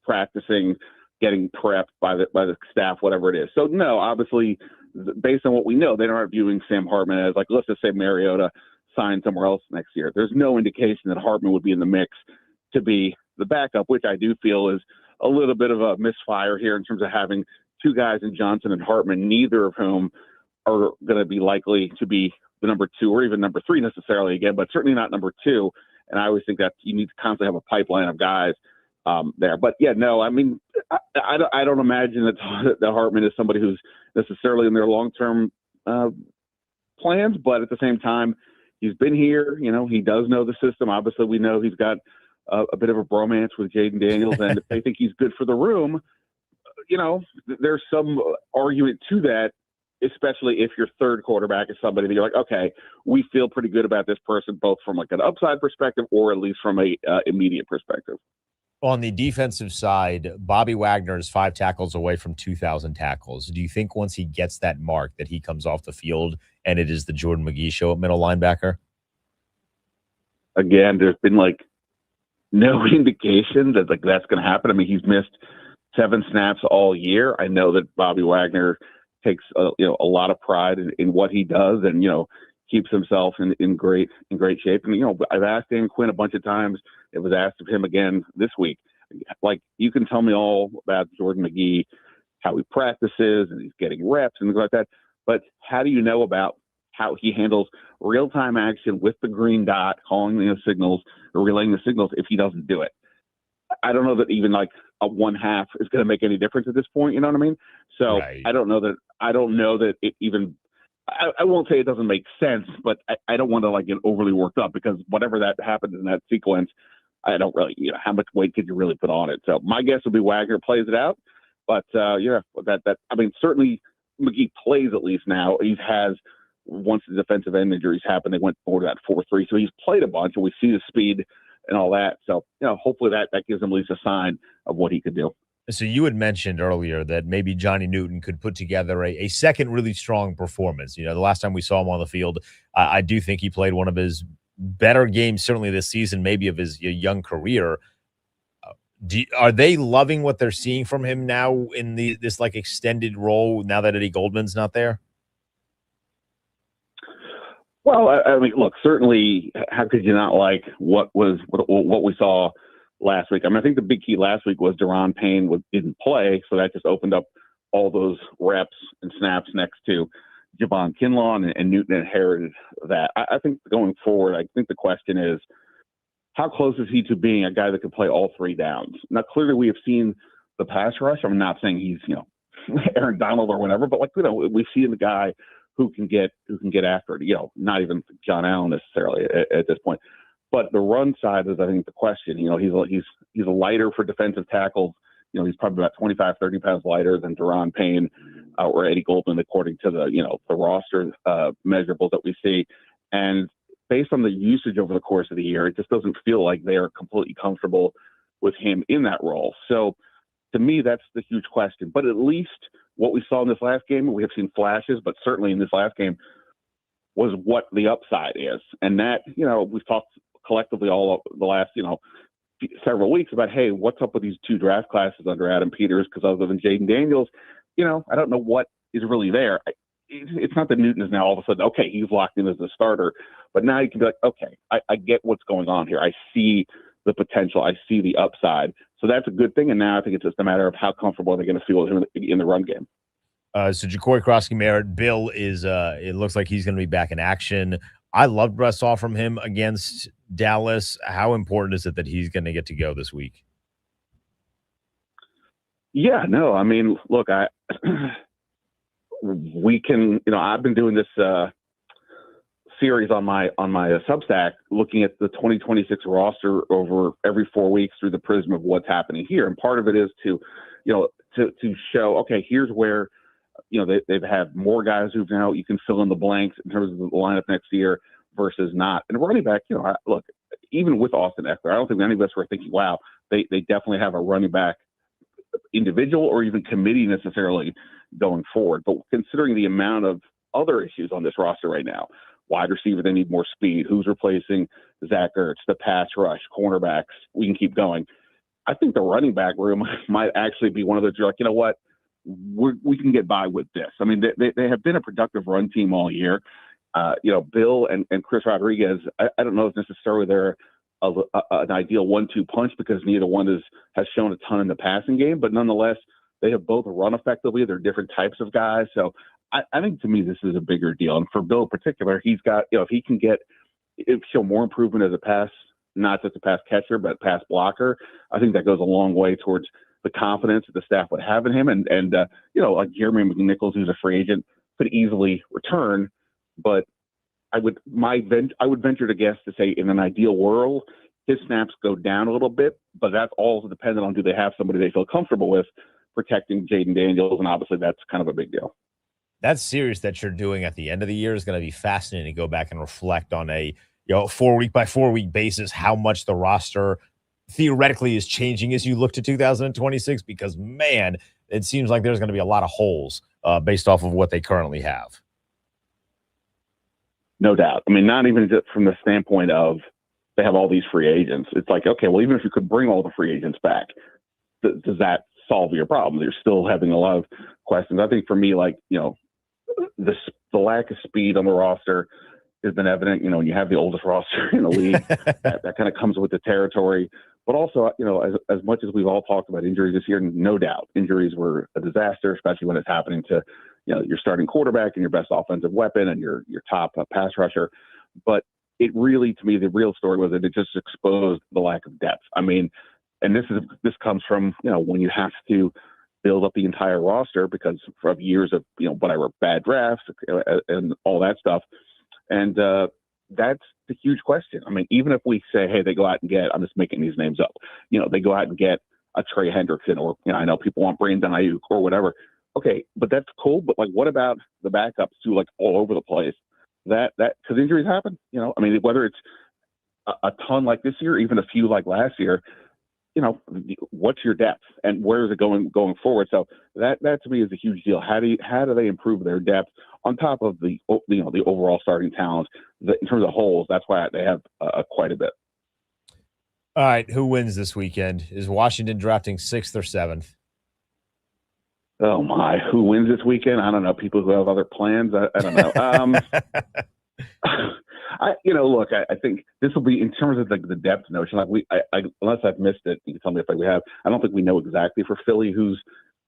practicing, getting prepped by the staff, whatever it is. So no, obviously, based on what we know, they aren't viewing Sam Hartman as like, let's just say Mariota signed somewhere else next year. There's no indication that Hartman would be in the mix to be the backup, which I do feel is a little bit of a misfire here in terms of having two guys in Johnson and Hartman, neither of whom are going to be likely to be the number 2 or even number 3 necessarily again, but certainly not number 2. And I always think that you need to constantly have a pipeline of guys there. But yeah, no, I mean, I don't imagine that Hartman is somebody who's necessarily in their long-term plans, but at the same time, he's been here. He does know the system. Obviously, we know he's got a bit of a bromance with Jaden Daniels, and if they think he's good for the room, there's some argument to that, especially if your third quarterback is somebody that you're like, okay, we feel pretty good about this person, both from like an upside perspective or at least from a immediate perspective. On the defensive side, Bobby Wagner is 5 tackles away from 2,000 tackles. Do you think once he gets that mark that he comes off the field and it is the Jordan McGee show at middle linebacker? Again, there's been like no indication that that's going to happen. I mean, he's missed 7 snaps all year. I know that Bobby Wagner takes a lot of pride in what he does, and keeps himself in great shape. And I've asked Dan Quinn a bunch of times. It was asked of him again this week. Like, you can tell me all about Jordan McGee, how he practices and he's getting reps and things like that, but how do you know about how he handles real-time action with the green dot, calling the signals or relaying the signals if he doesn't do it? I don't know that even like a 1/2 is going to make any difference at this point. You know what I mean? So right. I don't know that it even, I won't say it doesn't make sense, but I don't want to like get overly worked up, because whatever that happens in that sequence, I don't really, how much weight could you really put on it? So my guess would be Wagner plays it out, but certainly McGee plays at least now. He has, once the defensive end injuries happened, they went forward to that 4-3. So he's played a bunch, and we see the speed and all that. So, hopefully that gives him at least a sign of what he could do. So you had mentioned earlier that maybe Johnny Newton could put together a second really strong performance. The last time we saw him on the field, I do think he played one of his better games certainly this season, maybe of his young career. Are they loving what they're seeing from him now in this like extended role now that Eddie Goldman's not there? Well, I mean, look, certainly, how could you not like what we saw last week? I mean, I think the big key last week was Deron Payne didn't play, so that just opened up all those reps and snaps next to Javon Kinlaw, and Newton inherited that. I think going forward, I think the question is, how close is he to being a guy that can play all three downs? Now, clearly, we have seen the pass rush. I'm not saying he's Aaron Donald or whatever, but we've seen the guy who can get after it. Not even John Allen necessarily at this point, but the run side is, I think, the question. He's a lighter for defensive tackles. He's probably about 25, 30 pounds lighter than Deron Payne or Eddie Goldman, according to the roster measurables that we see. And based on the usage over the course of the year, it just doesn't feel like they are completely comfortable with him in that role. So to me, that's the huge question. But at least what we saw in this last game, we have seen flashes, but certainly in this last game, was what the upside is. And that, we've talked collectively all the last, several weeks about, hey, what's up with these two draft classes under Adam Peters? Because other than Jaden Daniels, I don't know what is really there. It's not that Newton is now all of a sudden, okay, he's locked in as a starter, but now you can be like, okay, I get what's going on here. I see the potential. I see the upside. So that's a good thing. And now I think it's just a matter of how comfortable they're going to feel with him in the run game. So Ja'Cory Krosky-Merritt, Bill is, it looks like he's going to be back in action. I loved what I saw from him against Dallas. How important is it that he's going to get to go this week? Yeah, no, I mean, look, we can, I've been doing this series on my Substack, looking at the 2026 roster over every 4 weeks through the prism of what's happening here. And part of it is to show, okay, here's where, they've had more guys who've now, you can fill in the blanks in terms of the lineup next year versus not. And running back, look, even with Austin Eckler, I don't think any of us were thinking, wow, they definitely have a running back individual or even committee necessarily going forward. But considering the amount of other issues on this roster right now, wide receiver, they need more speed. Who's replacing Zach Ertz, the pass rush, cornerbacks, we can keep going. I think the running back room might actually be one of those, you're like, you know what, we can get by with this. I mean, they have been a productive run team all year. Bill and Chris Rodriguez, I don't know if necessarily they're an ideal 1-2 punch because neither one has shown a ton in the passing game, but nonetheless, they have both run effectively. They're different types of guys. So I think to me, this is a bigger deal. And for Bill in particular, he's got, if he can show more improvement as a pass, not just a pass catcher, but pass blocker, I think that goes a long way towards the confidence that the staff would have in him. And like Jeremy McNichols, who's a free agent, could easily return. But I would venture to guess to say in an ideal world, his snaps go down a little bit, but that's also dependent on do they have somebody they feel comfortable with protecting Jaden Daniels, and obviously that's kind of a big deal. That series that you're doing at the end of the year is going to be fascinating to go back and reflect on a 4 week by 4 week basis how much the roster theoretically is changing as you look to 2026, because man, it seems like there's going to be a lot of holes based off of what they currently have. No doubt. I mean, not even just from the standpoint of they have all these free agents. It's like, okay, well, even if you could bring all the free agents back, does that solve your problem? You're still having a lot of questions. I think for me, like, the lack of speed on the roster has been evident. When you have the oldest roster in the league, that kind of comes with the territory. But also, as much as we've all talked about injuries this year, no doubt injuries were a disaster, especially when it's happening to, your starting quarterback and your best offensive weapon and your top pass rusher. But it really, to me, the real story was that it just exposed the lack of depth. I mean, and this comes from, when you have to build up the entire roster because of years of, whatever, bad drafts and all that stuff. And that's the huge question. I mean, even if we say, hey, they go out and get, I'm just making these names up, they go out and get a Trey Hendrickson, or, I know people want Brandon Ayuk or whatever. Okay, but that's cool. But like, what about the backups too, like all over the place? That because injuries happen, I mean, whether it's a ton like this year, even a few like last year, what's your depth and where is it going forward? So that to me is a huge deal. How do they improve their depth on top of the overall starting talent in terms of holes? That's why they have quite a bit. All right, who wins this weekend? Is Washington drafting 6th or 7th? Oh my, who wins this weekend? I don't know. People who have other plans. I don't know. Look, I think this will be in terms of the depth notion. Like unless I've missed it, you can tell me if we have. I don't think we know exactly for Philly who's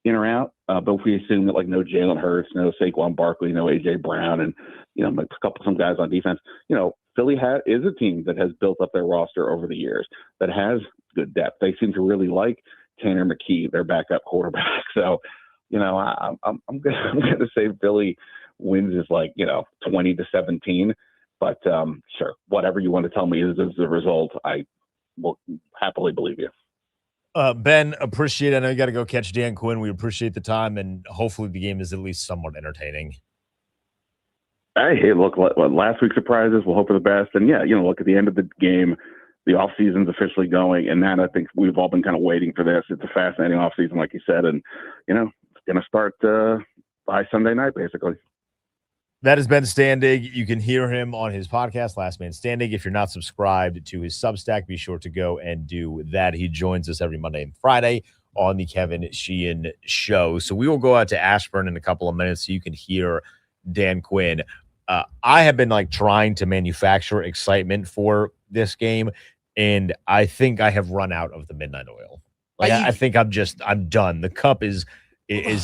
in or out. But if we assume that no Jalen Hurts, no Saquon Barkley, no AJ Brown, and some guys on defense, Philly is a team that has built up their roster over the years that has good depth. They seem to really like Tanner McKee, their backup quarterback. So, I'm gonna say Philly wins is 20-17. But sure, whatever you want to tell me is the result, I will happily believe you. Ben, appreciate it. I know you got to go catch Dan Quinn. We appreciate the time, and hopefully the game is at least somewhat entertaining. Hey, look, last week's surprises. We'll hope for the best. And look, at the end of the game, the off season's officially going, and that I think we've all been kind of waiting for this. It's a fascinating off season, like you said, and it's going to start by Sunday night, basically. That is Ben Standig. You can hear him on his podcast, Last Man Standing. If you're not subscribed to his Substack, be sure to go and do that. He joins us every Monday and Friday on the Kevin Sheehan Show. So we will go out to Ashburn in a couple of minutes so you can hear Dan Quinn. I have been trying to manufacture excitement for this game, and I think I have run out of the midnight oil. I think I'm done. The cup is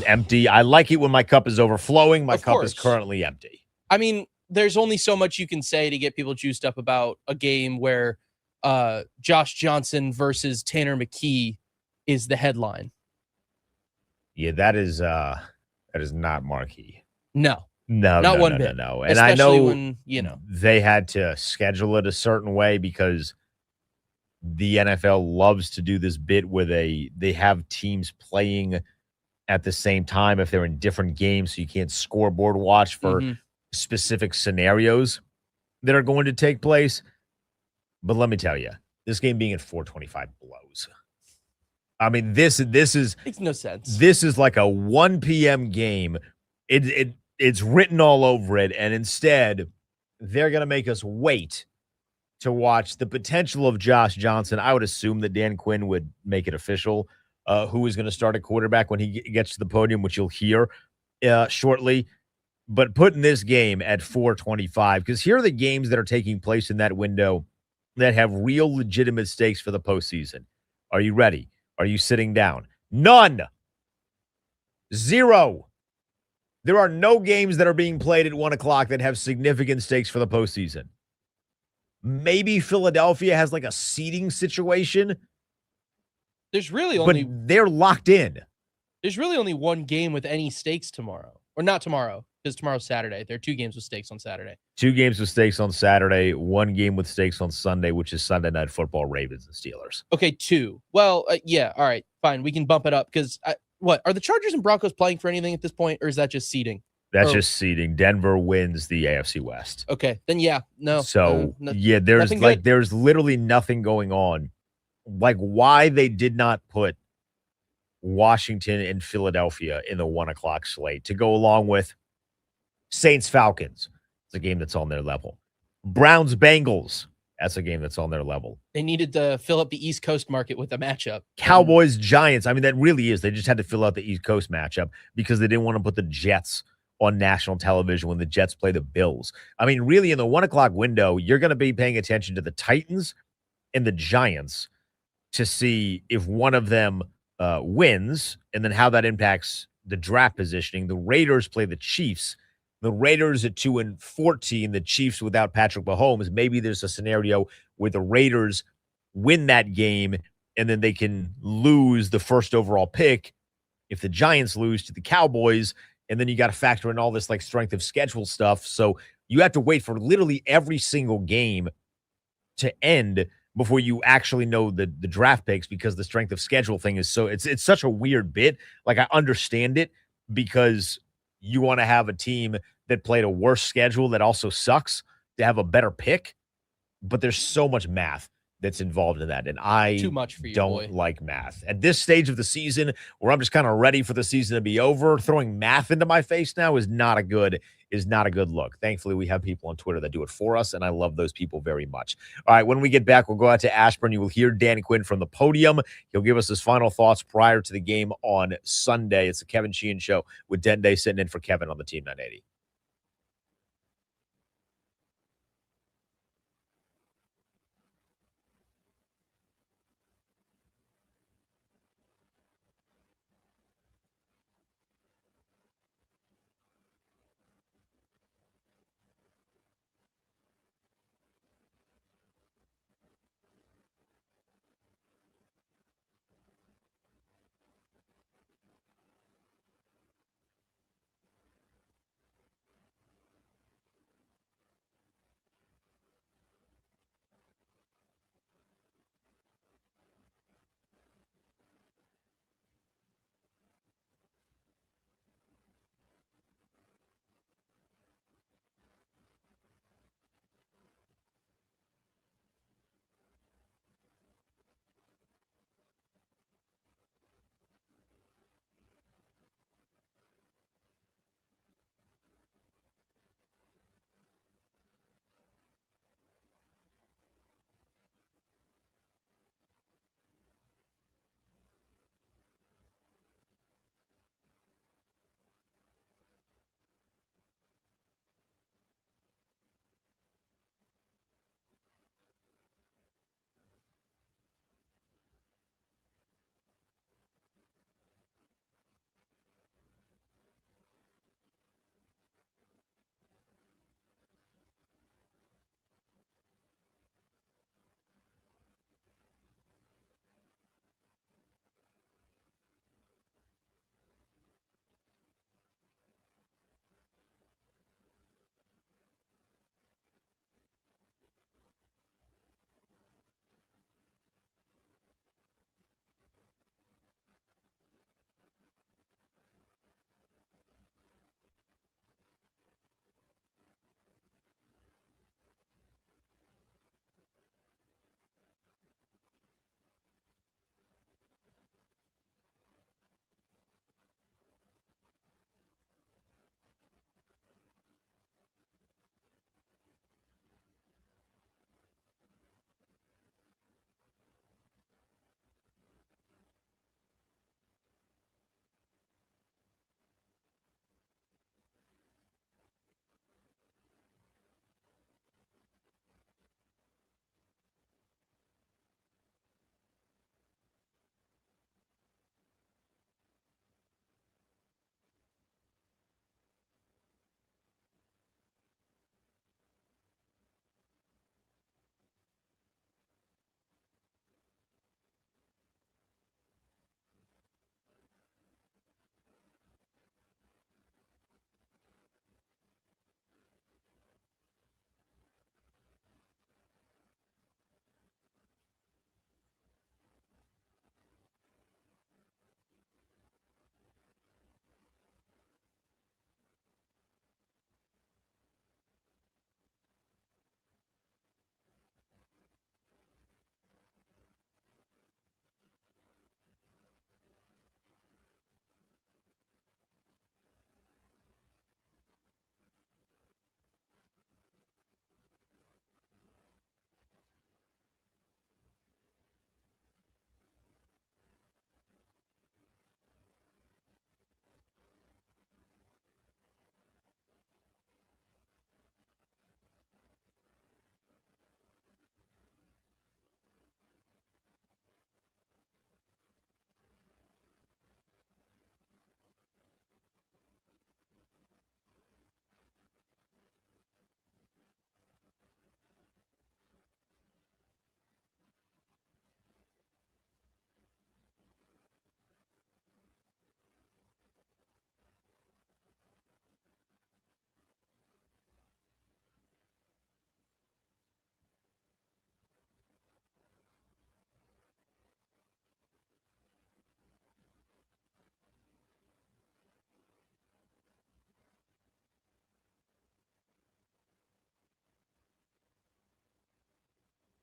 empty. I like it when my cup is overflowing. My cup is currently empty. I mean, there's only so much you can say to get people juiced up about a game where Josh Johnson versus Tanner McKee is the headline. Yeah, that is not marquee. No. Not one bit. No. And I know when, they had to schedule it a certain way because the NFL loves to do this bit where they have teams playing at the same time if they're in different games, so you can't scoreboard watch for specific scenarios that are going to take place. But let me tell you, this game being at 4:25 blows. I mean, this makes no sense. This is like a 1 p.m. game. It's written all over it, and instead, they're going to make us wait to watch the potential of Josh Johnson. I would assume that Dan Quinn would make it official. Who is going to start at quarterback when he gets to the podium, which you'll hear shortly. But putting this game at 4:25, because here are the games that are taking place in that window that have real legitimate stakes for the postseason. Are you ready? Are you sitting down? None. 0. There are no games that are being played at 1 o'clock that have significant stakes for the postseason. Maybe Philadelphia has a seeding situation. There's really only... But they're locked in. There's really only one game with any stakes tomorrow. Or not tomorrow, because tomorrow's Saturday. There are 2 games with stakes on Saturday. 2 games with stakes on Saturday, 1 game with stakes on Sunday, which is Sunday Night Football, Ravens and Steelers. Okay, 2. Well, yeah, all right, fine. We can bump it up because... What, are the Chargers and Broncos playing for anything at this point, or is that just seeding? That's just seeding. Denver wins the AFC West. Okay, then yeah, no. So, there's literally nothing going on. Why they did not put Washington and Philadelphia in the 1 o'clock slate to go along with Saints-Falcons. It's a game that's on their level. Browns-Bengals. That's a game that's on their level. They needed to fill up the East Coast market with a matchup. Cowboys-Giants. I mean, that really is. They just had to fill out the East Coast matchup because they didn't want to put the Jets on national television when the Jets play the Bills. I mean, really, in the 1 o'clock window, you're going to be paying attention to the Titans and the Giants to see if one of them wins and then how that impacts the draft positioning. The Raiders play the Chiefs. The Raiders at 2-14, the Chiefs without Patrick Mahomes. Maybe there's a scenario where the Raiders win that game and then they can lose the first overall pick if the Giants lose to the Cowboys. And then you got to factor in all this strength of schedule stuff. So you have to wait for literally every single game to end before you actually know the draft picks, because the strength of schedule thing is it's such a weird bit. I understand it because you want to have a team that played a worse schedule that also sucks to have a better pick, but there's so much math that's involved in that. And I Too much for you, don't boy. like math. At this stage of the season where I'm just kind of ready for the season to be over, throwing math into my face now is not a good look. Thankfully, we have people on Twitter that do it for us, and I love those people very much. All right, when we get back, we'll go out to Ashburn. You will hear Dan Quinn from the podium. He'll give us his final thoughts prior to the game on Sunday. It's the Kevin Sheehan Show with Dende sitting in for Kevin on the Team 980.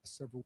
Several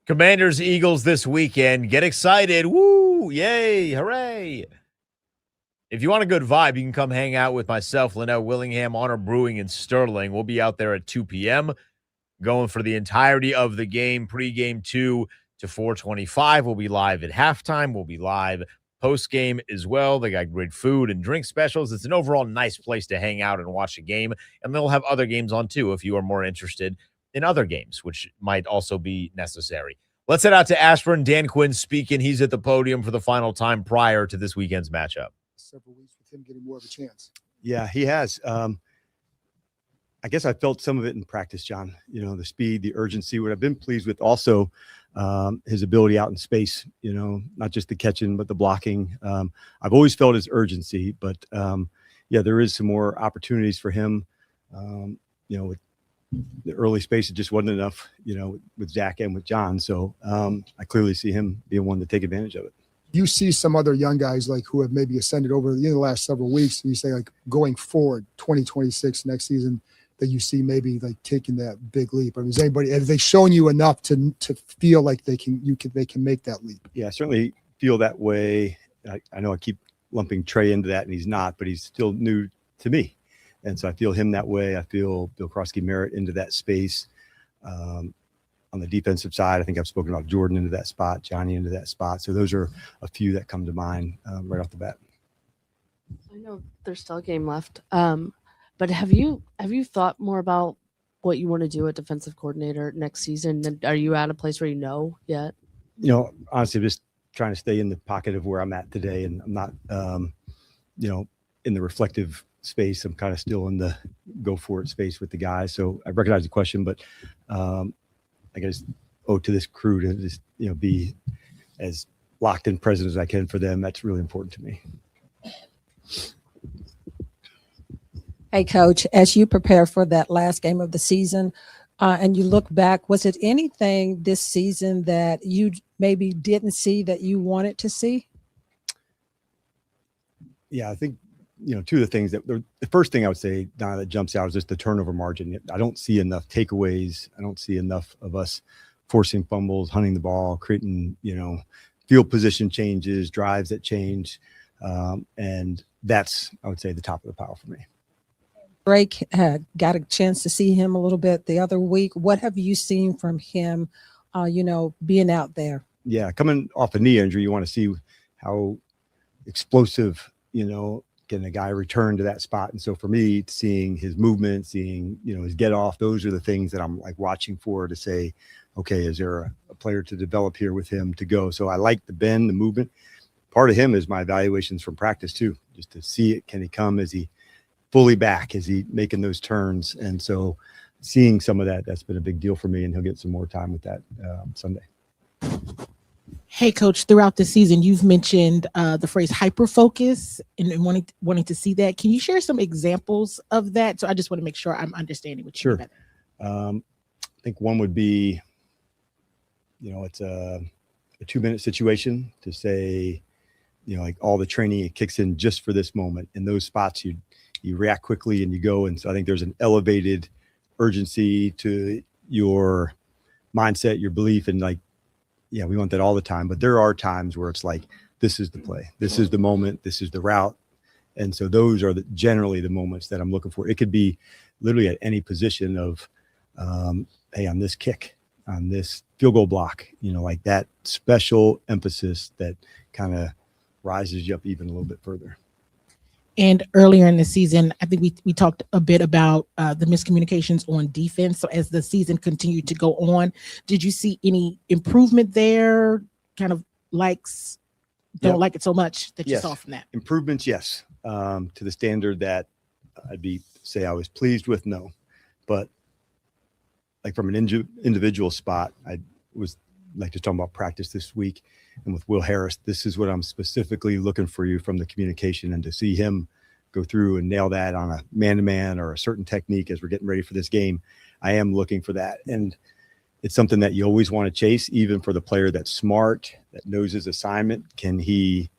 Commanders, Eagles this weekend. Get excited. Woo! Yay! Hooray! If you want a good vibe, you can come hang out with myself, Linnell Willingham, Honor Brewing in Sterling. We'll be out there at 2 p.m. going for the entirety of the game, pregame 2 to 4:25. We'll be live at halftime. We'll be live post-game as well. They got great food and drink specials. It's an overall nice place to hang out and watch a game, and they'll have other games on too if you are more interested in other games, which might also be necessary. Let's head out to Ashburn. Dan Quinn speaking. He's at the podium for the final time prior to this weekend's matchup. Several weeks with him getting more of a chance. Yeah, he has. I guess I felt some of it in practice, John. You know, the speed, the urgency. What I've been pleased with also his ability out in space, you know, not just the catching, but the blocking. I've always felt his urgency, but yeah, there is some more opportunities for him. You know, with the early space, it just wasn't enough, you know, with Zach and with John. So I clearly see him being one to take advantage of it. You see some other young guys like who have maybe ascended over the last several weeks, and you say like going forward 2026 next season that you see maybe like taking that big leap. I mean, have they shown you enough to feel like they can make that leap? Yeah, I certainly feel that way. I know I keep lumping Trey into that, and he's not, but he's still new to me, and so I feel him that way. I feel Bill Krosky-Merritt into that space. On the defensive side, I think I've spoken about Jordan into that spot, Johnny into that spot. So those are a few that come to mind right off the bat. I know there's still a game left, but have you thought more about what you want to do at defensive coordinator next season? And are you at a place where you know yet? You know, honestly, just trying to stay in the pocket of where I'm at today, and I'm not, you know, in the reflective space. I'm kind of still in the go for it space with the guys. So I recognize the question, but I guess owe to this crew to just, you know, be as locked in present as I can for them. That's really important to me. Hey, Coach, as you prepare for that last game of the season and you look back, was it anything this season that you maybe didn't see that you wanted to see? Yeah, I think, you know, two of the things that the first thing I would say, Donna, that jumps out is just the turnover margin. I don't see enough takeaways. I don't see enough of us forcing fumbles, hunting the ball, creating, you know, field position changes, drives that change. And that's, I would say, the top of the pile for me. Drake got a chance to see him a little bit the other week. What have you seen from him, you know, being out there? Yeah, coming off a knee injury, you want to see how explosive, you know, can a guy return to that spot. And so for me, seeing his movement, seeing, you know, his get off, those are the things that I'm like watching for to say, okay, is there a player to develop here with him to go? So I like the bend, the movement. Part of him is my evaluations from practice too, just to see it. Can he come? Is he fully back? Is he making those turns? And so seeing some of that, that's been a big deal for me, and he'll get some more time with that Sunday. Hey, Coach, throughout the season, you've mentioned the phrase hyper-focus and wanting to see that. Can you share some examples of that? So I just want to make sure I'm understanding what you mean. Sure. I think one would be, you know, it's a 2-minute situation to say, you know, like all the training, it kicks in just for this moment. In those spots, you react quickly and you go. And so I think there's an elevated urgency to your mindset, your belief, and like, yeah, we want that all the time, but there are times where it's like, this is the play, this is the moment, this is the route. And so those are generally the moments that I'm looking for. It could be literally at any position of, hey, on this kick, on this field goal block, you know, like that special emphasis that kind of rises you up even a little bit further. And earlier in the season, I think we talked a bit about the miscommunications on defense. So as the season continued to go on, did you see any improvement there? Kind of likes, don't like it so much that you saw from that? Improvements, yes. To the standard that say I was pleased with, no. But like from an individual spot, I was like just talking about practice this week. And with Will Harris, this is what I'm specifically looking for you from the communication, and to see him go through and nail that on a man-to-man or a certain technique as we're getting ready for this game. I am looking for that. And it's something that you always want to chase, even for the player that's smart, that knows his assignment. Can he,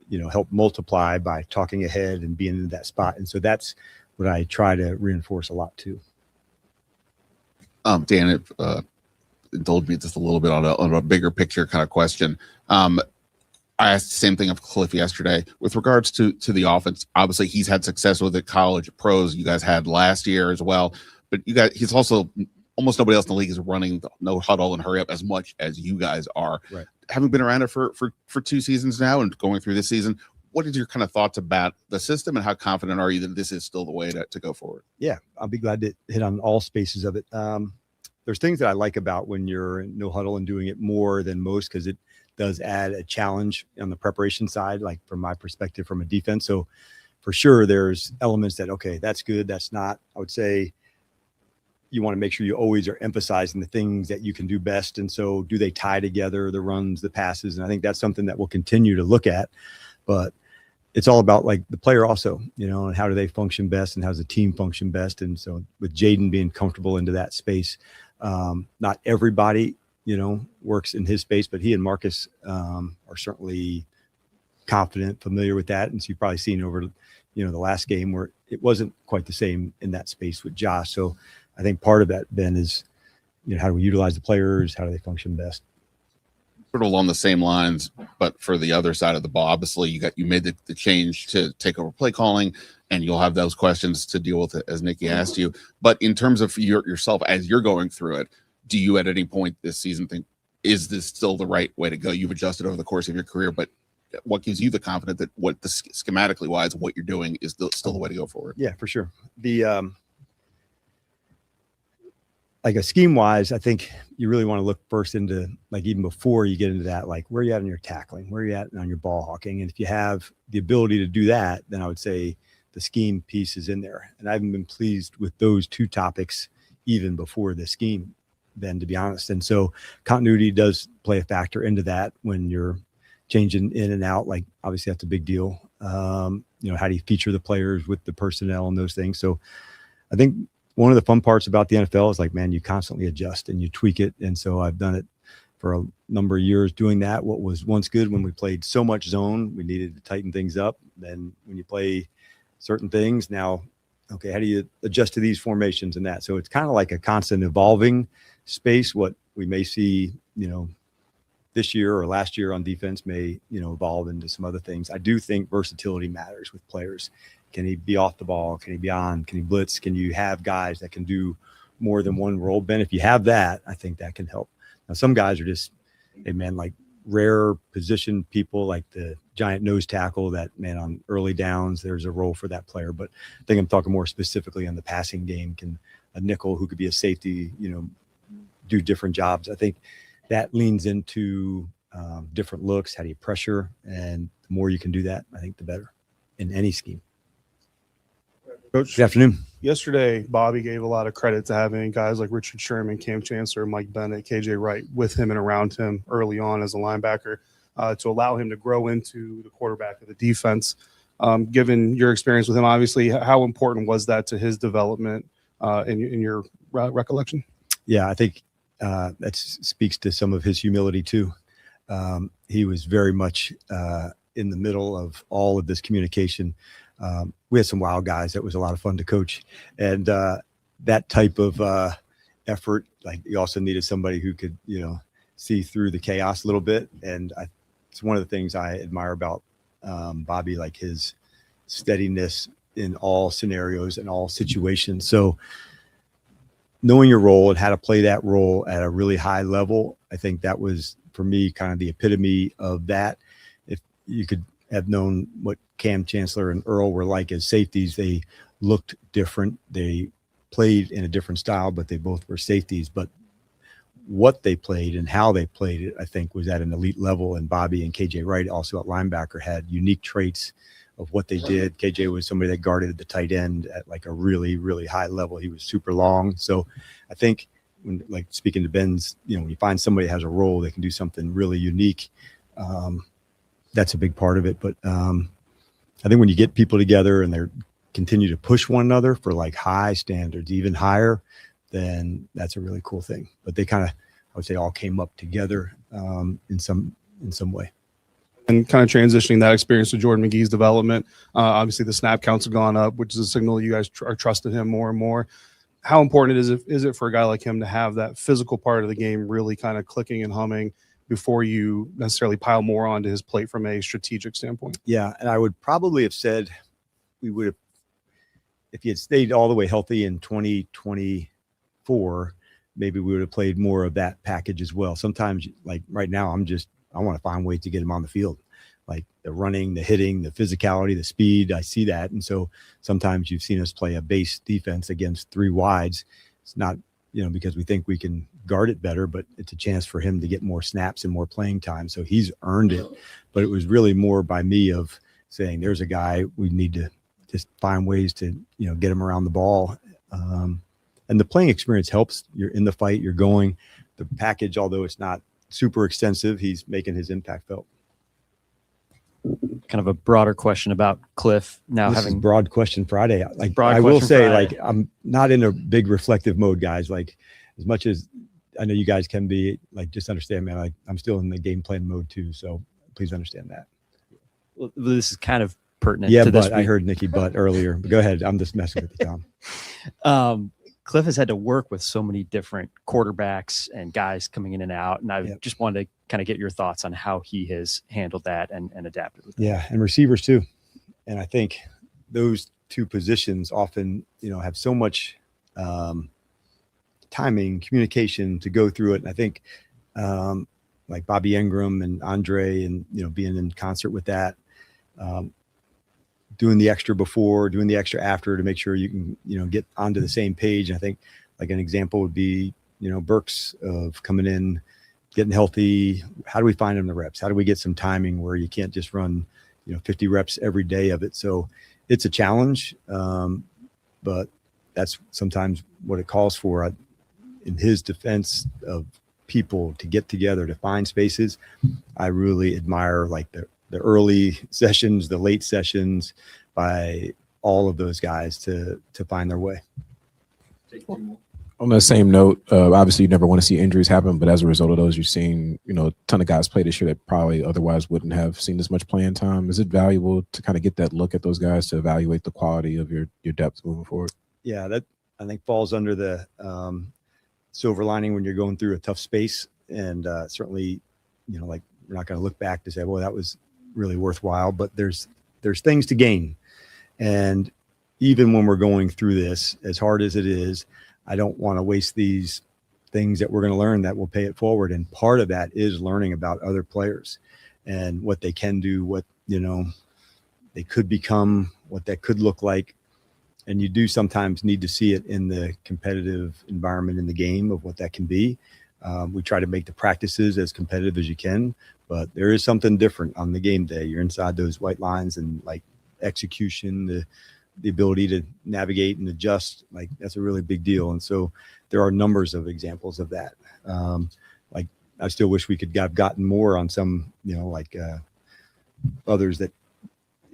you know, help multiply by talking ahead and being in that spot? And so that's what I try to reinforce a lot too. Dan, indulge me just a little bit on a bigger picture kind of question. I asked the same thing of Cliff yesterday with regards to the offense. Obviously, he's had success with it, college, pros. You guys had last year as well, but he's also almost nobody else in the league is running the no huddle and hurry up as much as you guys are. Right. Having been around it for 2 seasons now and going through this season, what is your kind of thoughts about the system and how confident are you that this is still the way to go forward? Yeah, I'll be glad to hit on all spaces of it. There's things that I like about when you're in no huddle and doing it more than most, because it does add a challenge on the preparation side, like from my perspective from a defense. So for sure, there's elements that, okay, that's good, that's not. I would say you want to make sure you always are emphasizing the things that you can do best. And so do they tie together, the runs, the passes? And I think that's something that we'll continue to look at. But it's all about like the player also, and how do they function best and how does the team function best? And so with Jaden being comfortable into that space, not everybody, works in his space, but he and Marcus are certainly confident, familiar with that. And so you've probably seen over, the last game where it wasn't quite the same in that space with Josh. So I think part of that, Ben, is, how do we utilize the players? How do they function best? Sort of along the same lines, but for the other side of the ball, obviously you made the change to take over play calling, and you'll have those questions to deal with, as Nikki asked you. But in terms of yourself as you're going through it, do you at any point this season think, is this still the right way to go? You've adjusted over the course of your career, but what gives you the confidence that what the schematically wise, what you're doing is still the way to go forward? Yeah, for sure. The like a scheme wise, I think you really want to look first into, like, even before you get into that, like where are you at in your tackling, where are you at on your ball hawking? And if you have the ability to do that, then I would say the scheme piece is in there. And I haven't been pleased with those two topics even before the scheme, Ben, to be honest. And so continuity does play a factor into that when you're changing in and out. Like, obviously that's a big deal. How do you feature the players with the personnel and those things? So I think one of the fun parts about the NFL is, like, man, you constantly adjust and you tweak it. And so I've done it for a number of years doing that. What was once good when we played so much zone, we needed to tighten things up. Then when you play certain things now, okay, how do you adjust to these formations and that? So it's kind of like a constant evolving space. What we may see, this year or last year on defense may, evolve into some other things. I do think versatility matters with players. Can he be off the ball? Can he be on? Can he blitz? Can you have guys that can do more than one role? Ben, if you have that, I think that can help. Now, some guys are just, hey, man, like rare position people, like the giant nose tackle that, man, on early downs, there's a role for that player. But I think I'm talking more specifically on the passing game. Can a nickel who could be a safety, do different jobs? I think that leans into different looks. How do you pressure? And the more you can do that, I think the better in any scheme. Coach, good afternoon. Yesterday, Bobby gave a lot of credit to having guys like Richard Sherman, Cam Chancellor, Mike Bennett, KJ Wright with him and around him early on as a linebacker to allow him to grow into the quarterback of the defense. Given your experience with him, obviously, how important was that to his development in your recollection? Yeah, I think that speaks to some of his humility too. He was very much in the middle of all of this communication. We had some wild guys that was a lot of fun to coach, and that type of effort, like, you also needed somebody who could, see through the chaos a little bit. And it's one of the things I admire about Bobby, like his steadiness in all scenarios and all situations. So knowing your role and how to play that role at a really high level, I think that was, for me, kind of the epitome of that. If you could have known what Cam Chancellor and Earl were like as safeties, they looked different. They played in a different style, but they both were safeties. But what they played and how they played it, I think, was at an elite level. And Bobby and KJ Wright, also at linebacker, had unique traits of what they did. KJ was somebody that guarded the tight end at like a really, really high level. He was super long. So I think, when, like, speaking to Ben's, when you find somebody that has a role that can do something really unique, that's a big part of it. But I think when you get people together and they're continue to push one another for like high standards, even higher, then that's a really cool thing. But they kind of, I would say, all came up together in some way. And kind of transitioning that experience to Jordan McGee's development, obviously the snap counts have gone up, which is a signal you guys are trusting him more and more. how important is it for a guy like him to have that physical part of the game really kind of clicking and humming before you necessarily pile more onto his plate from a strategic standpoint? Yeah, and I would probably have said we would have, if he had stayed all the way healthy in 2024, maybe we would have played more of that package as well. Sometimes, like right now, I want to find ways to get him on the field, like the running, the hitting, the physicality, the speed. I see that. And so sometimes you've seen us play a base defense against 3 wides. It's not, because we think we can guard it better, but it's a chance for him to get more snaps and more playing time. So he's earned it, but it was really more by me of saying, there's a guy we need to just find ways to, get him around the ball. And the playing experience helps. You're in the fight, you're going. The package, although it's not super extensive, he's making his impact felt. Kind of a broader question about Cliff now This having is Broad Question Friday. Like Broad I will Question say, Friday. like I'm not in a big reflective mode, guys. Like as much as I know you guys can be, like just understand, man. Like I'm still in the game plan mode too. So please understand that. Well, this is kind of pertinent Yeah, to this but I week. heard Nikki Butt earlier. But go ahead. I'm just messing with you, Tom. Cliff has had to work with so many different quarterbacks and guys coming in and out. And I just wanted to kind of get your thoughts on how he has handled that and adapted with that. Yeah, and receivers too. And I think those 2 positions often, have so much timing, communication to go through it. And I think like Bobby Engram and Andre and, being in concert with that, doing the extra before, doing the extra after to make sure you can, get onto the same page. And I think like an example would be, Burks of coming in, getting healthy. How do we find him the reps? How do we get some timing where you can't just run, 50 reps every day of it? So it's a challenge, but that's sometimes what it calls for. In his defense of people to get together, to find spaces, I really admire like the early sessions, the late sessions by all of those guys to find their way. On the same note, obviously you never want to see injuries happen, but as a result of those, you're seeing, a ton of guys play this year that probably otherwise wouldn't have seen as much playing time. Is it valuable to kind of get that look at those guys to evaluate the quality of your depth moving forward? Yeah, that I think falls under the silver lining when you're going through a tough space. And certainly, like we're not going to look back to say, well, that was really worthwhile, but there's things to gain. And even when we're going through this, as hard as it is, I don't want to waste these things that we're going to learn that will pay it forward. And part of that is learning about other players and what they can do, what, they could become, what that could look like. And you do sometimes need to see it in the competitive environment in the game of what that can be. We try to make the practices as competitive as you can, but there is something different on the game day. You're inside those white lines and like execution, the ability to navigate and adjust, like that's a really big deal. And so there are numbers of examples of that. Like I still wish we could have gotten more on some, others that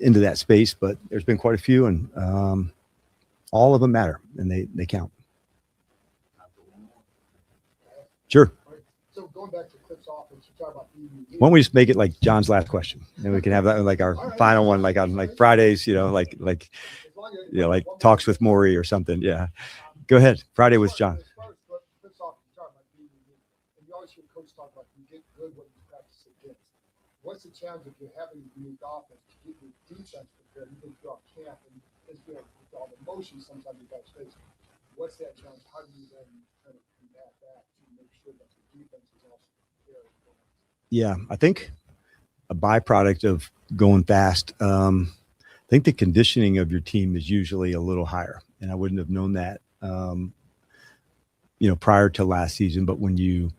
into that space, but there's been quite a few, and all of them matter and they count. Sure. So going back to Cliff's offense, you talk about Why don't we just make it like John's last question, and we can have that like our final one, like on like Fridays, like talks with Maury or something. Yeah, go ahead. Friday with John. What's the challenge if you're having a unique offense to get your defense prepared? You think throughout camp and with all the motion, sometimes you got space. What's that challenge? How do you then kind of combat that to make sure that the defense is also prepared? Yeah, I think a byproduct of going fast. I think the conditioning of your team is usually a little higher, and I wouldn't have known that, prior to last season. But when you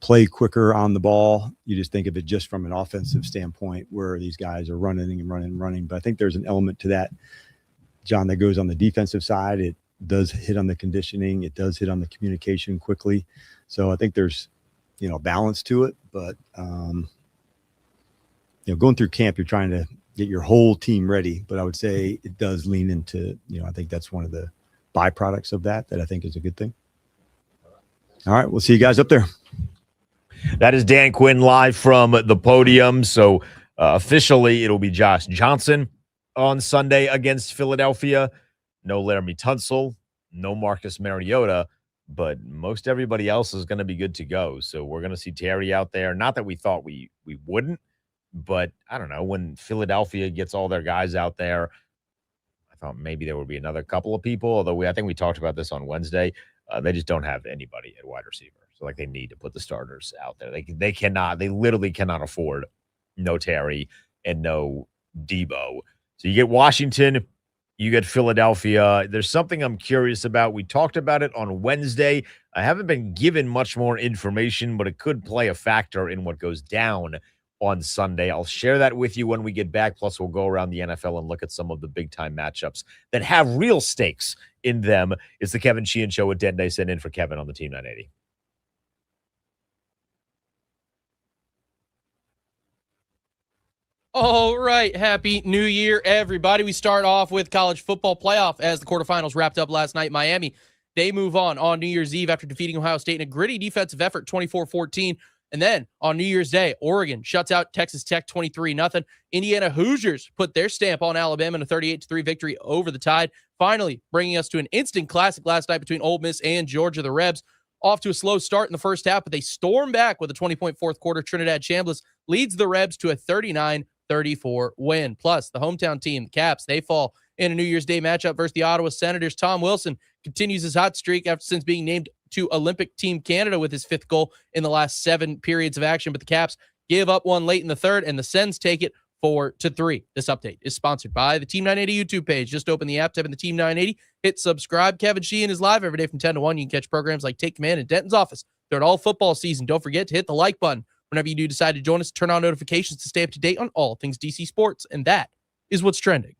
play quicker on the ball, you just think of it just from an offensive standpoint, where these guys are running and running and running. But I think there's an element to that, John, that goes on the defensive side. It does hit on the conditioning. It does hit on the communication quickly. So I think there's, balance to it. But, going through camp, you're trying to get your whole team ready. But I would say it does lean into, I think that's one of the byproducts of that I think is a good thing. All right. We'll see you guys up there. That is Dan Quinn live from the podium. So officially, it'll be Josh Johnson on Sunday against Philadelphia. No Laramie Tunsil no Marcus Mariota, but most everybody else is going to be good to go. So we're going to see Terry out there. Not that we thought we wouldn't, but I don't know, when Philadelphia gets all their guys out there, I thought maybe there would be another couple of people, although I think we talked about this on Wednesday. They just don't have anybody at wide receiver. So like they need to put the starters out there. They literally cannot afford no Terry and no Debo. So you get Washington, you get Philadelphia. There's something I'm curious about. We talked about it on Wednesday. I haven't been given much more information, but it could play a factor in what goes down on Sunday. I'll share that with you when we get back. Plus, we'll go around the NFL and look at some of the big-time matchups that have real stakes in them. It's the Kevin Sheehan Show with Denton Dyson in for Kevin on the Team 980. All right. Happy New Year, everybody. We start off with college football playoff as the quarterfinals wrapped up last night. Miami, they move on New Year's Eve after defeating Ohio State in a gritty defensive effort, 24-14. And then on New Year's Day, Oregon shuts out Texas Tech 23-0. Indiana Hoosiers put their stamp on Alabama in a 38-3 victory over the Tide, finally bringing us to an instant classic last night between Ole Miss and Georgia. The Rebs off to a slow start in the first half, but they storm back with a 20-point fourth quarter. Trinidad Chambliss leads the Rebs to a 39-34 win. Plus, the hometown team, the Caps, they fall in a New Year's Day matchup versus the Ottawa Senators. Tom Wilson continues his hot streak since being named to Olympic Team Canada with his 5th goal in the last 7 periods of action. But the Caps give up one late in the third, and the Sens take it 4-3. This update is sponsored by the Team 980 YouTube page. Just open the app, type in the Team 980, hit subscribe. Kevin Sheehan is live every day from 10 to 1. You can catch programs like Take Command in Denton's office throughout all football season. Don't forget to hit the like button whenever you do decide to join us. Turn on notifications to stay up to date on all things DC sports. And that is what's trending.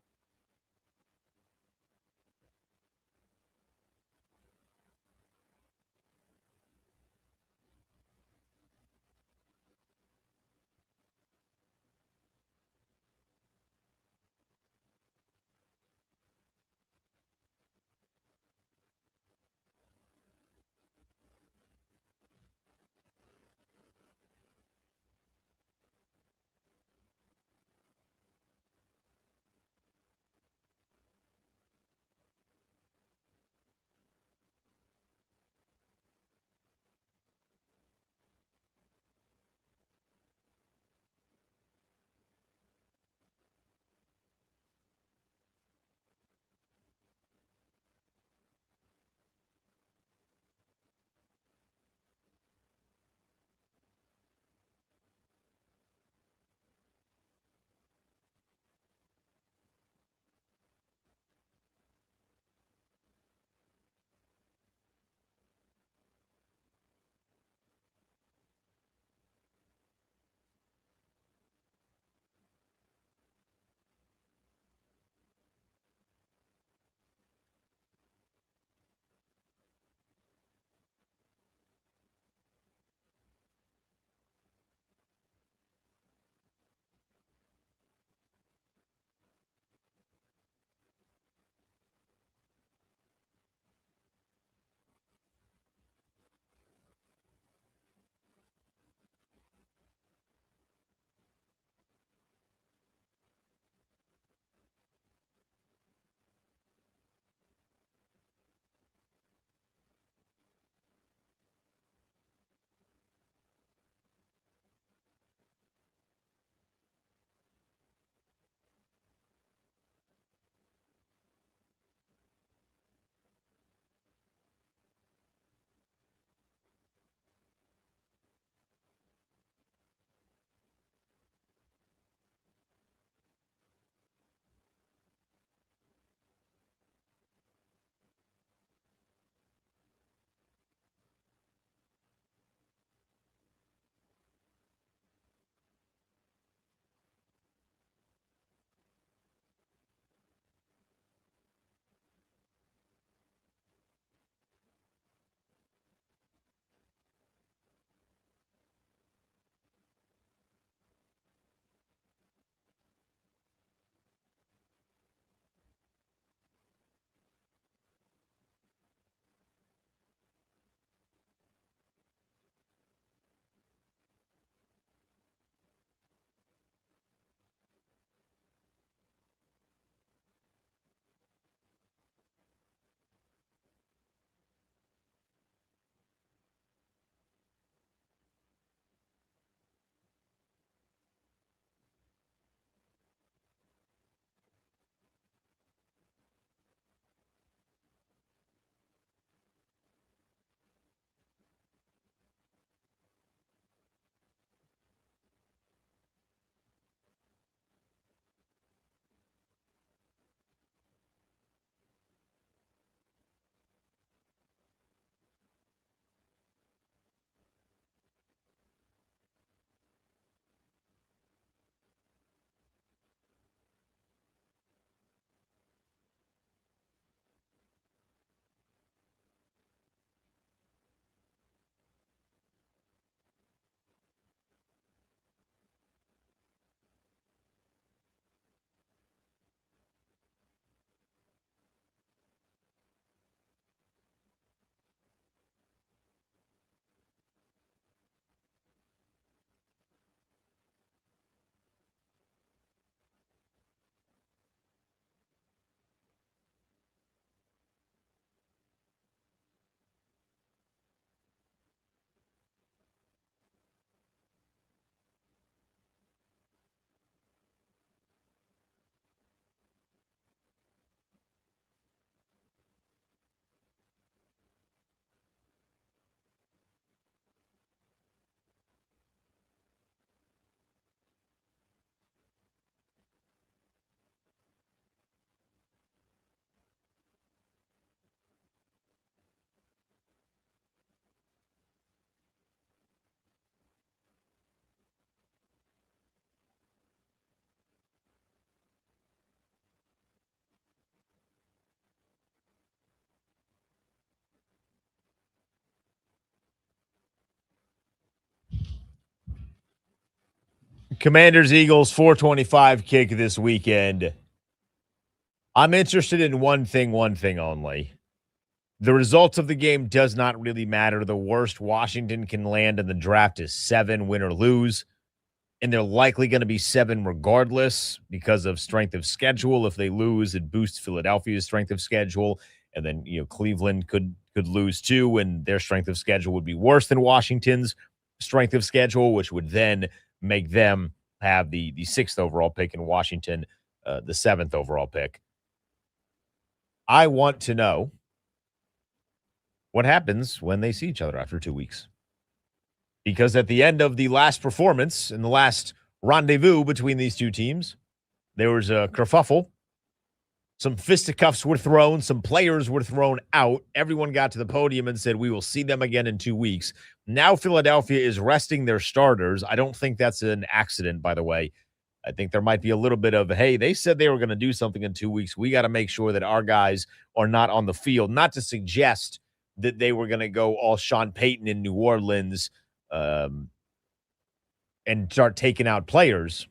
Commanders Eagles 425 kick this weekend. I'm interested in one thing only. The results of the game does not really matter. The worst Washington can land in the draft is 7, win or lose. And they're likely going to be 7 regardless because of strength of schedule. If they lose, it boosts Philadelphia's strength of schedule. And then, Cleveland could lose too, and their strength of schedule would be worse than Washington's strength of schedule, which would then make them have the 6th overall pick in Washington, the 7th overall pick. I want to know what happens when they see each other after 2 weeks. Because at the end of the last performance, in the last rendezvous between these two teams, there was a kerfuffle. Some fisticuffs were thrown. Some players were thrown out. Everyone got to the podium and said, we will see them again in 2 weeks. Now Philadelphia is resting their starters. I don't think that's an accident, by the way. I think there might be a little bit of, hey, they said they were going to do something in 2 weeks. We got to make sure that our guys are not on the field. Not to suggest that they were going to go all Sean Payton in New Orleans and start taking out players.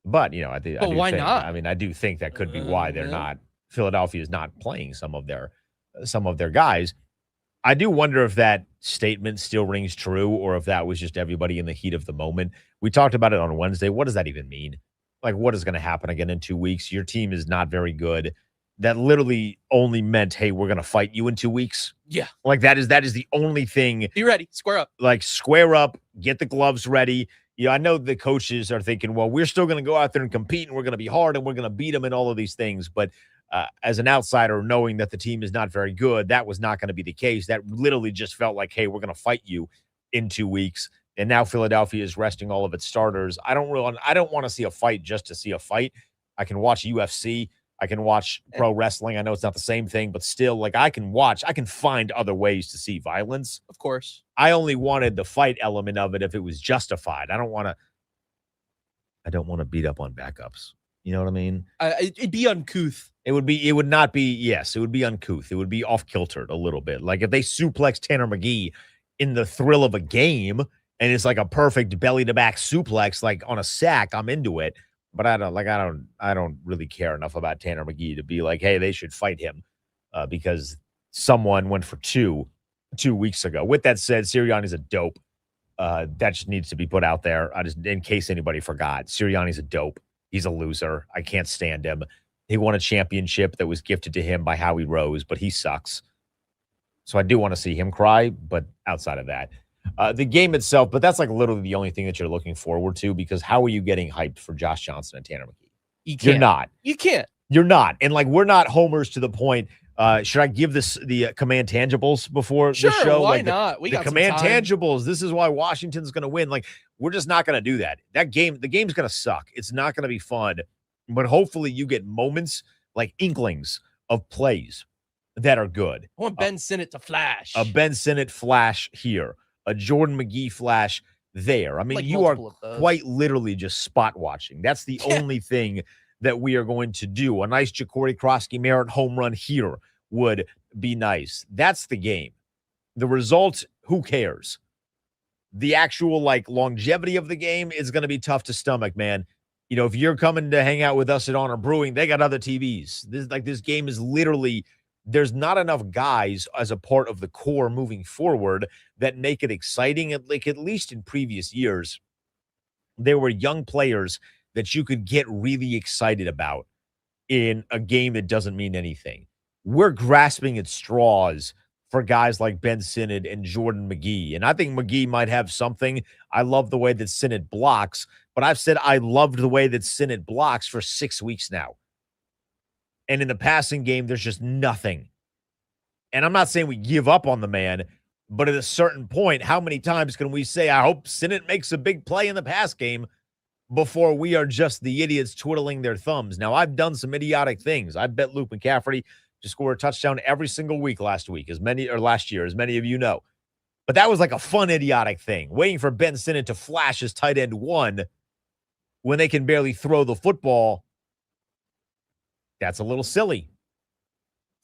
But, I do why think, not? I do think that could be why they're not, Philadelphia is not playing some of their guys. I do wonder if that statement still rings true or if that was just everybody in the heat of the moment. We talked about it on Wednesday. What does that even mean? Like, what is going to happen again in 2 weeks? Your team is not very good. That literally only meant, hey, we're going to fight you in 2 weeks. Yeah. Like, that is the only thing. Be ready. Square up. Like, square up, get the gloves ready. I know the coaches are thinking, well, we're still going to go out there and compete, and we're going to be hard, and we're going to beat them and all of these things. But as an outsider, knowing that the team is not very good, that was not going to be the case. That literally just felt like, hey, we're going to fight you in 2 weeks. And now Philadelphia is resting all of its starters. I don't want to see a fight just to see a fight. I can watch UFC. I can watch pro wrestling. I know it's not the same thing, but still, like, I can find other ways to see violence. Of course. I only wanted the fight element of it if it was justified. I don't want to beat up on backups. You know what I mean? It'd be uncouth. It would be uncouth. It would be off-kiltered a little bit. Like if they suplex Tanner McGee in the thrill of a game and it's like a perfect belly-to-back suplex, like on a sack, I'm into it. But I don't really care enough about Tanner McGee to be like, hey, they should fight him because someone went for 2 weeks ago. With that said, Sirianni's a dope. That just needs to be put out there. In case anybody forgot, Sirianni's a dope. He's a loser. I can't stand him. He won a championship that was gifted to him by Howie Rose, but he sucks. So I do want to see him cry, but outside of that, the game itself, but that's like literally the only thing that you're looking forward to because how are you getting hyped for Josh Johnson and Tanner McGee? You're not. You can't. You're not. And like, we're not homers to the point. Should I give the command tangibles before the show? Why like not? We the got command some time. tangibles. This is why Washington's going to win. Like, we're just not going to do that. The game's going to suck. It's not going to be fun. But hopefully you get moments, like inklings of plays that are good. I want Ben Sinnott to flash. A Ben Sinnott flash here. A Jordan McGee flash there. I mean, Like you are multiple of those. quite literally just spot watching. That's the only thing that we are going to do. A nice Ja'Cory Krosky-Merritt home run here would be nice. That's the game. The result, who cares? The actual like longevity of the game is going to be tough to stomach, man. If you're coming to hang out with us at Honor Brewing, they got other TVs. This game is literally, there's not enough guys as a part of the core moving forward that make it exciting. At least in previous years, there were young players that you could get really excited about in a game that doesn't mean anything. We're grasping at straws for guys like Ben Sinnott and Jordan McGee. And I think McGee might have something. I love the way that Sinnott blocks, but I've said I loved the way that Sinnott blocks for 6 weeks now. And in the passing game, there's just nothing. And I'm not saying we give up on the man, but at a certain point, how many times can we say, I hope Sinnott makes a big play in the pass game before we are just the idiots twiddling their thumbs? Now, I've done some idiotic things. I bet Luke McCaffrey to score a touchdown every single week last year, as many of you know. But that was like a fun, idiotic thing. Waiting for Ben Sinnott to flash his tight end one when they can barely throw the football. That's a little silly.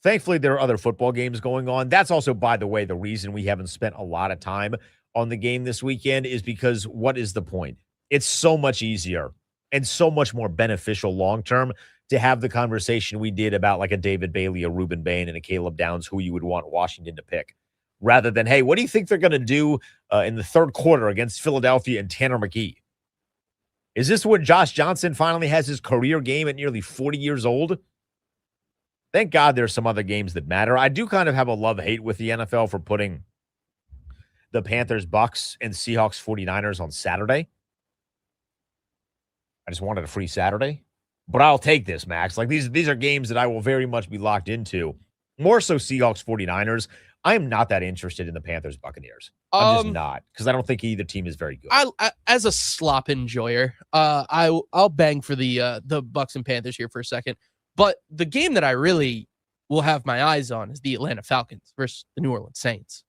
Thankfully, there are other football games going on. That's also, by the way, the reason we haven't spent a lot of time on the game this weekend is because what is the point? It's so much easier and so much more beneficial long-term to have the conversation we did about like a David Bailey, a Reuben Bain, and a Caleb Downs, who you would want Washington to pick, rather than, hey, what do you think they're going to do in the third quarter against Philadelphia and Tanner McGee? Is this when Josh Johnson finally has his career game at nearly 40 years old? Thank God there's some other games that matter. I do kind of have a love-hate with the NFL for putting the Panthers, Bucks, and Seahawks 49ers on Saturday. I just wanted a free Saturday. But I'll take this, Max. Like these are games that I will very much be locked into. More so Seahawks 49ers. I am not that interested in the Panthers Buccaneers. I'm just not, because I don't think either team is very good. I as a slop enjoyer, I'll bang for the Bucks and Panthers here for a second. But the game that I really will have my eyes on is the Atlanta Falcons versus the New Orleans Saints.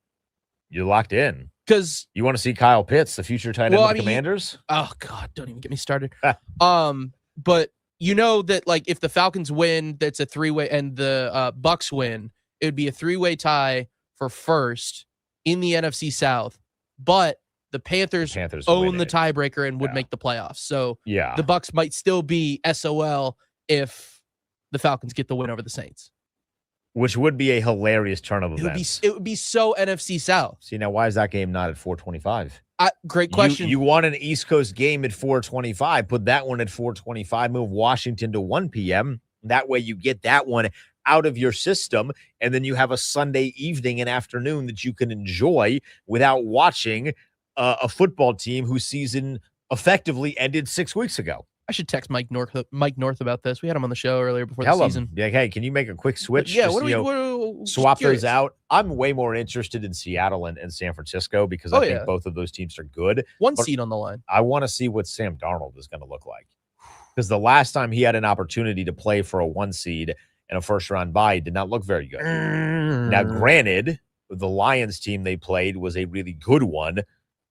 You're locked in because you want to see Kyle Pitts, the future tight end of the Commanders. Oh God, don't even get me started. But you know that like if the Falcons win, that's a 3-way, and the Bucks win, it would be a 3-way tie for first in the NFC South. But the Panthers own the tiebreaker and would make the playoffs. So the Bucks might still be SOL if the Falcons get the win over the Saints. Which would be a hilarious turn of events. It would be so NFC South. See, now why is that game not at 425? Great question. You want an East Coast game at 425. Put that one at 425. Move Washington to 1 p.m. That way you get that one out of your system, and then you have a Sunday evening and afternoon that you can enjoy without watching a football team whose season effectively ended 6 weeks ago. I should text Mike North about this. We had him on the show earlier before the season. Yeah, hey, can you make a quick switch? Yeah, Just, swap those out. I'm way more interested in Seattle and San Francisco because I think both of those teams are good. One seed on the line. I want to see what Sam Darnold is going to look like, because the last time he had an opportunity to play for a 1 seed and a first-round bye, did not look very good. Now, granted, the Lions team they played was a really good one.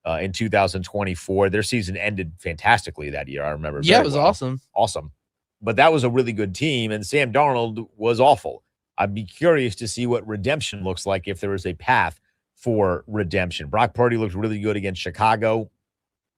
In 2024, their season ended fantastically that year. I remember. Yeah, it was awesome. Awesome. But that was a really good team, and Sam Darnold was awful. I'd be curious to see what redemption looks like if there is a path for redemption. Brock Purdy looked really good against Chicago.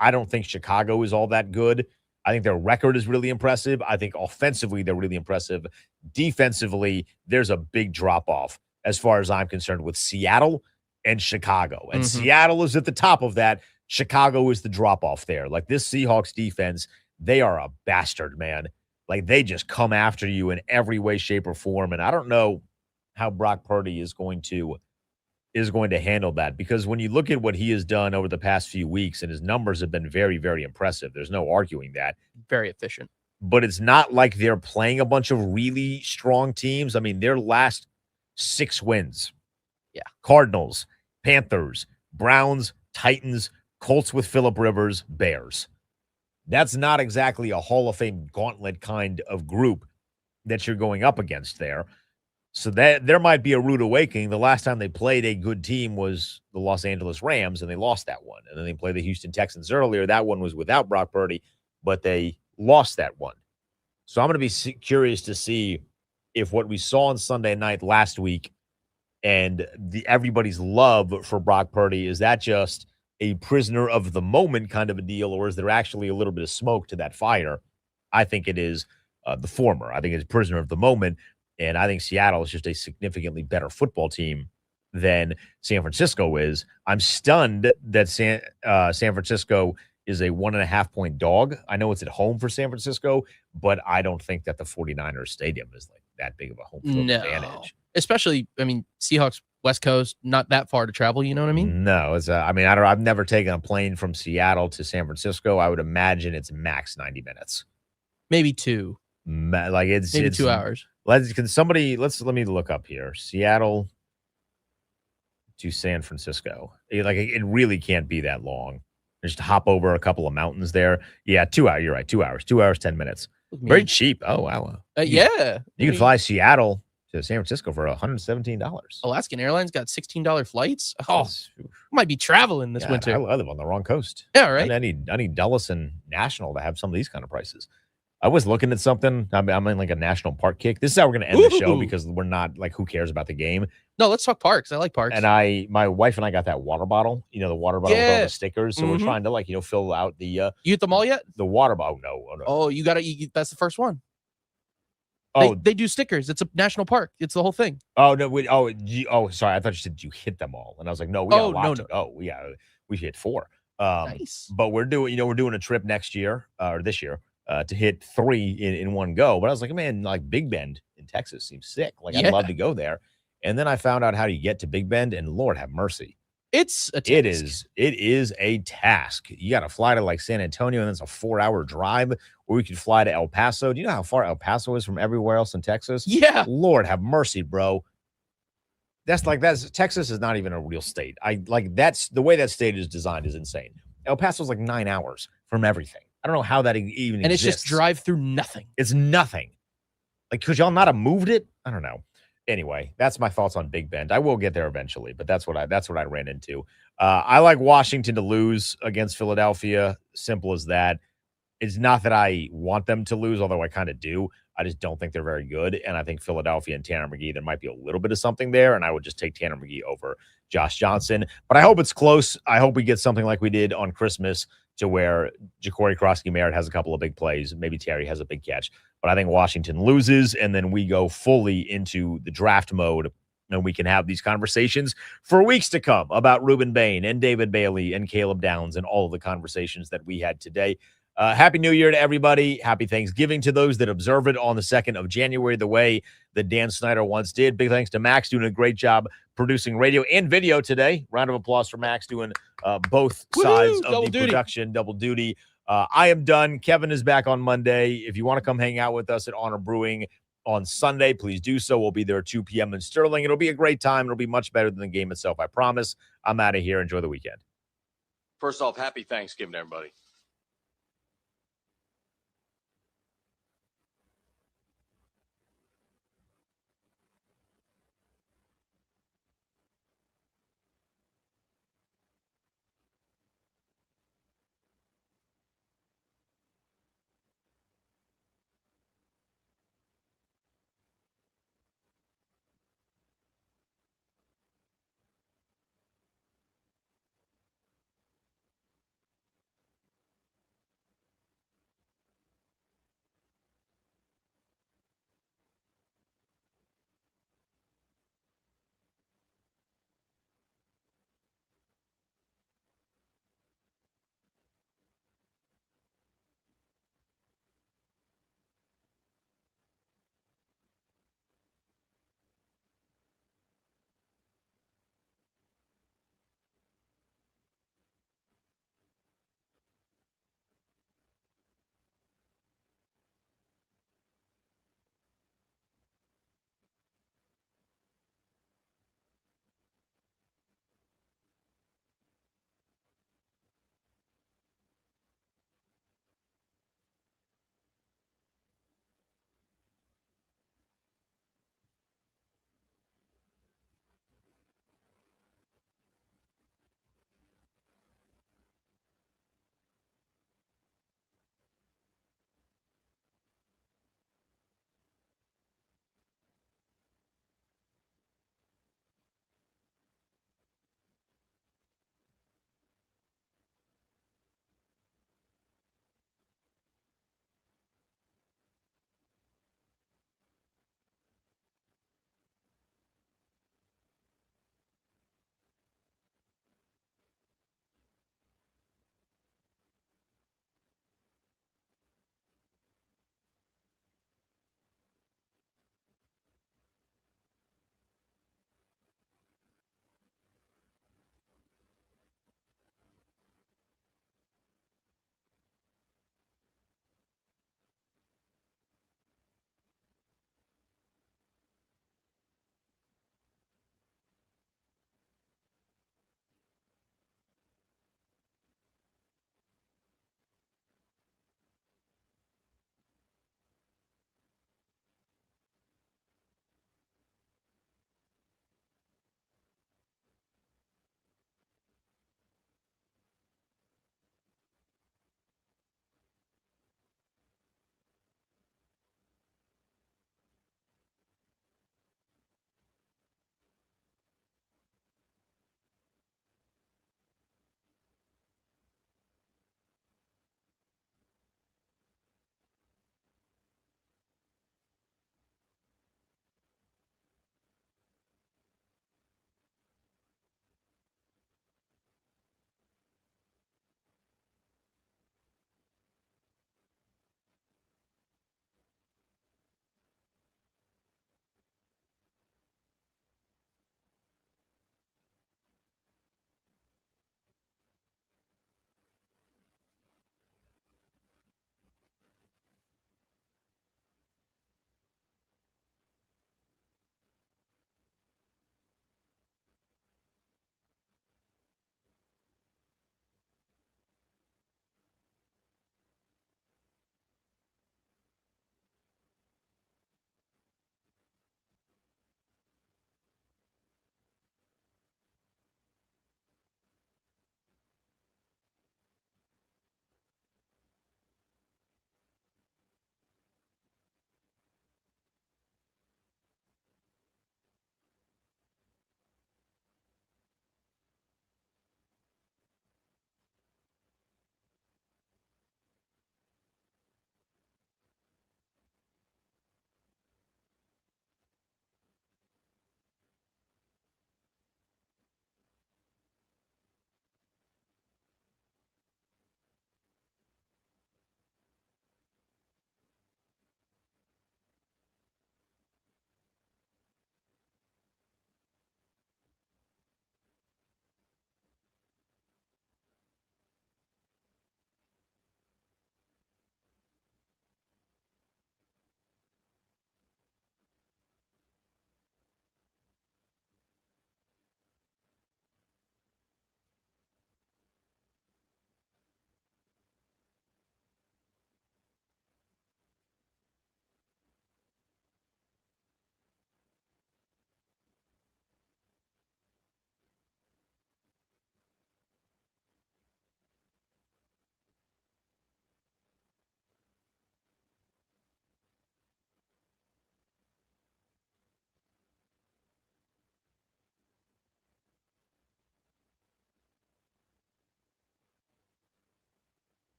I don't think Chicago is all that good. I think their record is really impressive. I think offensively they're really impressive. Defensively, there's a big drop-off as far as I'm concerned with Seattle and Chicago. And Seattle is at the top of that. Chicago is the drop-off there. Like this Seahawks defense, they are a bastard, man. Like they just come after you in every way, shape, or form. And I don't know how Brock Purdy is going to handle that, because when you look at what he has done over the past few weeks, and his numbers have been very, very impressive. There's no arguing that. Very efficient. But it's not like they're playing a bunch of really strong teams. I mean, their last 6 wins. Yeah. Cardinals, Panthers, Browns, Titans, Colts with Phillip Rivers, Bears. That's not exactly a Hall of Fame gauntlet kind of group that you're going up against there. So that there might be a rude awakening. The last time they played a good team was the Los Angeles Rams, and they lost that one. And then they played the Houston Texans earlier. That one was without Brock Purdy, but they lost that one. So I'm going to be curious to see if what we saw on Sunday night last week and everybody's love for Brock Purdy, is that just a prisoner of the moment kind of a deal, or is there actually a little bit of smoke to that fire? I think it is the former. I think it's prisoner of the moment, and I think Seattle is just a significantly better football team than San Francisco is. I'm stunned that San Francisco is a 1.5-point dog. I know it's at home for San Francisco, but I don't think that the 49ers stadium is like that big of a home field advantage. Especially, I mean, Seahawks, West Coast, not that far to travel. You know what I mean? No, it's I've never taken a plane from Seattle to San Francisco. I would imagine it's max 90 minutes. Maybe 2. Like it's 2 hours. Let me look up here. Seattle to San Francisco. Like it really can't be that long. Just hop over a couple of mountains there. Yeah, 2 hours. You're right. 2 hours. 2 hours, 10 minutes. Very cheap. Oh, wow. Yeah. You can fly Seattle to San Francisco for $117. Alaskan Airlines got $16 flights. Oh, might be traveling this winter. I live on the wrong coast. Yeah, right. And I need Dulles and National to have some of these kind of prices. I was looking at something. I'm in like a national park kick. This is how we're going to end the show Ooh. because we're not like, who cares about the game? No, let's talk parks. I like parks. And my wife and I got that water bottle, the water bottle with all Yeah. the stickers. So we're Mhm. trying to like, fill out the, You hit them all yet? the water bottle. Oh, no. Oh, you got to. That's the first one. Oh, They do stickers. It's a national park. It's the whole thing. oh no. Sorry. I thought you said you hit them all. And I was like, no, we got a lot to go. We hit 4. Nice. But we're doing a trip next year or this year to hit 3 in one go. But I was like, man, like Big Bend in Texas seems sick. Like I'd love to go there. And then I found out how to get to Big Bend, and Lord have mercy, it's a task. It is a task. You got to fly to like San Antonio, and then it's a 4-hour drive. Or we could fly to El Paso. Do you know how far El Paso is from everywhere else in Texas? Yeah. Lord have mercy, bro. Texas is not even a real state. That's the way that state is designed is insane. El Paso is like 9 hours from everything. I don't know how that even And exists. it's just drive through nothing. It's nothing. Like, could y'all not have moved it? I don't know. Anyway, that's my thoughts on Big Bend. I will get there eventually, but that's what I ran into. I like Washington to lose against Philadelphia. Simple as that. It's not that I want them to lose, although I kind of do. I just don't think they're very good. And I think Philadelphia and Tanner McGee, there might be a little bit of something there. And I would just take Tanner McGee over Josh Johnson. But I hope it's close. I hope we get something like we did on Christmas to where Ja'Cory Krosky-Merritt has a couple of big plays. Maybe Terry has a big catch. But I think Washington loses, and then we go fully into the draft mode, and we can have these conversations for weeks to come about Ruben Bain and David Bailey and Caleb Downs and all of the conversations that we had today. Happy New Year to everybody. Happy Thanksgiving to those that observe it on the 2nd of January, the way that Dan Snyder once did. Big thanks to Max doing a great job producing radio and video today. Round of applause for Max doing both sides of the production, double duty. I am done. Kevin is back on Monday. If you want to come hang out with us at Honor Brewing on Sunday, please do so. We'll be there at 2 p.m. in Sterling. It'll be a great time. It'll be much better than the game itself, I promise. I'm out of here. Enjoy the weekend. First off, happy Thanksgiving, everybody.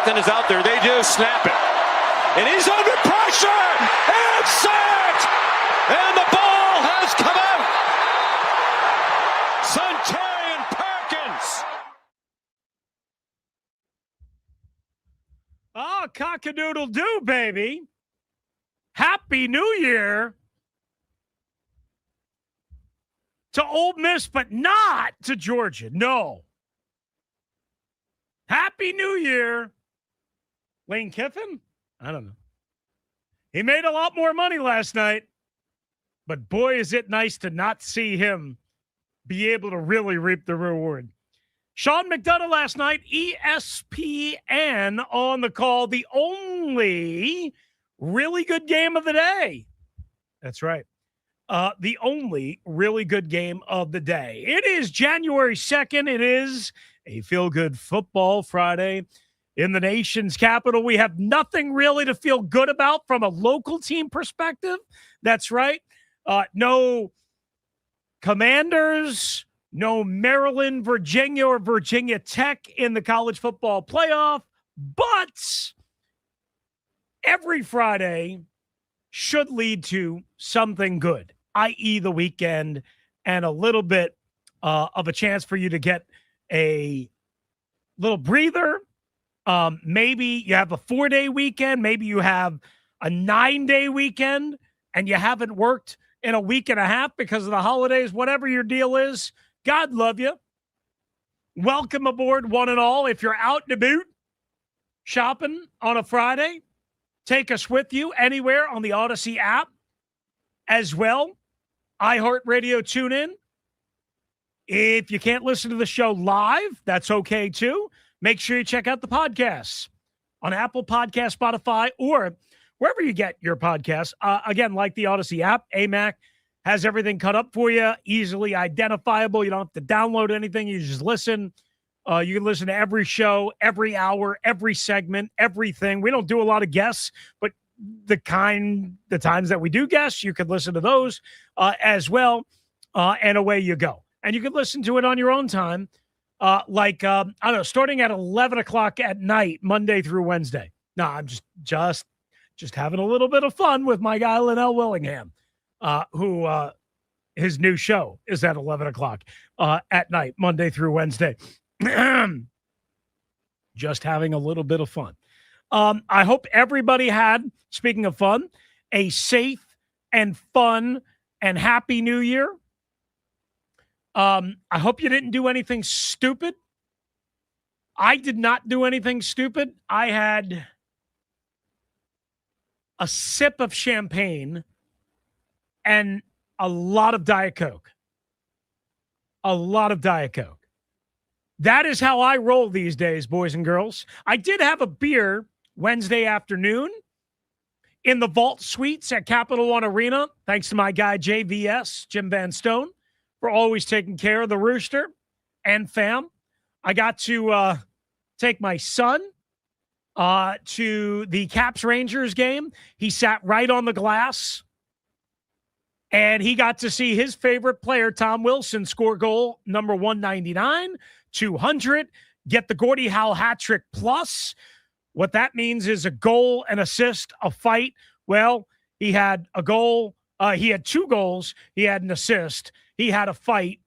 Becton is out there. They just snap it. And he's under pressure. And sacked. And the ball has come out. Sunterian Perkins. Oh, cock-a-doodle-doo, baby. Happy New Year to Ole Miss, but not to Georgia. No. Happy New Year. Lane Kiffin? I don't know. He made a lot more money last night, but boy, is it nice to not see him be able to really reap the reward. Sean McDonough last night, ESPN on the call, the only really good game of the day. That's right. The only really good game of the day. It is January 2nd. It is a feel-good football Friday in the nation's capital. We have nothing really to feel good about from a local team perspective. That's right. No Commanders, no Maryland, Virginia, or Virginia Tech in the college football playoff, but every Friday should lead to something good, i.e. the weekend, and a little bit of a chance for you to get a little breather. Maybe you have a 4-day weekend. Maybe you have a 9-day weekend and you haven't worked in a week and a half because of the holidays, whatever your deal is. God love you. Welcome aboard, one and all. If you're out and about shopping on a Friday, take us with you anywhere on the Odyssey app as well. iHeartRadio, tune in. If you can't listen to the show live, that's okay too. Make sure you check out the podcasts on Apple Podcasts, Spotify, or wherever you get your podcasts. Again, like the Odyssey app, AMAC has everything cut up for you, easily identifiable. You don't have to download anything. You just listen. You can listen to every show, every hour, every segment, everything. We don't do a lot of guests, but the times that we do guests, you could listen to those as well, and away you go. And you can listen to it on your own time, I don't know, starting at 11 o'clock at night, Monday through Wednesday. No, I'm just having a little bit of fun with my guy, Linnell Willingham, who his new show is at 11 o'clock at night, Monday through Wednesday. Just having a little bit of fun. I hope everybody had, speaking of fun, a safe and fun and happy New Year. I hope you didn't do anything stupid. I did not do anything stupid. I had a sip of champagne and a lot of Diet Coke. A lot of Diet Coke. That is how I roll these days, boys and girls. I did have a beer Wednesday afternoon in the Vault Suites at Capital One Arena, thanks to my guy, JVS, Jim Van Stone, for always taking care of the Rooster and fam. I got to take my son to the Caps Rangers game. He sat right on the glass, and he got to see his favorite player, Tom Wilson, score goal number 199, 200, get the Gordie Howe hat trick plus. What that means is a goal, an assist, a fight. Well, he had a goal. He had 2 goals. He had an assist. He had a fight.